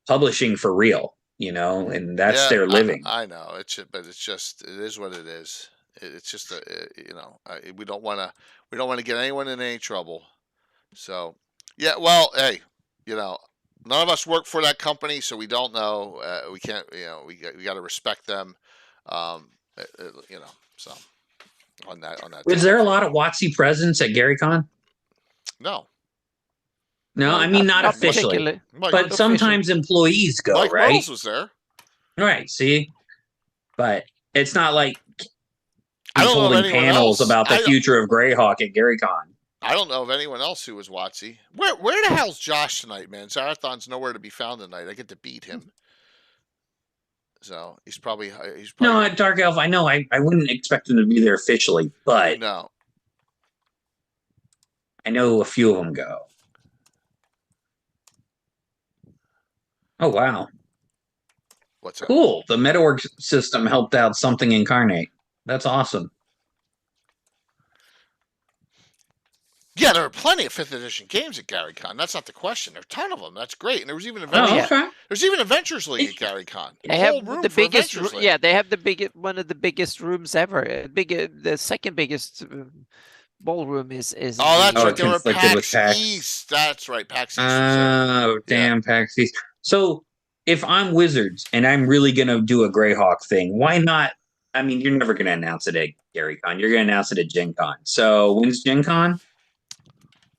publishing for real, and that's their living. I know but it is what it is. It's just we don't want to get anyone in any trouble. So yeah, well, hey, none of us work for that company, so we don't know. We can't, we got to respect them. So on that. Was there a lot of WotC presence at GaryCon? No. No, I mean not officially, but sometimes employees go. Mike right? Merles was there. Right. See, but it's not like I don't holding panels about the future of Greyhawk at GaryCon. I don't know of anyone else who was WotC. Where the hell's Josh tonight, man? Zarathon's nowhere to be found tonight. I get to beat him. So he's probably no, at Dark Elf. I know. I wouldn't expect him to be there officially, but no. I know a few of them go. Oh wow. What's that? Cool. The MetaWorks system helped out Something Incarnate. That's awesome. Yeah, there are plenty of 5th edition games at GaryCon. That's not the question. There are a ton of them. That's great. And there was even There's even Adventures League at GaryCon. They have the biggest. Yeah, they have one of the biggest rooms ever. The second biggest ballroom is. Oh, that's right. They were PAX East. That's right. PAX East. Oh, damn, PAX East. So if I'm Wizards and I'm really gonna do a Greyhawk thing, why not? I mean, you're never gonna announce it at GaryCon. You're gonna announce it at Gen Con. So when's Gen Con?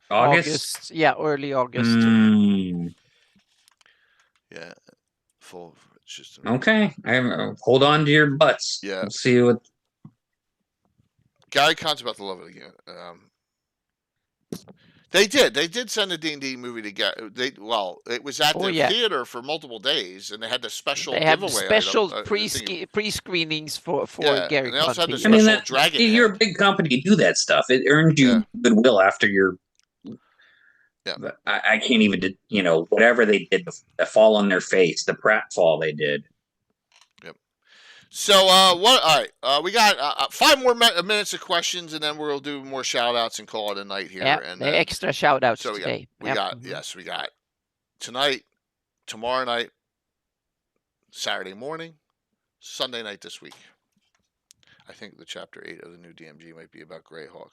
August? Yeah, early August. Yeah, full. Just okay. Hold on to your butts. Yeah, we'll see what. GaryCon's about to love it again. They did send a D&D movie to get. It was at the theater for multiple days, and they had the special giveaway. They have special pre-screenings for GaryCon. They also had the special dragon. You're a big company. Do that stuff. It earns you goodwill after your. Yeah, I can't even, whatever they did, the fall on their face, the pratfall they did. Yep. So, All right. We got 5 more minutes of questions, and then we'll do more shout-outs and call it a night here. Yeah, and extra shout-outs today. We got tonight, tomorrow night, Saturday morning, Sunday night this week. I think the Chapter 8 of the new DMG might be about Greyhawk.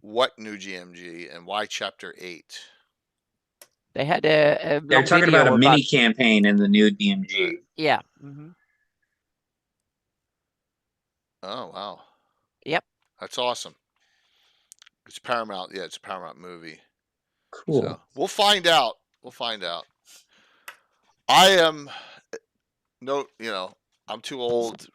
What new GMG and why Chapter 8? They had a they're talking about a mini campaign in the new DMG. Yeah. Oh wow. Yep. That's awesome. It's Paramount. Yeah, it's a Paramount movie. Cool. So we'll find out. I am I'm too old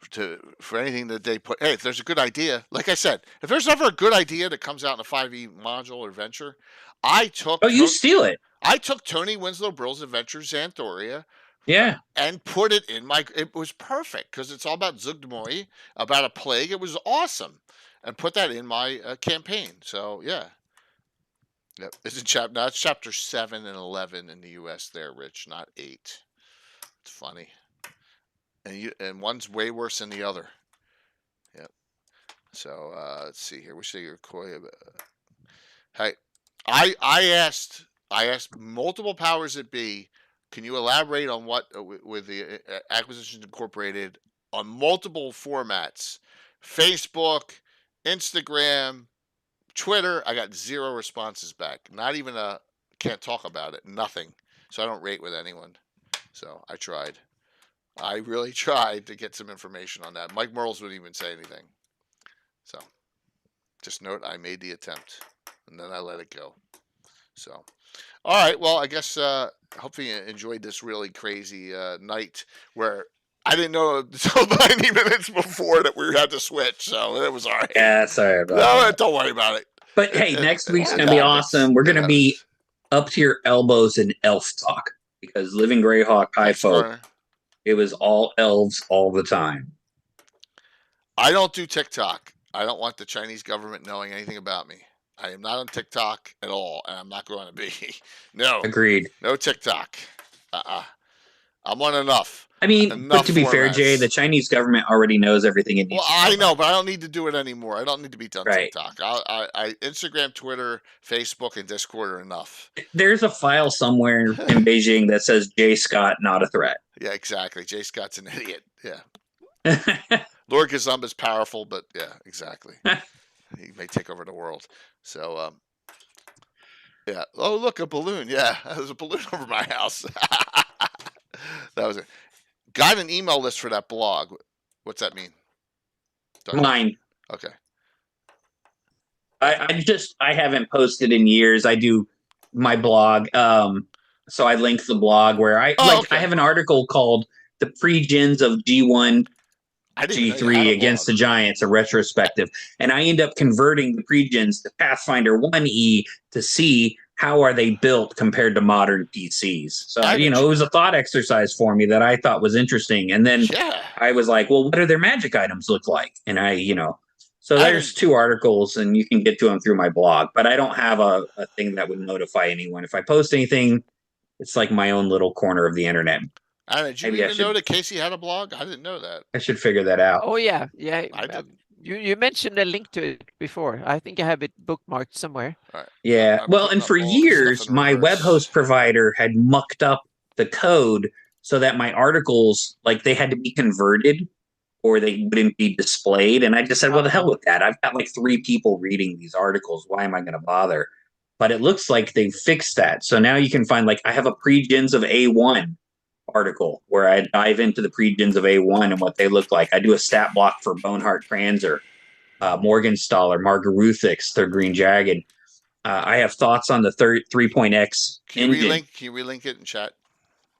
for anything that they put. Hey, if there's a good idea, like I said, if there's ever a good idea that comes out in a 5e module or adventure, I took. Oh, you steal it. I took Tony Winslow Brill's Adventures Xanthoria. Yeah. And put it in it was perfect because it's all about Zugdmoy, about a plague. It was awesome. And put that in my campaign. So, yeah. Yep. It's chapter 7 and 11 in the U.S. there, Rich, not 8. It's funny. And one's way worse than the other. Yep. So let's see here. We should your Koya. Hey, I asked multiple powers that be. Can you elaborate on what with the Acquisitions Incorporated on multiple formats? Facebook, Instagram, Twitter. I got 0 responses back. Not even can't talk about it. Nothing. So I don't rate with anyone. So I tried. I really tried to get some information on that. Mike Merles wouldn't even say anything. So, Just note I made the attempt, and then I let it go. So, all right. Well, I guess hopefully you enjoyed this really crazy night where I didn't know until 90 minutes before that we had to switch. So it was all right. Yeah, sorry about No, that. don't worry about it. But hey, next week's going to be awesome. We're going to be up to your elbows in elf talk because living Greyhawk High Folk, it was all elves all the time. I don't do TikTok. I don't want the Chinese government knowing anything about me. I am not on TikTok at all, and I'm not going to be. No. Agreed. No TikTok. I'm on enough. I mean, but to be fair, Jay, the Chinese government already knows everything it needs. Well, I know, but I don't need to do it anymore. I don't need to be on TikTok. I Instagram, Twitter, Facebook, and Discord are enough. There's a file somewhere in Beijing that says Jay Scott, not a threat. Yeah, exactly. Jay Scott's an idiot. Yeah. Lord Gazumba's powerful, but yeah, exactly. He may take over the world. So, yeah. Oh, look, a balloon. Yeah, there's a balloon over my house. That was it. Got an email list for that blog. What's that mean? Mine. Okay. I haven't posted in years. I do my blog. So I link the blog where I have an article called "The Pre-Gens of G1 G3 Against the Giants," a retrospective, and I end up converting the pre-gens to Pathfinder 1E to see how are they built compared to modern PCs. So, it was a thought exercise for me that I thought was interesting. And then I was like, well, what do their magic items look like? And so there's 2 articles and you can get to them through my blog, but I don't have a thing that would notify anyone. If I post anything, it's like my own little corner of the internet. Did you even know that Casey had a blog? I didn't know that. I should figure that out. Oh, yeah. Yeah. I didn't. You mentioned a link to it before. I think I have it bookmarked somewhere. Right. Yeah. Well, and for years, my web host provider had mucked up the code so that my articles, they had to be converted or they wouldn't be displayed. And I just said, well, the hell with that. I've got 3 people reading these articles. Why am I going to bother? But it looks like they fixed that. So now you can find, I have a pre-gens of A1 article where I dive into the pre-gens of A1 and what they look like. I do a stat block for Boneheart Kranzer, Morgenstaller, Margaruthix, Third Green Jagged. I have thoughts on the 3.x engine. Can you relink it in chat?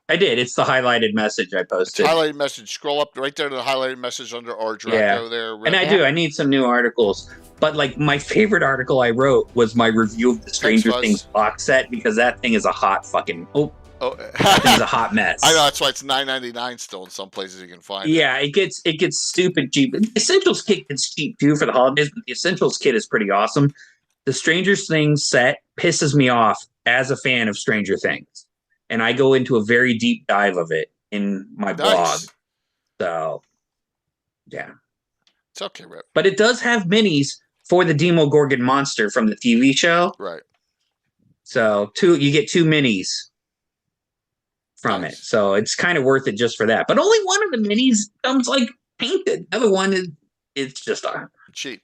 I did. It's the highlighted message I posted. Highlighted message. Scroll up right there to the highlighted message under our Draco there. And I do. I need some new articles. But my favorite article I wrote was my review of the Stranger Things box set because that thing is a hot fucking... that thing's a hot mess. I know, that's why it's $9.99 still in some places you can find it. Yeah, it gets stupid cheap. The Essentials kit gets cheap too for the holidays, but the Essentials kit is pretty awesome. The Stranger Things set pisses me off as a fan of Stranger Things. And I go into a very deep dive of it in my blog. So, yeah. It's okay, Rip. But it does have minis for the Demogorgon monster from the TV show. Right. So, you get 2 minis from it. So it's kind of worth it just for that. But only one of the minis comes painted. The other one it's just cheap.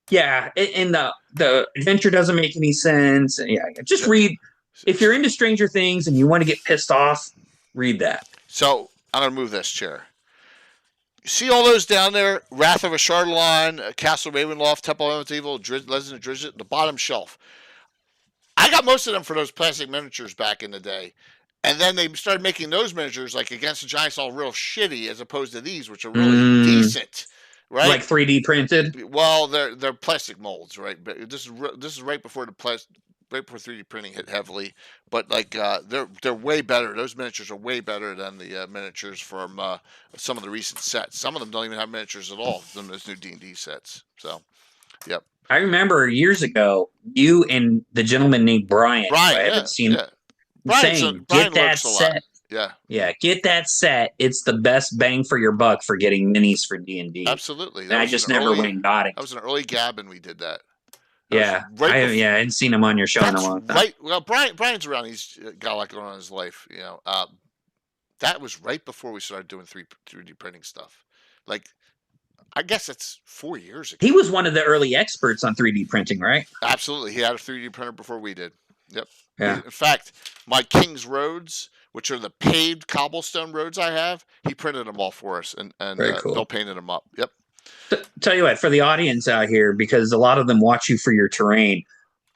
Yeah, and the adventure doesn't make any sense. Yeah, just read. If you're into Stranger Things and you want to get pissed off, read that. So I'm gonna move this chair. You see all those down there? Wrath of a Chardalon, Castle Ravenloft, Temple of Evil, Legend of Drizzt, the bottom shelf. I got most of them for those plastic miniatures back in the day. And then they started making those miniatures Against the Giants all real shitty as opposed to these, which are really decent, right? Like 3D printed. Well, they're plastic molds, right? But this is right before right before 3D printing hit heavily. But they're way better. Those miniatures are way better than the miniatures from some of the recent sets. Some of them don't even have miniatures at all. Those new D&D sets. So, yep. I remember years ago, you and the gentleman named Brian. I haven't seen. Yeah. Brian get that set. Yeah, get that set. It's the best bang for your buck for getting minis for D&D. Absolutely. And I just never went and got it. That was an early gab, and we did that. I hadn't seen him on your show in a long time. Right. Well, Brian's around. He's got a lot going on in his life. That was right before we started doing 3D printing stuff. I guess it's 4 years ago. He was one of the early experts on 3D printing, right? Absolutely. He had a 3D printer before we did. Yep. Yeah. In fact, my King's Roads, which are the paved cobblestone roads I have, he printed them all for us and Very cool. Bill painted them up. Yep. Tell you what, for the audience out here, because a lot of them watch you for your terrain,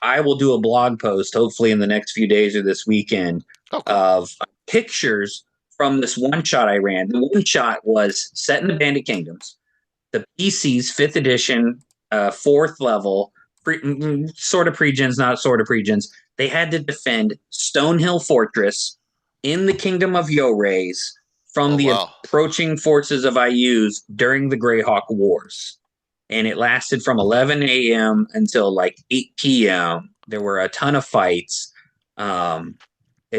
I will do a blog post, hopefully in the next few days or this weekend, of pictures from this one shot I ran. The one shot was set in the Bandit Kingdoms, the PC's 5th edition, 4th level, sort of pre-gens, not sort of pre-gens. They had to defend Stonehill Fortress in the Kingdom of Yorays from approaching forces of IUs during the Greyhawk Wars. And it lasted from 11 a.m. until like 8 p.m. There were a ton of fights. And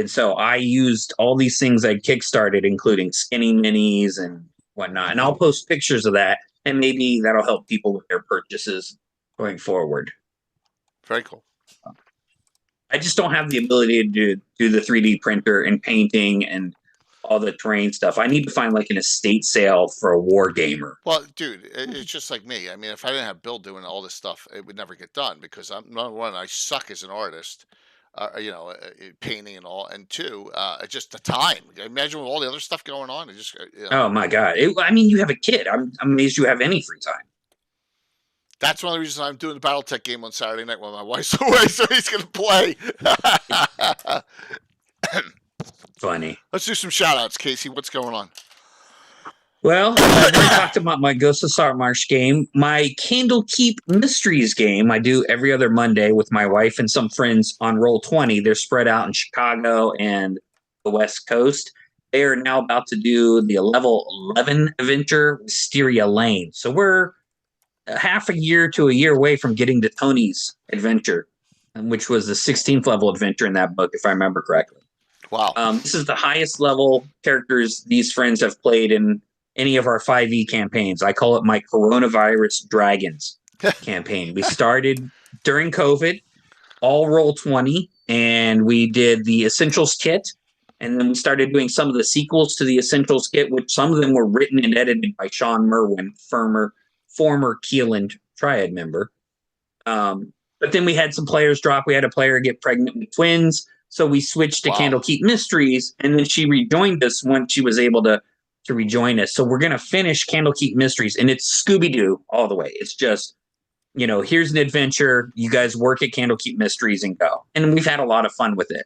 so I used all these things I'd kickstarted, including skinny minis and whatnot. And I'll post pictures of that, and maybe that'll help people with their purchases going forward. Very cool. I just don't have the ability to do the 3D printer and painting and all the terrain stuff. I need to find like an estate sale for a war gamer. Well, dude, it's just like me. I mean, if I didn't have Bill doing all this stuff, it would never get done because number one, I suck as an artist, painting and all, and two, just the time. Imagine with all the other stuff going on. It just. Oh my god! I mean, you have a kid. I'm amazed you have any free time. That's one of the reasons I'm doing the BattleTech game on Saturday night when my wife's away, so he's going to play. Funny. Let's do some shout-outs, Casey. What's going on? Well, I've already talked about my Ghost of Saltmarsh game. My Candlekeep Mysteries game I do every other Monday with my wife and some friends on Roll20. They're spread out in Chicago and the West Coast. They are now about to do the level 11 adventure, Wisteria Lane. So we're half a year to a year away from getting to Tony's adventure, which was the 16th level adventure in that book, if I remember correctly. Wow. This is the highest level characters these friends have played in any of our 5e campaigns. I call it my Coronavirus Dragons campaign. We started during COVID, all Roll20, and we did the Essentials kit. And then we started doing some of the sequels to the Essentials kit, which some of them were written and edited by Sean Merwin, former Keeland Triad member. But then we had some players drop. We had a player get pregnant with twins. So we switched to Candlekeep Mysteries. And then she rejoined us once she was able to rejoin us. So we're going to finish Candlekeep Mysteries. And it's Scooby-Doo all the way. It's just, here's an adventure. You guys work at Candlekeep Mysteries and go. And we've had a lot of fun with it.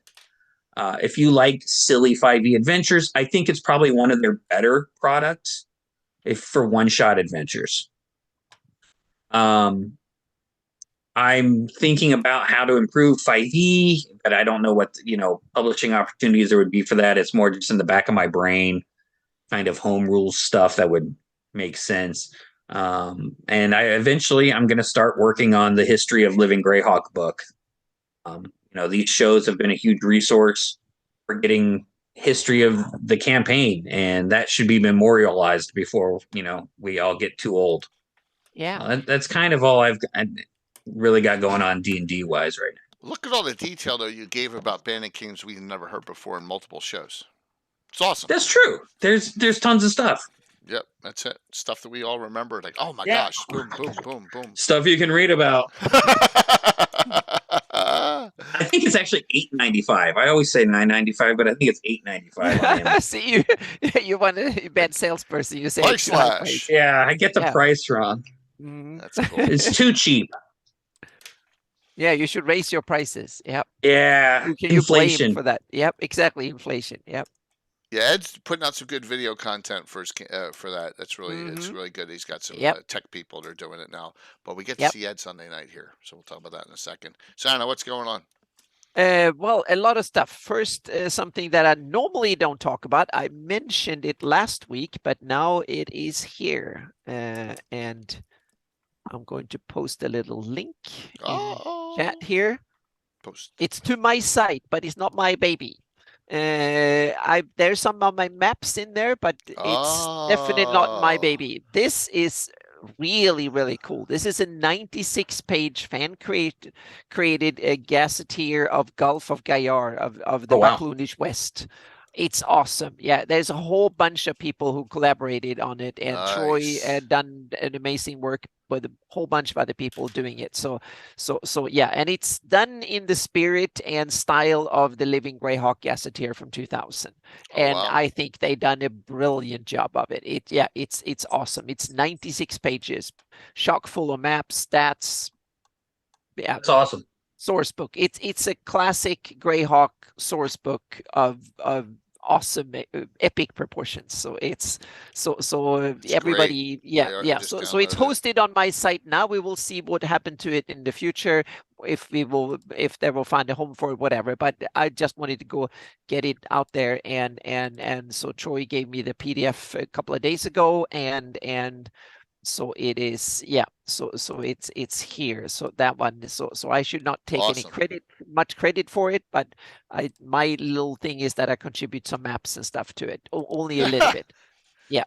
If you like silly 5e adventures, I think it's probably one of their better products for one-shot adventures. I'm thinking about how to improve 5e, but I don't know what, publishing opportunities there would be for that. It's more just in the back of my brain, kind of home rules stuff that would make sense. And I'm going to start working on the History of Living Greyhawk book. These shows have been a huge resource for getting history of the campaign, and that should be memorialized before, we all get too old. Yeah. That's kind of all I've really got going on D&D wise right now. Look at all the detail, though, you gave about Bandit Kings we've never heard before in multiple shows. It's awesome. That's true. There's tons of stuff. Yep, that's it. Stuff that we all remember. Like, oh my gosh, boom, boom, boom, boom. Stuff you can read about. I think it's actually $8.95. I always say $9.95, but I think it's $8.95. See, you want a bad salesperson. You say Price slash. Yeah, I get the price wrong. That's cool. It's too cheap. Yeah, you should raise your prices. Yep. Yeah. Inflation. You blame for that. Yep, exactly. Inflation. Yep. Yeah, Ed's putting out some good video content for that. That's really it's really good. He's got some tech people that are doing it now. But we get to see Ed Sunday night here, so we'll talk about that in a second. Sana, what's going on? Well, a lot of stuff. First, something that I normally don't talk about. I mentioned it last week, but now it is here, and I'm going to post a little link in chat here. Post. It's to my site, but it's not my baby. There's some of my maps in there, but it's definitely not my baby. This is really, really cool. This is a 96-page fan created a gazetteer of Gulf of Gyar of the Baklunish West. It's awesome. Yeah, there's a whole bunch of people who collaborated on it, and Troy had done an amazing work with a whole bunch of other people doing it. So yeah, and it's done in the spirit and style of the Living Greyhawk Gazetteer from 2000. And wow. I think they done a brilliant job of it. It's awesome. It's 96 pages, chock full of maps, stats. Yeah, That's awesome. Source book. It's a classic Greyhawk source book of awesome epic proportions. So it's everybody great. yeah. So it's hosted on my site now. We will see what happened to it in the future, if they will find a home for it, whatever. But I just wanted to go get it out there, and so Troy gave me the PDF a couple of days ago, and so it is, yeah. So it's here. So that one. So I should not take any much credit for it, but my little thing is that I contribute some maps and stuff to it, only a little bit. Yeah.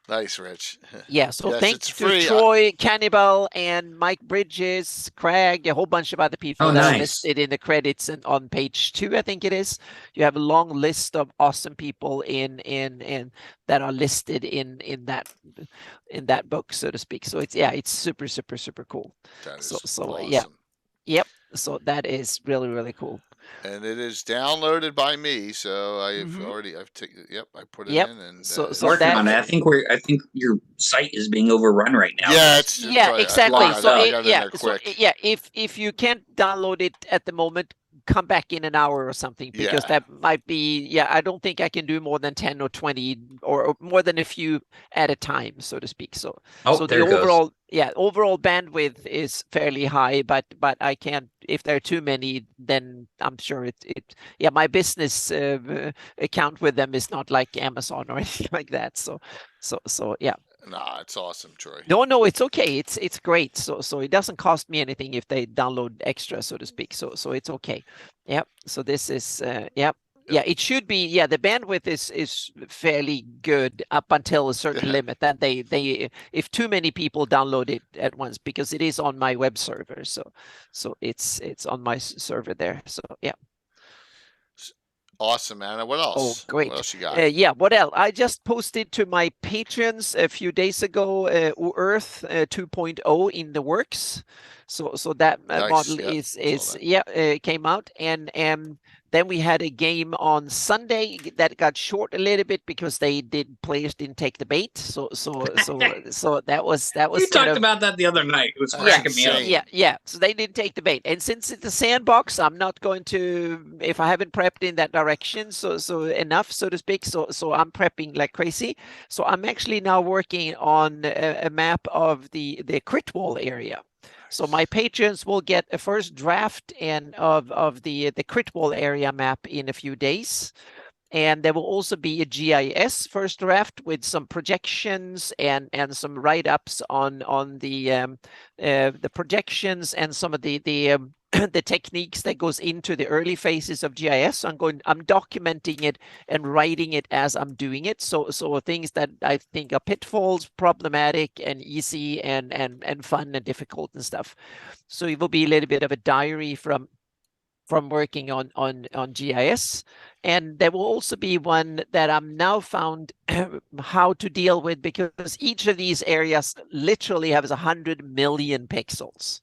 Nice, Rich. Yeah. So yes, thanks to Troy, Cannibal, and Mike Bridges, Craig, a whole bunch of other people that are listed in the credits, and on page 2, I think it is. You have a long list of awesome people in that are listed in that book, so to speak. So it's super, super, super cool. That is awesome. Yeah. Yep. So that is really, really cool. And it is downloaded by me, so I've taken. Yep, I put it in, and so working on it. I think your site is being overrun right now. Yeah, exactly. If you can't download it at the moment, come back in an hour or something, because that might be, I don't think I can do more than 10 or 20 or more than a few at a time, so to speak. So the overall overall bandwidth is fairly high, but I can't, if there are too many, then I'm sure my business account with them is not like Amazon or anything like that. So yeah. Nah, it's awesome, Troy. No, it's okay. It's great. So it doesn't cost me anything if they download extra, so to speak. So it's okay. Yep. So this is Yeah, it should be. Yeah, the bandwidth is fairly good up until a certain limit. Then they if too many people download it at once, because it is on my web server. So it's on my server there. So yeah. Awesome, Anna. What else? Oh, great. What else you got? What else? I just posted to my patrons a few days ago, Earth 2.0 in the works. So that model came out, and then we had a game on Sunday that got short a little bit because players didn't take the bait. So that was. We talked about that the other night. It was cracking me up. Yeah. So they didn't take the bait, and since it's a sandbox, I'm not going to, if I haven't prepped in that direction, so enough, so to speak. So I'm prepping like crazy. So I'm actually now working on a map of the crit wall area. So my patrons will get a first draft of the crit wall area map in a few days. And there will also be a GIS first draft with some projections and some write-ups on the projections and some of the the techniques that goes into the early phases of GIS. So I'm documenting it and writing it as I'm doing it. So things that I think are pitfalls, problematic and easy and fun and difficult and stuff. So it will be a little bit of a diary from working on GIS. And there will also be one that I'm now found how to deal with, because each of these areas literally has 100 million pixels.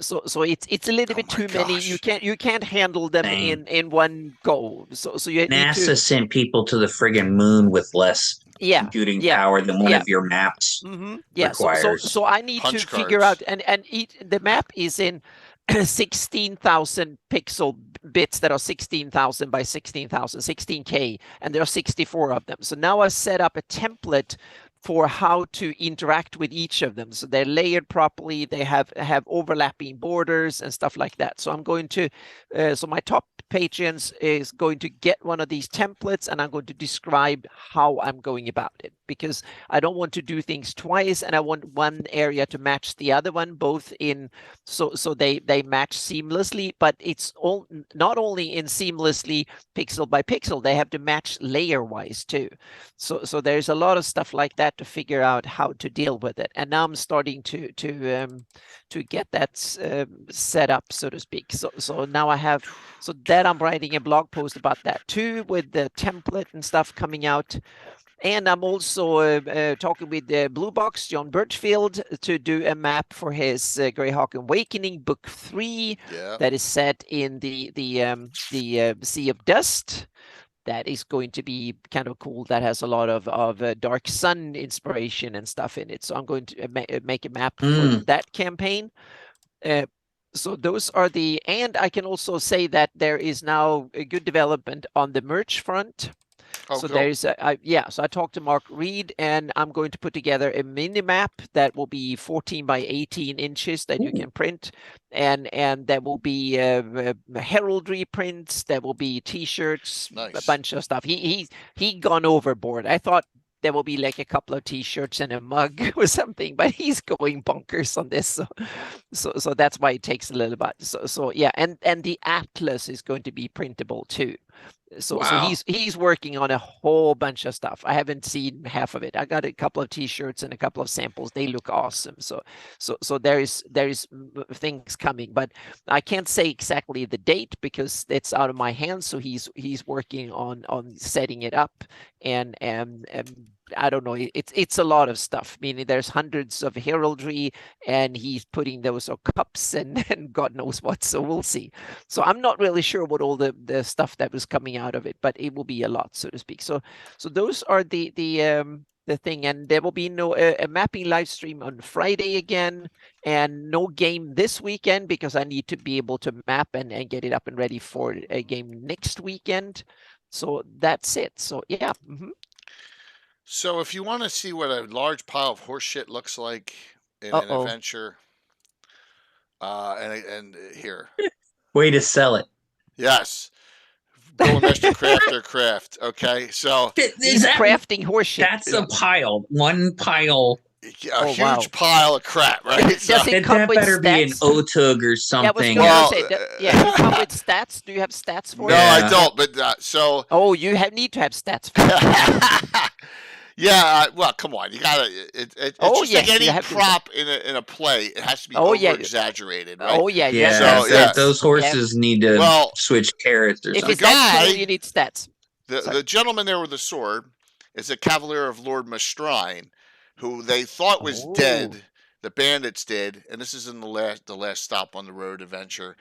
So it's a little bit too many. You can't handle them in one go. So you NASA sent people to the friggin' moon with less computing power than one of your maps requires. So I need to figure out, and the map is in 16,000 pixel bits that are 16,000 by 16,000, 16K, and there are 64 of them. So now I've set up a template for how to interact with each of them. So they're layered properly, they have overlapping borders and stuff like that. So I'm going to, so my top patrons is going to get one of these templates, and I'm going to describe how I'm going about it. because I don't want to do things twice, and I want one area to match the other one, both in so they match seamlessly, but it's all not only in seamlessly pixel by pixel, they have to match layer wise too. So there's a lot of stuff like that to figure out how to deal with it, and now I'm starting to get that set up, so to speak. So now I have, so that I'm writing a blog post about that too, with the template and stuff coming out. And I'm also talking with Blue Box, John Birchfield, to do a map for his Greyhawk Awakening Book 3 that is set in the Sea of Dust. That is going to be kind of cool. That has a lot of Dark Sun inspiration and stuff in it. So I'm going to make a map for that campaign. So those are and I can also say that there is now a good development on the merch front. Oh, so cool. there's so I talked to Mark Reed, and I'm going to put together a mini map that will be 14 by 18 inches that you can print, and there will be heraldry prints, there will be t-shirts, a bunch of stuff. He gone overboard. I thought there will be like a couple of t-shirts and a mug or something, but he's going bonkers on this. So that's why it takes a little bit. So yeah, and the atlas is going to be printable too. So he's working on a whole bunch of stuff. I haven't seen half of it. I got a couple of t-shirts and a couple of samples. They look awesome. So there is things coming, but I can't say exactly the date because it's out of my hands. So he's working on setting it up, and I don't know. It's a lot of stuff. Meaning there's hundreds of heraldry, and he's putting those on cups and God knows what. So we'll see. So I'm not really sure what all the stuff that was coming out of it, but it will be a lot, so to speak. So those are the thing, and there will be no a mapping live stream on Friday again, and no game this weekend because I need to be able to map and get it up and ready for a game next weekend. So that's it. So yeah. So if you want to see what a large pile of horse shit looks like in an adventure, and here. Way to sell it. Yes. Bill and Mr. Crafter Craft. Okay, so he's crafting horseshit. That's a pile. One pile. A huge pile of crap, right? Does it come that with better stats? be an OTUG or something. Yeah, you come with stats. Do you have stats for it? No, I don't. But so. Oh, you need to have stats for it. Yeah, well, come on, you gotta. It's just like any prop in a play. It has to be over exaggerated, right? Oh yeah, yeah. Those horses need to switch carrots or something. If it's that cool, you need stats. The gentleman there with the sword is a cavalier of Lord Mastrine, who they thought was dead. The bandits did, and this is in the last stop on the road adventure.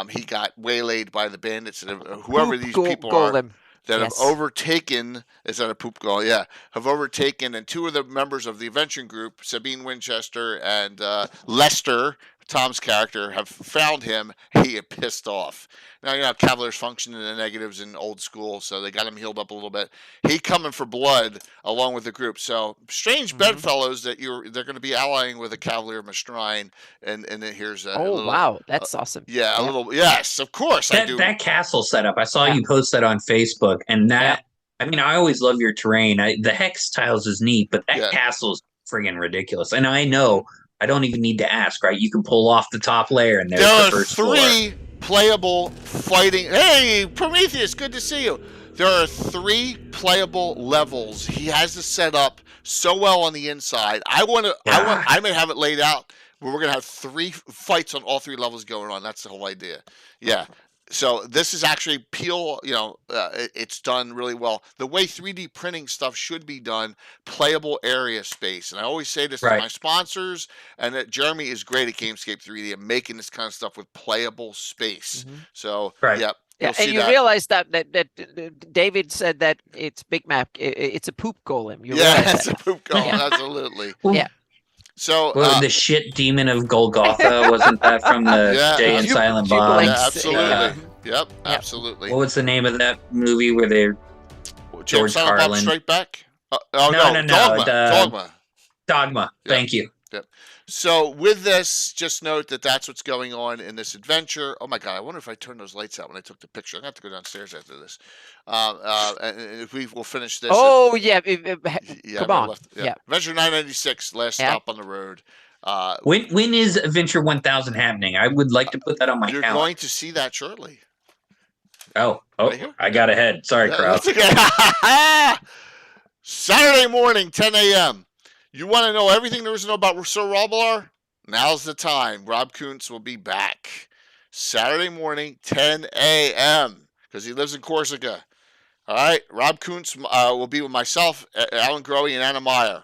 He got waylaid by the bandits, and whoever these people are. That have overtaken, is that a poop goal? Yeah, have overtaken, and two of the members of the adventuring group, Sabine Winchester and Lester, Tom's character, have found him. He had pissed off. Now, you know, Cavaliers function in the negatives in old school, so they got him healed up a little bit. He coming for blood along with the group. So strange bedfellows that they're going to be allying with a Cavalier Mastrine, and here's a little, wow, that's awesome. Yeah, a little. Yes, of course I do. That castle setup, I saw you post that on Facebook, and that. I mean, I always love your terrain. The hex tiles is neat, but that castle's friggin' ridiculous. And I know I don't even need to ask, right? You can pull off the top layer, and there's the first floor. There are 3 playable fighting. Hey, Prometheus, good to see you. There are 3 playable levels. He has this set up so well on the inside. I may have it laid out where we're gonna have 3 fights on all 3 levels going on. That's the whole idea. Yeah. So this is actually it's done really well. The way 3D printing stuff should be done, playable area space. And I always say this to my sponsors, and that Jeremy is great at Gamescape 3D and making this kind of stuff with playable space. So, Yeah, and you realize that David said that it's Big Map. It's a poop golem. It's a poop golem. Absolutely. Yeah. So the shit demon of Golgotha, wasn't that from the Jay and Silent Bob? Yeah, absolutely. Yep, absolutely. What was the name of that movie where they George Silent Carlin? Bob Straight Back? No. Dogma. Dogma. Yeah. Thank you. Yep. So with this, just note that that's what's going on in this adventure. Oh my God! I wonder if I turned those lights out when I took the picture. I'm gonna have to go downstairs after this. And if we will finish this. Oh yeah, Yeah, come right on. left. Yeah. Adventure 996, last Yeah. stop on the road. When is Adventure 1000 happening? I would like to put that on my You're calendar. going to see that shortly. Oh, Right here? I got ahead. Sorry, Yeah, Kraus. that's okay. Saturday morning, 10 a.m. You want to know everything there is to know about Sir Roblar? Now's the time. Rob Kuntz will be back. Saturday morning, 10 a.m. because he lives in Corsica. All right. Rob Kuntz will be with myself, Alan Grohe, and Anna Meyer.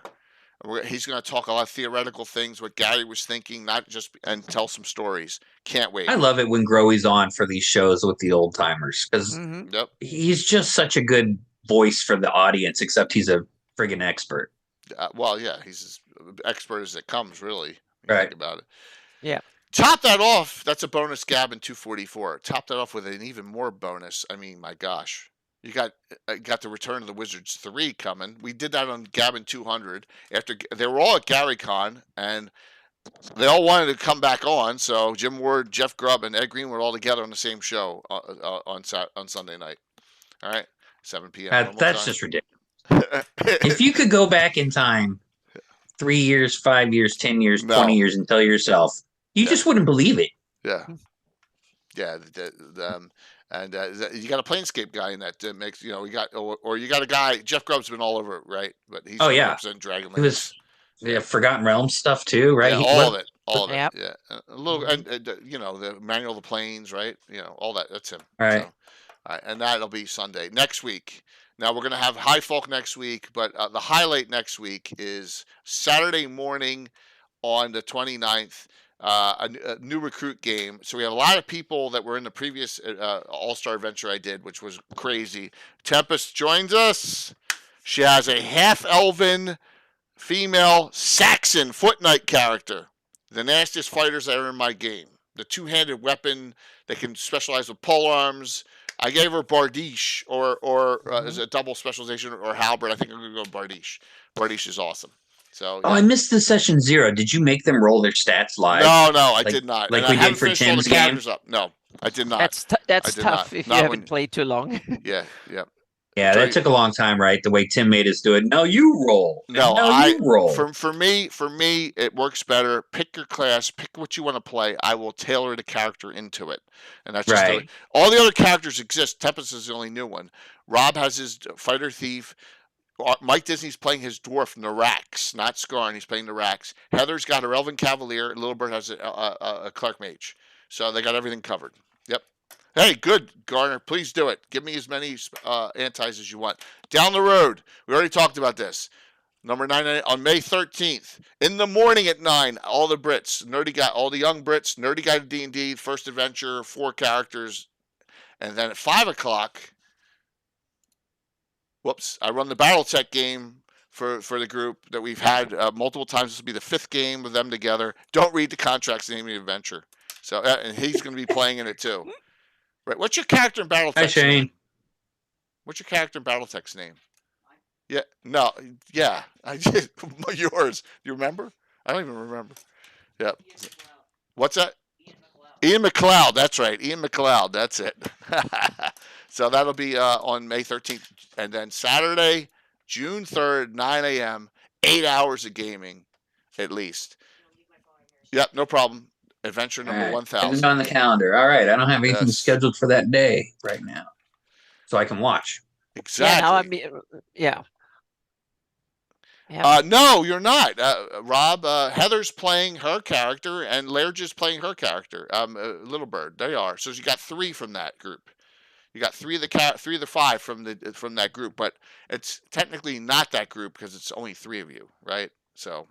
He's going to talk a lot of theoretical things, what Gary was thinking, not just, and tell some stories. Can't wait. I love it when Grohe's on for these shows with the old timers because Yep. he's just such a good voice for the audience, except he's a friggin' expert. Well, yeah, he's as expert as it comes, really. Right. Think about it. Yeah. Top that off. That's a bonus Gab in 244. Top that off with an even more bonus. I mean, my gosh. You got the Return of the Wizards 3 coming. We did that on Gavin 200 after they were all at GaryCon and they all wanted to come back on. So Jim Ward, Jeff Grubb, and Ed Green were all together on the same show on Sunday night. All right, 7 p.m. That's just ridiculous. If you could go back in time 3 years, 5 years, 10 years, 20 years and tell yourself, you just wouldn't believe it. Yeah. Yeah. And you got a Planescape guy in that makes, you got, or you got a guy, Jeff Grubb's been all over it, right? But he's representing Dragonlance. He was Forgotten Realms stuff too, right? Yeah, all of it. Yep. Yeah. A little, and the Manual of the Planes, right? All that. That's him. All right. So, all right. And that'll be Sunday. Next week. Now we're going to have High Folk next week, but the highlight next week is Saturday morning on the 29th. A new recruit game. So we have a lot of people that were in the previous All-Star adventure I did, which was crazy. Tempest joins us. She has a half-elven female Saxon Foot Knight character. The nastiest fighters that are in my game. The two-handed weapon. They can specialize with pole arms. I gave her Bardiche or as a double specialization or halberd. I think I'm going to go Bardiche. Bardiche is awesome. So, I missed the session 0. Did you make them roll their stats live? No, I did not. Like we did for Tim's game? No, I did not. That's tough if you haven't played too long. Yeah. Yeah, that took a long time, right? The way Tim made us do it. No, you roll. No, you roll. For me, it works better. Pick your class. Pick what you want to play. I will tailor the character into it, and that's just right. All the other characters exist. Tempest is the only new one. Rob has his fighter thief. Mike Disney's playing his dwarf Narax, not Skarn. He's playing Narax. Heather's got her Elven Cavalier. Little Bird has a Clark Mage. So they got everything covered. Yep. Hey, good, Garner. Please do it. Give me as many antis as you want. Down the road, we already talked about this. Number 9 on May 13th. In the morning at 9, all the Brits, all the young Brits, Nerdy Guide to D&D, First Adventure, 4 characters. And then at 5 o'clock... I run the BattleTech game for the group that we've had multiple times. This will be the 5th game with them together. Don't read the contracts, name of the adventure. So, and he's going to be playing in it too. Right? What's your character in BattleTech's Hi, Shane. name? What's your character in BattleTech's name? Yeah, no, yeah, I did. Yours. Do you remember? I don't even remember. Yeah. What's that? Ian McLeod. That's right. Ian McLeod. That's it. So that'll be on May 13th. And then Saturday, June 3rd, 9 a.m., 8 hours of gaming, at least. Yep, no problem. Adventure number 1000. It's on the calendar. All right. I don't have anything scheduled for that day right now. So I can watch. Exactly. Yeah. No, you're not. Rob, Heather's playing her character, and Lairge is playing her character. Little Bird. They are. So you got 3 from that group. You got 3 of the 5 from that group, but it's technically not that group because it's only 3 of you, right? So,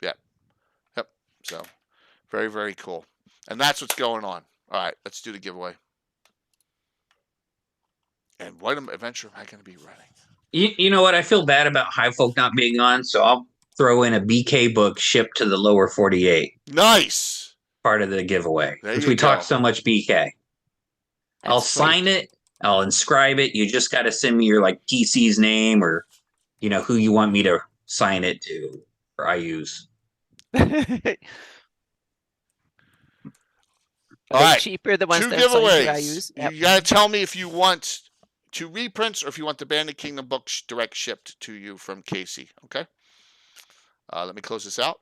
yep. So, very, very cool. And that's what's going on. All right, let's do the giveaway. And what adventure am I going to be running? You know what? I feel bad about High Folk not being on, so I'll throw in a BK book shipped to the lower 48. Nice. Part of the giveaway. There Because you we go. talked so much BK. I'll sign it. I'll inscribe it. You just got to send me your PC's name or, who you want me to sign it to or I use. All right, cheaper, the ones 2 that are I giveaways. use. You gotta tell me if you want 2 reprints or if you want the Bandit Kingdom book direct shipped to you from Casey. Okay. Let me close this out.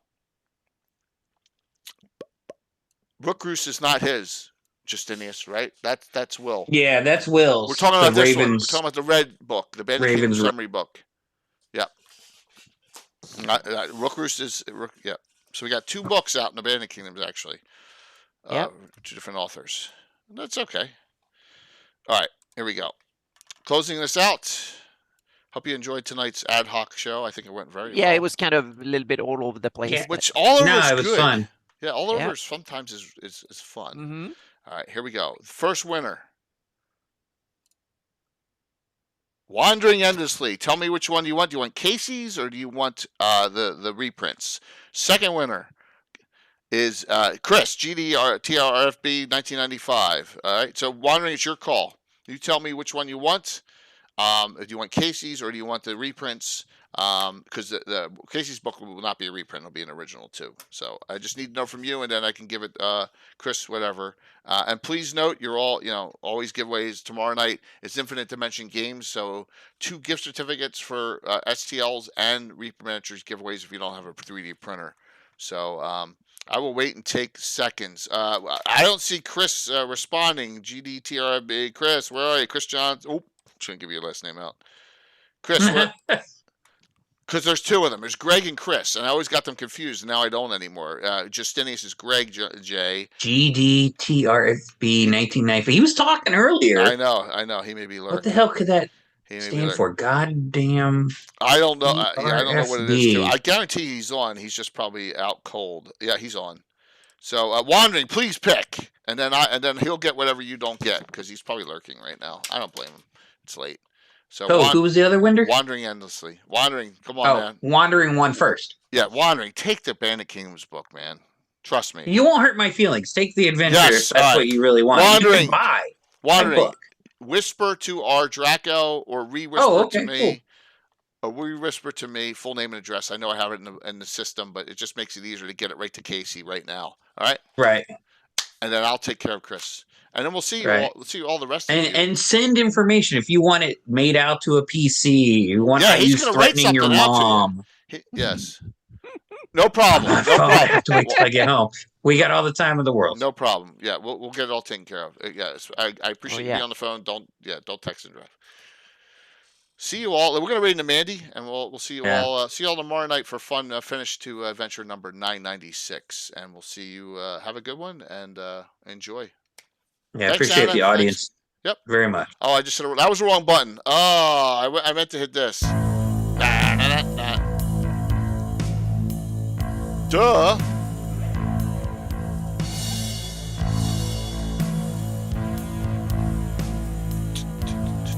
Rook Roost is not his, Justinius, right? That's Will. Yeah, that's Will's. We're talking about the this Ravens. one. We're talking about the red book, the Bandit Kingdom Ravens- summary book. Yeah. Rook Roost is Rook. Yeah. So we got 2 books out in the Bandit Kingdoms actually. Yep. 2 different authors. That's okay. All right, here we go. Closing this out. Hope you enjoyed tonight's ad hoc show. I think it went very well. Yeah, it was kind of a little bit all over the place. Yeah. Which all over No, is it was good. fun. Yeah, all over Yeah. is sometimes is fun. Mm-hmm. All right, here we go. First winner. Wandering Endlessly. Tell me which one you want. Do you want Casey's or do you want the reprints? Second winner is Chris, TRFB 1995. All right, so Wandering, it's your call. You tell me which one you want. Do you want Casey's or do you want the reprints? Because the Casey's book will not be a reprint; it'll be an original too. So I just need to know from you, and then I can give it Chris whatever. And please note, you're all always giveaways. Tomorrow night is Infinite Dimension Games, so 2 gift certificates for STLs and Reaper Miniatures giveaways if you don't have a 3D printer. So I will wait and take seconds. I don't see Chris responding. GDTRB, Chris, where are you? Chris Johns. Oh, shouldn't give your last name out. Chris, because there's 2 of them. There's Greg and Chris, and I always got them confused, and now I don't anymore. Justinius is Greg J. GDTRFB 1990. He was talking earlier. I know. He may be lurking. What the hell could that He may be stand lurking. for? Goddamn. I don't know. I don't know what it is. Too. TRFB. I guarantee he's on. He's just probably out cold. Yeah, he's on. So Wandering, please pick, and then he'll get whatever you don't get because he's probably lurking right now. I don't blame him. It's late. So Oh, who was the other winner? Wandering Endlessly. Wandering, come on, man. Wandering won first. Yeah, Wandering. Take the Bandit Kingdoms book, man. Trust me. You won't hurt my feelings. Take the adventure Yes, if that's all what right. you really want. Wandering. You can buy my Wandering. book. Whisper to our Draco or re-whisper okay, to me. Or re-whisper to me, full name and address. I know I have it in the system, but it just makes it easier to get it right to Casey right now. All right? Right. And then I'll take care of Chris. And then we'll see you Right. all. We'll see all the rest of you. And send information if you want it made out to a PC. You want Yeah, to he's use gonna write threatening your something out to you. mom. Yes. No problem. No I problem. have to wait till I get home. We got all the time in the world. No problem. Yeah, we'll get it all taken care of. Yes, I appreciate you yeah. being on the phone. Don't text and drive. See you all. We're gonna raid into Mandy, and we'll see you all. See you all tomorrow night for fun finish to adventure number 996, and we'll see you. Have a good one and enjoy. Yeah, Thanks, appreciate Anna. the audience. Yep. Very much. Oh, I just said that was the wrong button. Oh, I meant to hit this. Duh.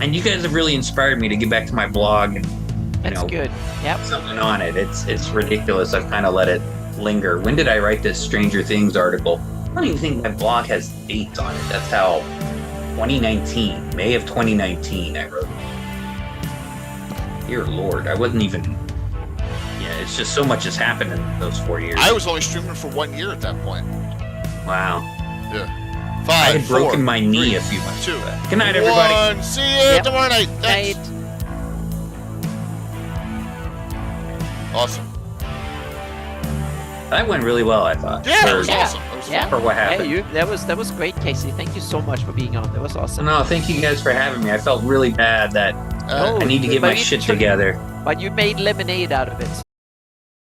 And you guys have really inspired me to get back to my blog and That's good. Yep. something on it. It's ridiculous. I've kind of let it linger. When did I write this Stranger Things article? I don't even think my blog has dates on it. That's how 2019, May of 2019, I wrote it. Dear Lord, I wasn't even. Yeah, it's just so much has happened in those 4 years. I was only streaming for 1 year at that point. Wow. Yeah. I 5, had broken 4, my knee 3, a few months 2, ago. Good night, everybody. 1. See you Yep. tomorrow night. Thanks. Night. Awesome. That went really well, I thought. Yeah, it for, was Yeah. awesome. It was Yeah. fun. for what Yeah, happened. that was great, Casey. Thank you so much for being on. That was awesome. No, thank you guys for having me. I felt really bad that Uh, I need to get But my you shit took- together. But you made lemonade out of it.